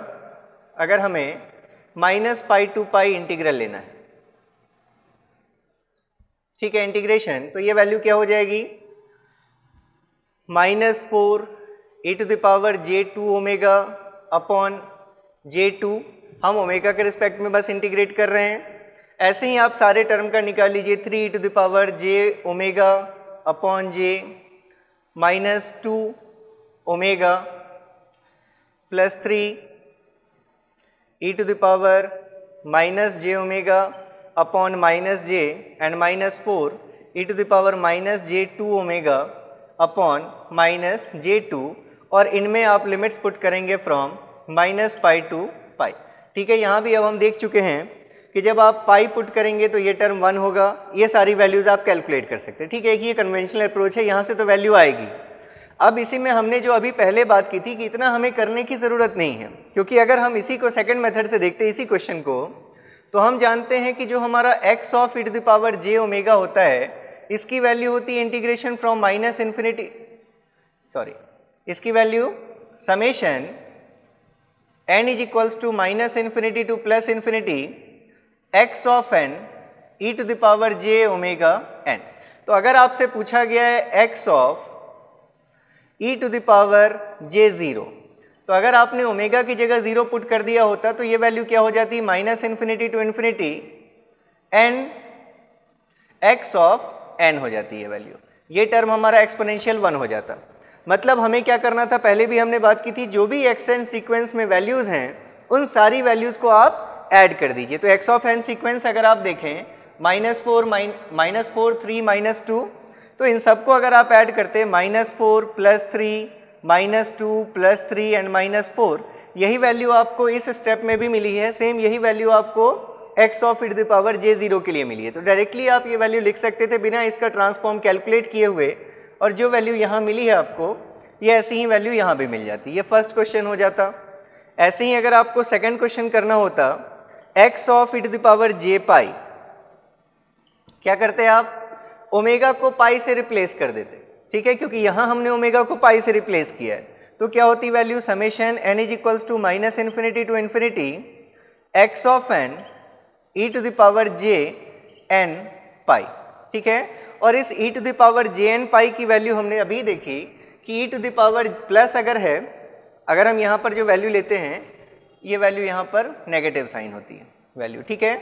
अगर हमें -पाई टू पाई इंटीग्रल लेना है, ठीक है, इंटीग्रेशन, तो ये वैल्यू क्या हो जाएगी -4 e to the power J2 omega upon J2, हम ओमेगा के रिस्पेक्ट में बस इंटीग्रेट कर रहे हैं। ऐसे ही आप सारे टर्म का निकाल लीजिए, 3 e to the power J omega upon J -2 omega plus 3 e to the power -j omega upon -j and -4 e to the power -j2 omega upon -j2, और इनमें आप लिमिट्स पुट करेंगे फ्रॉम -पाई टू पाई। ठीक है, यहाँ भी अब हम देख चुके हैं कि जब आप पाई पुट करेंगे तो ये टर्म 1 होगा, ये सारी वैल्यूज़ आप कैलकुलेट कर सकते हैं। ठीक है, ये कन्वेंशनल अप्रोच है, यहाँ से तो वैल्यू आएगी। अब इसी में हमने जो अभी पहले बात की थी कि इतना हमें करने की ज़रूरत नहीं है, क्योंकि अगर हम इसी को सेकंड मेथड से देखते हैं इसी क्वेश्चन को, तो हम जानते हैं कि जो हमारा x of e to the power j omega होता है इसकी वैल्यू होती है इंटीग्रेशन फ्रॉम इसकी value summation n is equals to -∞ to +∞ x of n e to the power j omega n। तो अगर आपसे पूछा गया है x of e to the power J0, तो अगर आपने ओमेगा की जगह 0 पुट कर दिया होता तो ये वैल्यू क्या हो जाती -∞ to ∞ n x of n हो जाती है वैल्यू, ये टर्म हमारा एक्सपोनेंशियल 1 हो जाता। मतलब हमें क्या करना था, पहले भी हमने बात की थी, जो भी एक्स एन सीक्वेंस में वैल्यूज़ हैं उन सारी वैल्यूज़ को आप ऐड कर दीजिए। तो एक्स ऑफ एन सीक्वेंस अगर आप देखें -4 3 -2, तो इन सबको अगर आप ऐड करते हैं -4 +3 -2 +3 एंड -4, यही वैल्यू आपको इस स्टेप में भी मिली है, सेम यही वैल्यू आपको x of e to the power j0 के लिए मिली है। तो डायरेक्टली आप ये वैल्यू लिख सकते थे बिना इसका ट्रांसफॉर्म कैलकुलेट किए हुए, और जो वैल्यू यहाँ मिली है आपको ये ऐसी ही वैल्यू यहाँ भी मिल जाती। ये फर्स्ट क्वेश्चन हो जाता। ऐसे ही अगर आपको सेकंड क्वेश्चन करना होता x of e to the power j pi, क्या करते आप ओमेगा को पाई से रिप्लेस कर देते, ठीक है, क्योंकि यहाँ हमने ओमेगा को पाई से रिप्लेस किया है। तो क्या होती value summation n is equals to minus infinity to infinity x of n e to the power j n pi, ठीक है। और इस e to the power j n pi की वैल्यू हमने अभी देखी कि e to the power plus अगर है, अगर हम यहाँ पर जो वैल्यू लेते हैं ये वैल्यू यहाँ पर नेगेटिव साइन होती है वैल्यू, ठीक है,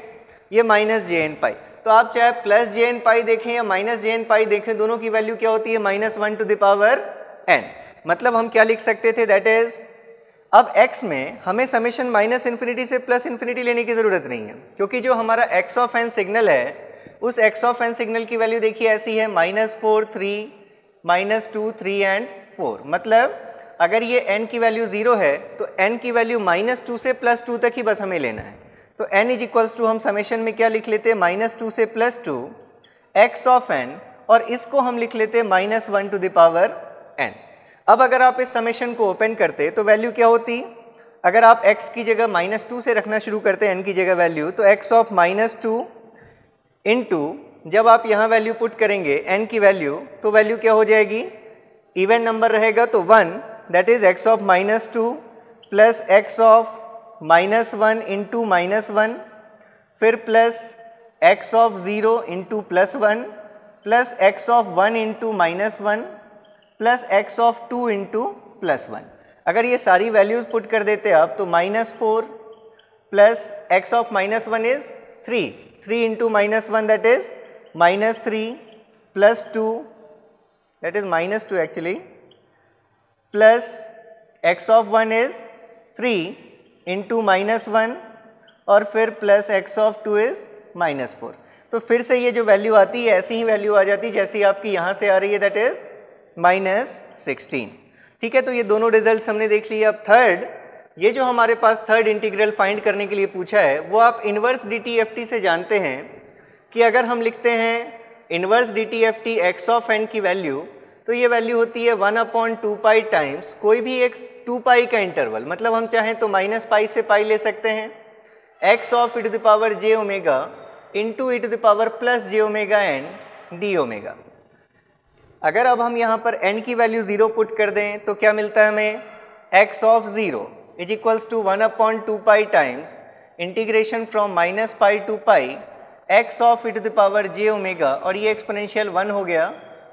ये माइनस जे एन पाई। तो आप चाहे प्लस जे एन पाई देखें या माइनस जे एन पाई देखें, दोनों की वैल्यू क्या होती है -1 टू द पावर n। मतलब हम क्या लिख सकते थे, दैट इज अब x में हमें समेशन माइनस इन्फिनिटी से प्लस इन्फिनिटी लेने की जरूरत नहीं है, क्योंकि जो हमारा x ऑफ n सिग्नल है उस x ऑफ n सिग्नल की वैल्यू देखिए ऐसी है -4 3 -2 3 एंड 4। मतलब अगर ये n की वैल्यू 0 है तो n की वैल्यू -2 से +2 तक ही बस हमें लेना है। तो n इज इक्वल्स टू हम समेशन में क्या लिख लेते हैं -2 से +2 x ऑफ n, और इसको हम लिख लेते हैं -1 टू द पावर n। अब अगर आप इस समेशन को ओपन करते तो वैल्यू क्या होती, अगर आप x की जगह -2 से रखना शुरू करते हैं n की जगह वैल्यू, तो x ऑफ -2 इंटू जब आप यहाँ वैल्यू पुट करेंगे n की वैल्यू, तो वैल्यू क्या हो जाएगी, इवन नंबर रहेगा तो 1, that is x of -2 plus x of -1 into -1, फिर plus x of 0 into +1 plus x of 1 into -1 plus x of 2 into +1। अगर ये सारी वैल्यूज पुट कर देते आप तो -4 plus x of -1 is 3 into -1 that is -3 plus 2 that is -2 actually, plus x of 1 is 3 into -1 और फिर प्लस x ऑफ 2 इज -4। तो फिर से ये जो वैल्यू आती है ऐसी ही वैल्यू आ जाती है जैसी आपकी यहाँ से आ रही है, दैट इज -16, ठीक है। तो ये दोनों रिजल्ट्स हमने देख लिए। अब थर्ड, ये जो हमारे पास थर्ड इंटीग्रल फाइंड करने के लिए पूछा है वो आप इनवर्स DTFT से जानते हैं कि अगर हम लिखते हैं inverse DTFT x of n की वैल्यू, तो ये वैल्यू होती है 1/2 पाई टाइम्स कोई भी एक 2 पाई का इंटरवल, मतलब हम चाहें तो -पाई से पाई ले सकते हैं, x of e to the power j omega into e to the power plus j omega n d omega. अगर अब हम यहाँ पर n की वैल्यू 0 पुट कर दें तो क्या मिलता है हमें, x of 0 is equals to 1/2 pi times integration from -pi to pi x of e to the power j omega, और ये एक्सपोनेंशियल 1 हो गया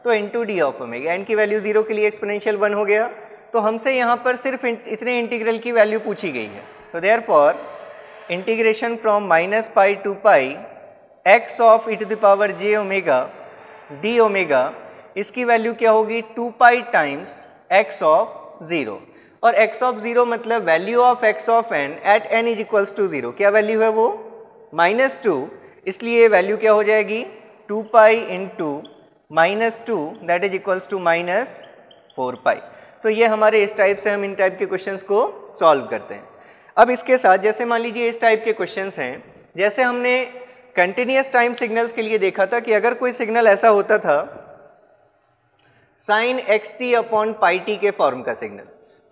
तो into d of omega. n की वैल्यू 0 के लिए एक्सपोनेंशियल 1 हो गया, तो हमसे यहाँ पर सिर्फ इतने इंटीग्रल की वैल्यू पूछी गई है। तो therefore integration from -pi to pi x of e to the power j omega d omega, इसकी वैल्यू क्या होगी 2 पाई टाइम्स x ऑफ 0, और x ऑफ 0 मतलब value of x of n at n is equals to 0। क्या value है वो -2, इसलिए value क्या हो जाएगी 2 pi into -2 that is equals to -4 pi. तो ये हमारे इस टाइप से हम इन टाइप के क्वेश्चंस को सॉल्व करते हैं। अब इसके साथ जैसे मान लीजिए इस टाइप के क्वेश्चंस हैं, जैसे हमने कंटिन्यूस टाइम सिग्नल्स के लिए देखा था कि अगर कोई सिग्नल ऐसा होता था sin xt upon pi T के फॉर्म का सिग्नल,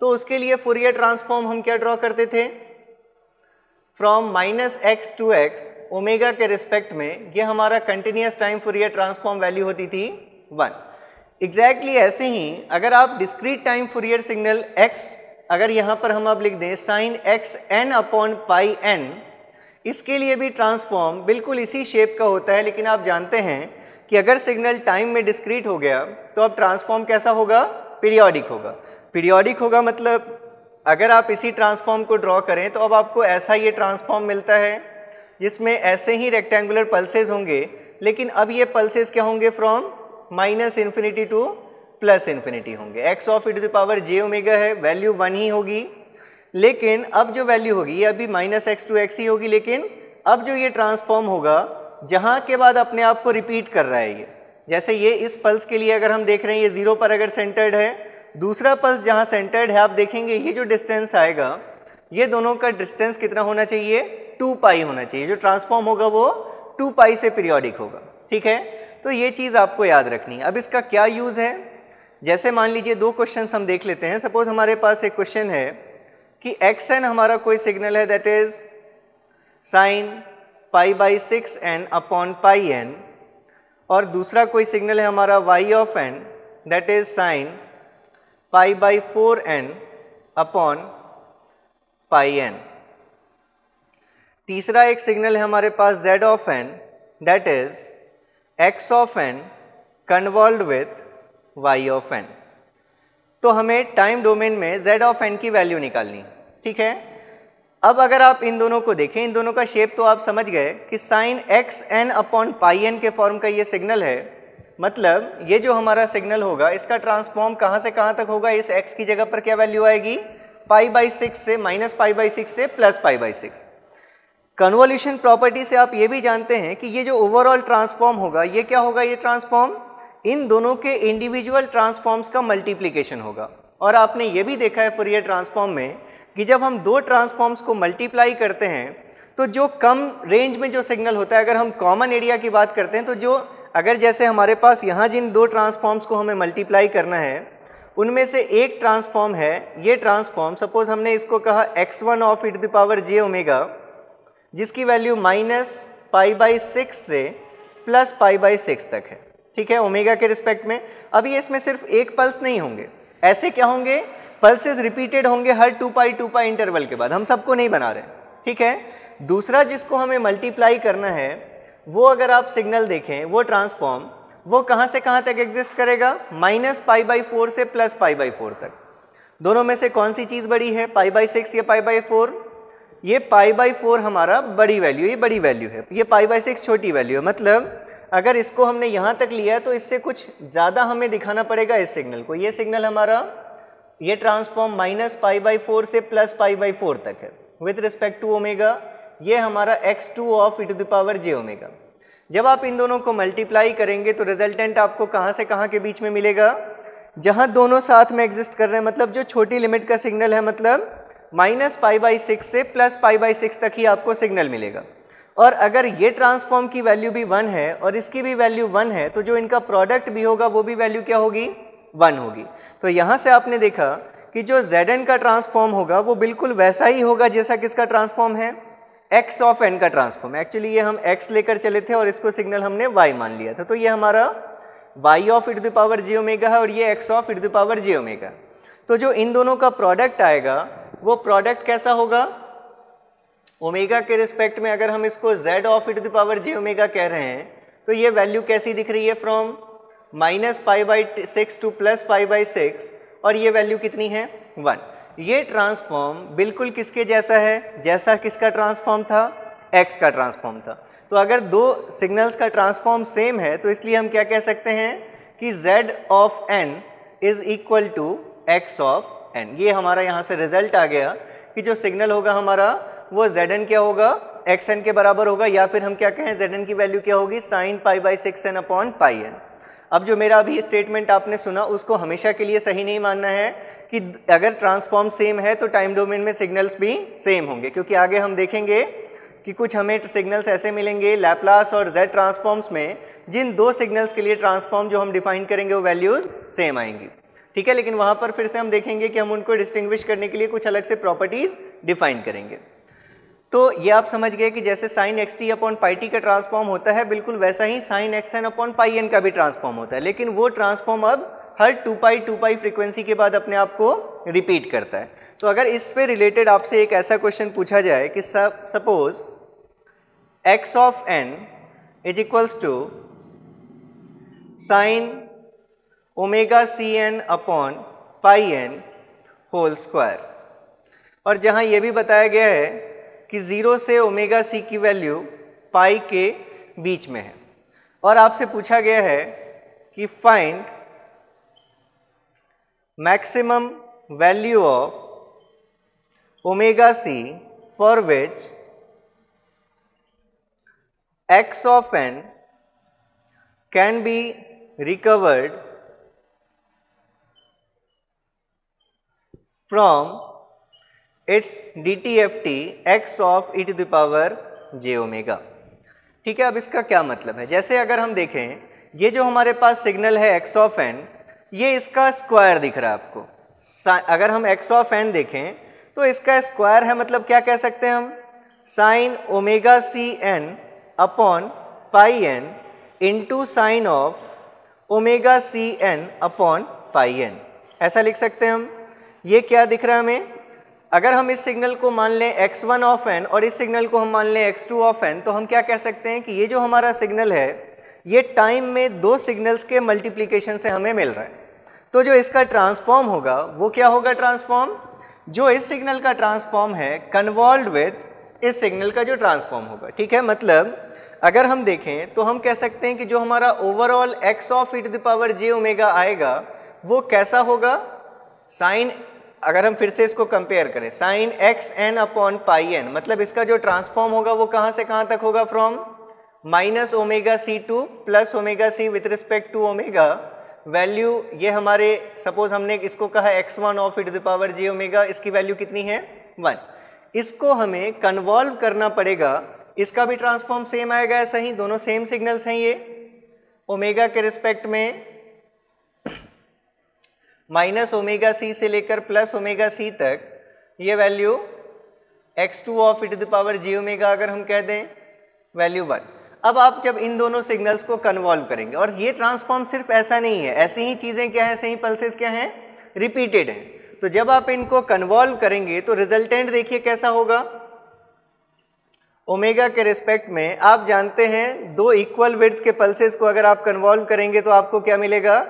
तो उसके लिए फूरियर ट्रांसफॉर्म हम क्या ड्रॉ करते थे, from -x to x omega के रिस्पेक्ट में, ये हमारा continuous time Fourier transform value होती थी 1। एग्जैक्टली ऐसे ही अगर आप discrete time Fourier signal x, अगर यहाँ पर हम अब लिख दें sin x n upon pi n, इसके लिए भी ट्रांसफॉर्म बिल्कुल इसी शेप का होता है, लेकिन आप जानते हैं कि अगर सिग्नल टाइम में डिस्क्रीट हो गया तो अब ट्रांसफॉर्म कैसा होगा, पीरियोडिक होगा। पीरियोडिक होगा मतलब अगर आप इसी ट्रांसफॉर्म को ड्रॉ करें तो अब आपको ऐसा ये ट्रांसफॉर्म मिलता है जिसमें ऐसे ही रेक्टेंगुलर पल्सेस होंगे, लेकिन अब ये पल्सेस क्या होंगे, फ्रॉम -इन्फिनिटी टू +इन्फिनिटी होंगे। x of e to the power j omega है, वैल्यू 1 ही होगी, लेकिन अब जो वैल्यू होगी ये अभी -x टू x ही होगी, लेकिन अब जो ये ट्रांसफॉर्म होगा जहाँ के बाद अपने आप को रिपीट कर रहा है ये, जैसे ये इस पल्स के लिए अगर हम देख रहे हैं ये 0 पर अगर सेंटर्ड है, दूसरा पल्स जहाँ सेंटर्ड है आप देखेंगे ये जो डिस्टेंस आएगा ये दोनों का डिस्टेंस कितना होना चाहिए, 2 पाई होना चाहिए। जो ट्रांसफॉर्म होगा वो 2 पाई से पीरियोडिक होगा, ठीक है। तो ये चीज़ आपको याद रखनी है। अब इसका क्या यूज़ है, जैसे मान लीजिए 2 क्वेश्चन हम देख लेते हैं। सपोज हमारे पास एक क्वेश्चन है कि xn हमारा कोई सिग्नल है that is sign π/6n upon πn, और दूसरा कोई सिग्नल है हमारा y of n that is sine π/4n upon πn। तीसरा एक सिग्नल है हमारे पास z of n that is x of n convolved with y of n। तो हमें टाइम डोमेन में z ऑफ n की वैल्यू निकालनी, ठीक है। अब अगर आप इन दोनों को देखें, इन दोनों का शेप तो आप समझ गए कि साइन xn अपॉन πn के फॉर्म का ये सिग्नल है। मतलब ये जो हमारा सिग्नल होगा इसका ट्रांसफॉर्म कहाँ से कहाँ तक होगा, इस x की जगह पर क्या वैल्यू आएगी, π/6 से -π/6 से +π/6। कन्वोल्यूशन प्रॉपर्टी से आप ये भी जानते हैं कि ये जो ओवरऑल ट्रांसफॉर्म होगा ये क्या होगा, ये ट्रांसफॉर्म इन दोनों के इंडिविजुअल ट्रांसफॉर्म्स का मल्टीप्लिकेशन होगा। और आपने ये भी देखा है फूरियर ट्रांसफॉर्म में कि जब हम 2 ट्रांसफॉर्म्स को मल्टीप्लाई करते हैं तो जो कम रेंज में जो सिग्नल होता है, अगर हम कॉमन एरिया की बात करते हैं तो जो अगर जैसे हमारे पास यहाँ जिन 2 ट्रांसफॉर्म्स को हमें मल्टीप्लाई करना है उनमें से एक ट्रांसफॉर्म है ये ट्रांसफॉर्म, सपोज हमने इसको कहा x1 ऑफ e⁻j⍵, जिसकी वैल्यू -π/6 से +π/6 तक है, ठीक है, ओमेगा के रिस्पेक्ट में। अब ये इसमें सिर्फ एक पल्स नहीं होंगे, ऐसे क्या होंगे, पल्सेस रिपीटेड होंगे हर 2 पाई इंटरवल के बाद, हम सबको नहीं बना रहे, ठीक है। दूसरा जिसको हमें मल्टीप्लाई करना है वो अगर आप सिग्नल देखें, वो ट्रांसफॉर्म वो कहाँ से कहाँ तक एग्जिस्ट करेगा, -π/4 से +π/4 तक। दोनों में से कौन सी चीज़ बड़ी है, π/6 या π/4? ये π/4 हमारा बड़ी वैल्यू, ये बड़ी वैल्यू है, ये π/6 छोटी वैल्यू है। मतलब अगर इसको हमने यहाँ तक लिया है तो इससे कुछ ज़्यादा हमें दिखाना पड़ेगा इस सिग्नल को। ये सिग्नल हमारा ये ट्रांसफॉर्म -π/4 से +π/4 तक है विथ रिस्पेक्ट टू ओमेगा। ये हमारा x2 ऑफ e⁻j⍵। जब आप इन दोनों को मल्टीप्लाई करेंगे तो रिजल्टेंट आपको कहाँ से कहाँ के बीच में मिलेगा, जहाँ दोनों साथ में एग्जिस्ट कर रहे हैं, मतलब जो छोटी लिमिट का सिग्नल है, मतलब -π/6 से +π/6 तक ही आपको सिग्नल मिलेगा। और अगर ये ट्रांसफॉर्म की वैल्यू भी 1 है और इसकी भी वैल्यू 1 है तो जो इनका प्रोडक्ट भी होगा वो भी वैल्यू क्या होगी, 1 होगी। तो यहाँ से आपने देखा कि जो Zn का ट्रांसफॉर्म होगा वो बिल्कुल वैसा ही होगा जैसा किसका ट्रांसफॉर्म है, x ऑफ n का ट्रांसफॉर्म। एक्चुअली ये हम x लेकर चले थे और इसको सिग्नल हमने y मान लिया था, तो ये हमारा y ऑफ e⁻j⍵ है और ये x ऑफ e⁻j⍵। तो जो इन दोनों का प्रोडक्ट आएगा वो प्रोडक्ट कैसा होगा, ओमेगा के रिस्पेक्ट में अगर हम इसको z ऑफ e⁻j⍵ कह रहे हैं तो ये वैल्यू कैसी दिख रही है, फ्रॉम -π/6 टू +π/6, और ये वैल्यू कितनी है, 1। ये ट्रांसफॉर्म बिल्कुल किसके जैसा है, जैसा किसका ट्रांसफॉर्म था, x का ट्रांसफॉर्म था। तो अगर 2 सिग्नल्स का ट्रांसफॉर्म सेम है तो इसलिए हम क्या कह सकते हैं कि z of n is equal to x of n। ये हमारा यहाँ से रिजल्ट आ गया कि जो सिग्नल होगा हमारा वो Zn क्या होगा, xn के बराबर होगा, या फिर हम क्या कहें Zn की वैल्यू क्या होगी, साइन π/6n अपॉन πn। अब जो मेरा अभी स्टेटमेंट आपने सुना उसको हमेशा के लिए सही नहीं मानना है कि अगर ट्रांसफॉर्म सेम है तो टाइम डोमेन में सिग्नल्स भी सेम होंगे, क्योंकि आगे हम देखेंगे कि कुछ हमें सिग्नल्स ऐसे मिलेंगे लैप्लास और Z ट्रांसफॉर्म्स में जिन 2 सिग्नल्स के लिए ट्रांसफॉर्म जो हम डिफाइन करेंगे वो वैल्यूज सेम आएंगी, ठीक है। लेकिन वहाँ पर फिर से हम देखेंगे कि हम उनको डिस्टिंग्विश करने के लिए कुछ अलग से प्रॉपर्टीज डिफाइन करेंगे। तो ये आप समझ गए कि जैसे साइन xt अपॉन πt का ट्रांसफॉर्म होता है बिल्कुल वैसा ही साइन xn अपॉन πn का भी ट्रांसफॉर्म होता है, लेकिन वो ट्रांसफॉर्म अब हर 2 पाई फ्रीक्वेंसी के बाद अपने आप को रिपीट करता है। तो अगर इस पे रिलेटेड आपसे एक ऐसा क्वेश्चन पूछा जाए कि suppose x of n is equals to sine ωcn upon πn whole square, और जहाँ ये भी बताया गया है कि 0 से ωc की वैल्यू पाई के बीच में है, और आपसे पूछा गया है कि find maximum value of ωc for which x of n can be recovered from its DTFT x of e to the power j omega. ठीक है, अब इसका क्या मतलब है? जैसे अगर हम देखें, ये जो हमारे पास सिग्नल है x ऑफ n, ये इसका स्क्वायर दिख रहा है आपको। अगर हम x ऑफ n देखें तो इसका स्क्वायर है, मतलब क्या कह सकते हैं हम? Sine omega c n upon pi n into sine of omega c n upon pi n, ऐसा लिख सकते हैं हम। ये क्या दिख रहा है हमें? अगर हम इस सिग्नल को मान लें x1 ऑफ n और इस सिग्नल को हम मान लें x2 ऑफ n, तो हम क्या कह सकते हैं कि ये जो हमारा सिग्नल है ये टाइम में दो सिग्नल्स के मल्टीप्लिकेशन से हमें मिल रहा है। तो जो इसका ट्रांसफॉर्म होगा वो क्या होगा? ट्रांसफॉर्म जो इस सिग्नल का ट्रांसफॉर्म है कन्वॉल्व्ड विथ इस सिग्नल का जो ट्रांसफॉर्म होगा। ठीक है, मतलब अगर हम देखें तो हम कह सकते हैं कि जो हमारा overall x of e to the power j omega आएगा वो कैसा होगा? साइन, अगर हम फिर से इसको कंपेयर करें, sine x n upon pi n, मतलब इसका जो ट्रांसफॉर्म होगा वो कहाँ से कहाँ तक होगा? From minus omega c to plus omega c with respect to omega. Value ये हमारे, सपोज हमने इसको कहा x1 of e to the power j omega, इसकी वैल्यू कितनी है? 1। इसको हमें कन्वॉल्व करना पड़ेगा, इसका भी ट्रांसफॉर्म सेम आएगा, ऐसा ही दोनों सेम सिग्नल्स हैं ये, ओमेगा के रिस्पेक्ट में माइनस ओमेगा सी से लेकर प्लस ओमेगा सी तक, ये value x2 of e to the power j omega अगर हम कह दें, वैल्यू 1। अब आप जब इन दोनों सिग्नल्स को कन्वॉल्व करेंगे, और ये ट्रांसफॉर्म सिर्फ ऐसा नहीं है, ऐसी ही चीज़ें क्या है, ऐसे ही पल्सेस क्या हैं, रिपीटेड हैं। तो जब आप इनको कन्वॉल्व करेंगे तो रिजल्टेंट देखिए कैसा होगा। ओमेगा के रिस्पेक्ट में आप जानते हैं दो इक्वल विड्थ के पल्सेस को अगर आप कन्वॉल्व करेंगे तो आपको क्या मिलेगा?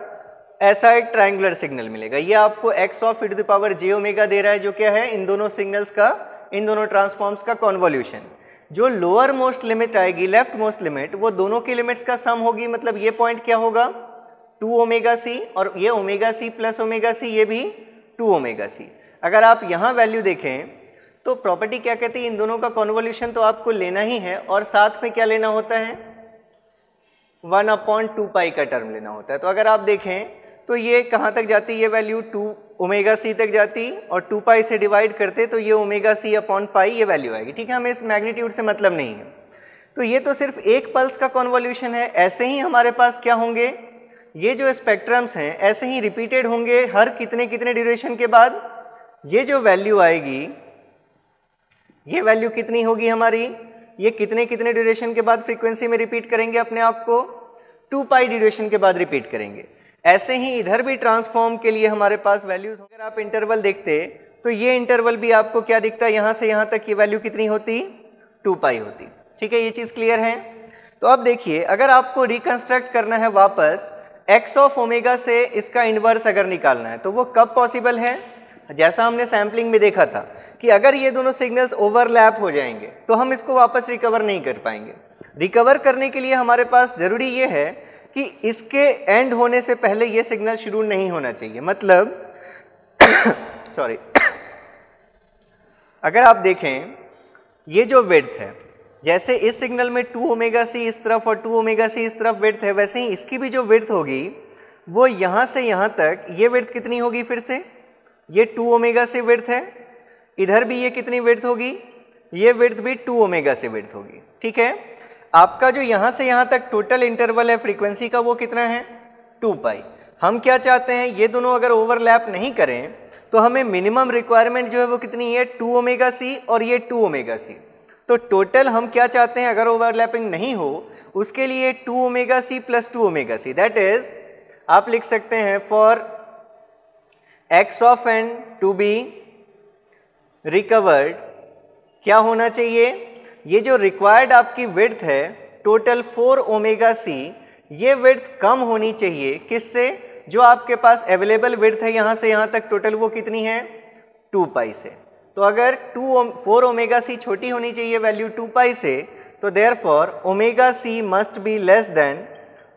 ऐसा एक ट्रायंगुलर सिग्नल मिलेगा। ये आपको x of e to the power j omega दे रहा है, जो क्या है? इन दोनों सिग्नल्स का, इन दोनों ट्रांसफॉर्म्स का कॉन्वोल्यूशन। जो लोअर मोस्ट लिमिट आएगी, लेफ्ट मोस्ट लिमिट, वो दोनों की लिमिट्स का सम होगी। मतलब ये पॉइंट क्या होगा? 2 ओमेगा सी, और ये omega c plus omega c, ये भी 2 ओमेगा सी। अगर आप यहाँ वैल्यू देखें तो प्रॉपर्टी क्या कहती है? इन दोनों का कॉन्वोल्यूशन तो आपको लेना ही है, और साथ में क्या लेना होता है? 1/2 पाई का टर्म लेना होता है। तो अगर आप देखें तो ये कहाँ तक जाती है? ये वैल्यू 2 ओमेगा सी तक जाती, और 2 पाई से डिवाइड करते तो ये ओमेगा सी अपॉन पाई ये वैल्यू आएगी। ठीक है, हमें इस मैग्नीट्यूड से मतलब नहीं है। तो ये तो सिर्फ एक पल्स का कॉन्वोल्यूशन है। ऐसे ही हमारे पास क्या होंगे? ये जो स्पेक्ट्रम्स हैं ऐसे ही रिपीटेड होंगे हर कितने कितने ड्यूरेशन के बाद। ये जो वैल्यू आएगी, ये वैल्यू कितनी होगी हमारी? ये कितने कितने ड्यूरेशन के बाद फ्रीक्वेंसी में रिपीट करेंगे अपने आप को? 2 पाई ड्यूरेशन के बाद रिपीट करेंगे। ऐसे ही इधर भी ट्रांसफॉर्म के लिए हमारे पास वैल्यूज, अगर आप इंटरवल देखते तो ये इंटरवल भी आपको क्या दिखता है? यहाँ से यहाँ तक ये वैल्यू कितनी होती? 2 पाई होती। ठीक है, ये चीज़ क्लियर है। तो अब देखिए, अगर आपको रिकंस्ट्रक्ट करना है वापस x ऑफ ओमेगा से इसका इन्वर्स अगर निकालना है, तो वो कब पॉसिबल है? जैसा हमने सैम्पलिंग में देखा था कि अगर ये दोनों सिग्नल्स ओवरलैप हो जाएंगे तो हम इसको वापस रिकवर नहीं कर पाएंगे। रिकवर करने के लिए हमारे पास ज़रूरी ये है कि इसके एंड होने से पहले ये सिग्नल शुरू नहीं होना चाहिए। मतलब सॉरी अगर आप देखें ये जो विड्थ है, जैसे इस सिग्नल में 2 ओमेगा सी इस तरफ और 2 ओमेगा सी इस तरफ विड्थ है, वैसे ही इसकी भी जो विड्थ होगी वो यहाँ से यहाँ तक, ये विड्थ कितनी होगी? फिर से ये 2 ओमेगा से विड्थ है, इधर भी ये कितनी विड्थ होगी? ये विड्थ भी 2 ओमेगा से विड्थ होगी। ठीक है, आपका जो यहाँ से यहाँ तक टोटल इंटरवल है फ्रीक्वेंसी का वो कितना है? 2 पाई। हम क्या चाहते हैं? ये दोनों अगर ओवरलैप नहीं करें तो हमें मिनिमम रिक्वायरमेंट जो है वो कितनी है? 2 ओमेगा सी और ये 2 ओमेगा सी। तो टोटल हम क्या चाहते हैं? अगर ओवरलैपिंग नहीं हो उसके लिए 2 omega c plus 2 omega c, that is आप लिख सकते हैं for x of n to be recovered क्या होना चाहिए? ये जो रिक्वायर्ड आपकी विड्थ है टोटल 4 ओमेगा सी, ये विड्थ कम होनी चाहिए किससे? जो आपके पास अवेलेबल विड्थ है यहाँ से यहाँ तक टोटल वो कितनी है? 2 पाई से। तो अगर 4 ओमेगा सी छोटी होनी चाहिए वैल्यू 2 पाई से, तो therefore omega c must be less than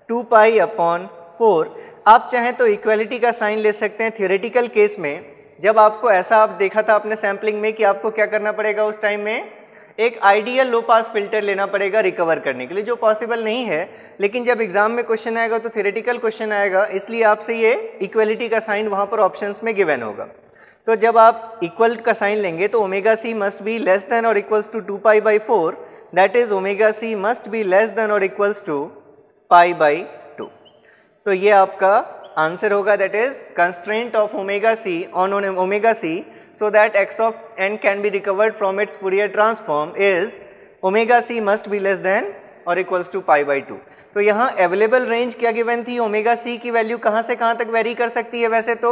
2 pi upon 4। आप चाहें तो इक्वालिटी का साइन ले सकते हैं। थियोरेटिकल केस में जब आपको ऐसा आप देखा था अपने सैम्पलिंग में कि आपको क्या करना पड़ेगा उस टाइम में? एक आइडियल लो पास फिल्टर लेना पड़ेगा रिकवर करने के लिए, जो पॉसिबल नहीं है। लेकिन जब एग्जाम में क्वेश्चन आएगा तो थियोरेटिकल क्वेश्चन आएगा, इसलिए आपसे ये इक्वालिटी का साइन वहाँ पर ऑप्शंस में गिवन होगा। तो जब आप इक्वल का साइन लेंगे तो omega c must be less than और equals to 2π/4, that is omega c must be less than और इक्वल्स टू π/2। तो ये आपका आंसर होगा, that is constraint of omega c on omega c so that x of n can be recovered from its Fourier transform is omega c must be less than or equals to π/2। तो यहाँ available range क्या given थी, omega c की value कहाँ से कहाँ तक very कर सकती है, वैसे तो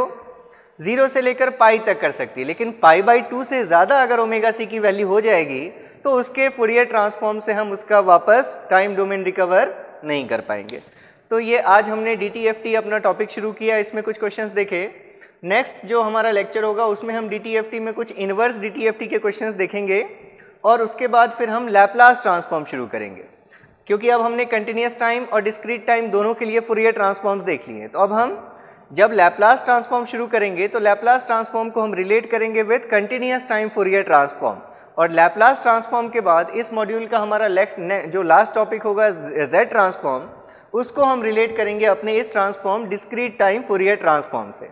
0 से लेकर पाई तक कर सकती है, लेकिन π/2 से ज़्यादा अगर ओमेगा c की वैल्यू हो जाएगी तो उसके फुरियर ट्रांसफॉर्म से हम उसका वापस टाइम डोमेन रिकवर नहीं कर पाएंगे। तो ये आज हमने DTFT अपना टॉपिक शुरू किया, इसमें कुछ क्वेश्चंस देखे। नेक्स्ट जो हमारा लेक्चर होगा उसमें हम DTFT में कुछ इन्वर्स DTFT के क्वेश्चंस देखेंगे और उसके बाद फिर हम लैप्लास ट्रांसफॉर्म शुरू करेंगे, क्योंकि अब हमने कंटिन्यूस टाइम और डिस्क्रीट टाइम दोनों के लिए फुरियर ट्रांसफॉर्म्स देख लिए हैं। तो अब हम जब लैप्लास ट्रांसफॉर्म शुरू करेंगे तो लैप्लास ट्रांसफॉर्म को हम रिलेट करेंगे with continuous time Fourier transform, और लैप्लास ट्रांसफॉर्म के बाद इस मॉड्यूल का हमारा जो लास्ट टॉपिक होगा Z ट्रांसफॉर्म, उसको हम रिलेट करेंगे अपने इस transform discrete time Fourier transform से।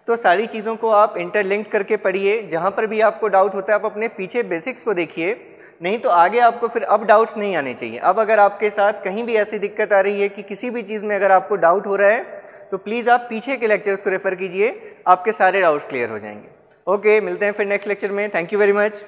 तो सारी चीज़ों को आप इंटरलिंक करके पढ़िए, जहाँ पर भी आपको डाउट होता है आप अपने पीछे बेसिक्स को देखिए, नहीं तो आगे आपको फिर अब डाउट्स नहीं आने चाहिए। अब अगर आपके साथ कहीं भी ऐसी दिक्कत आ रही है कि किसी भी चीज़ में अगर आपको डाउट हो रहा है तो प्लीज़ आप पीछे के लेक्चर्स को रेफर कीजिए, आपके सारे डाउट्स क्लियर हो जाएंगे। ओके, मिलते हैं फिर नेक्स्ट लेक्चर में। Thank you very much.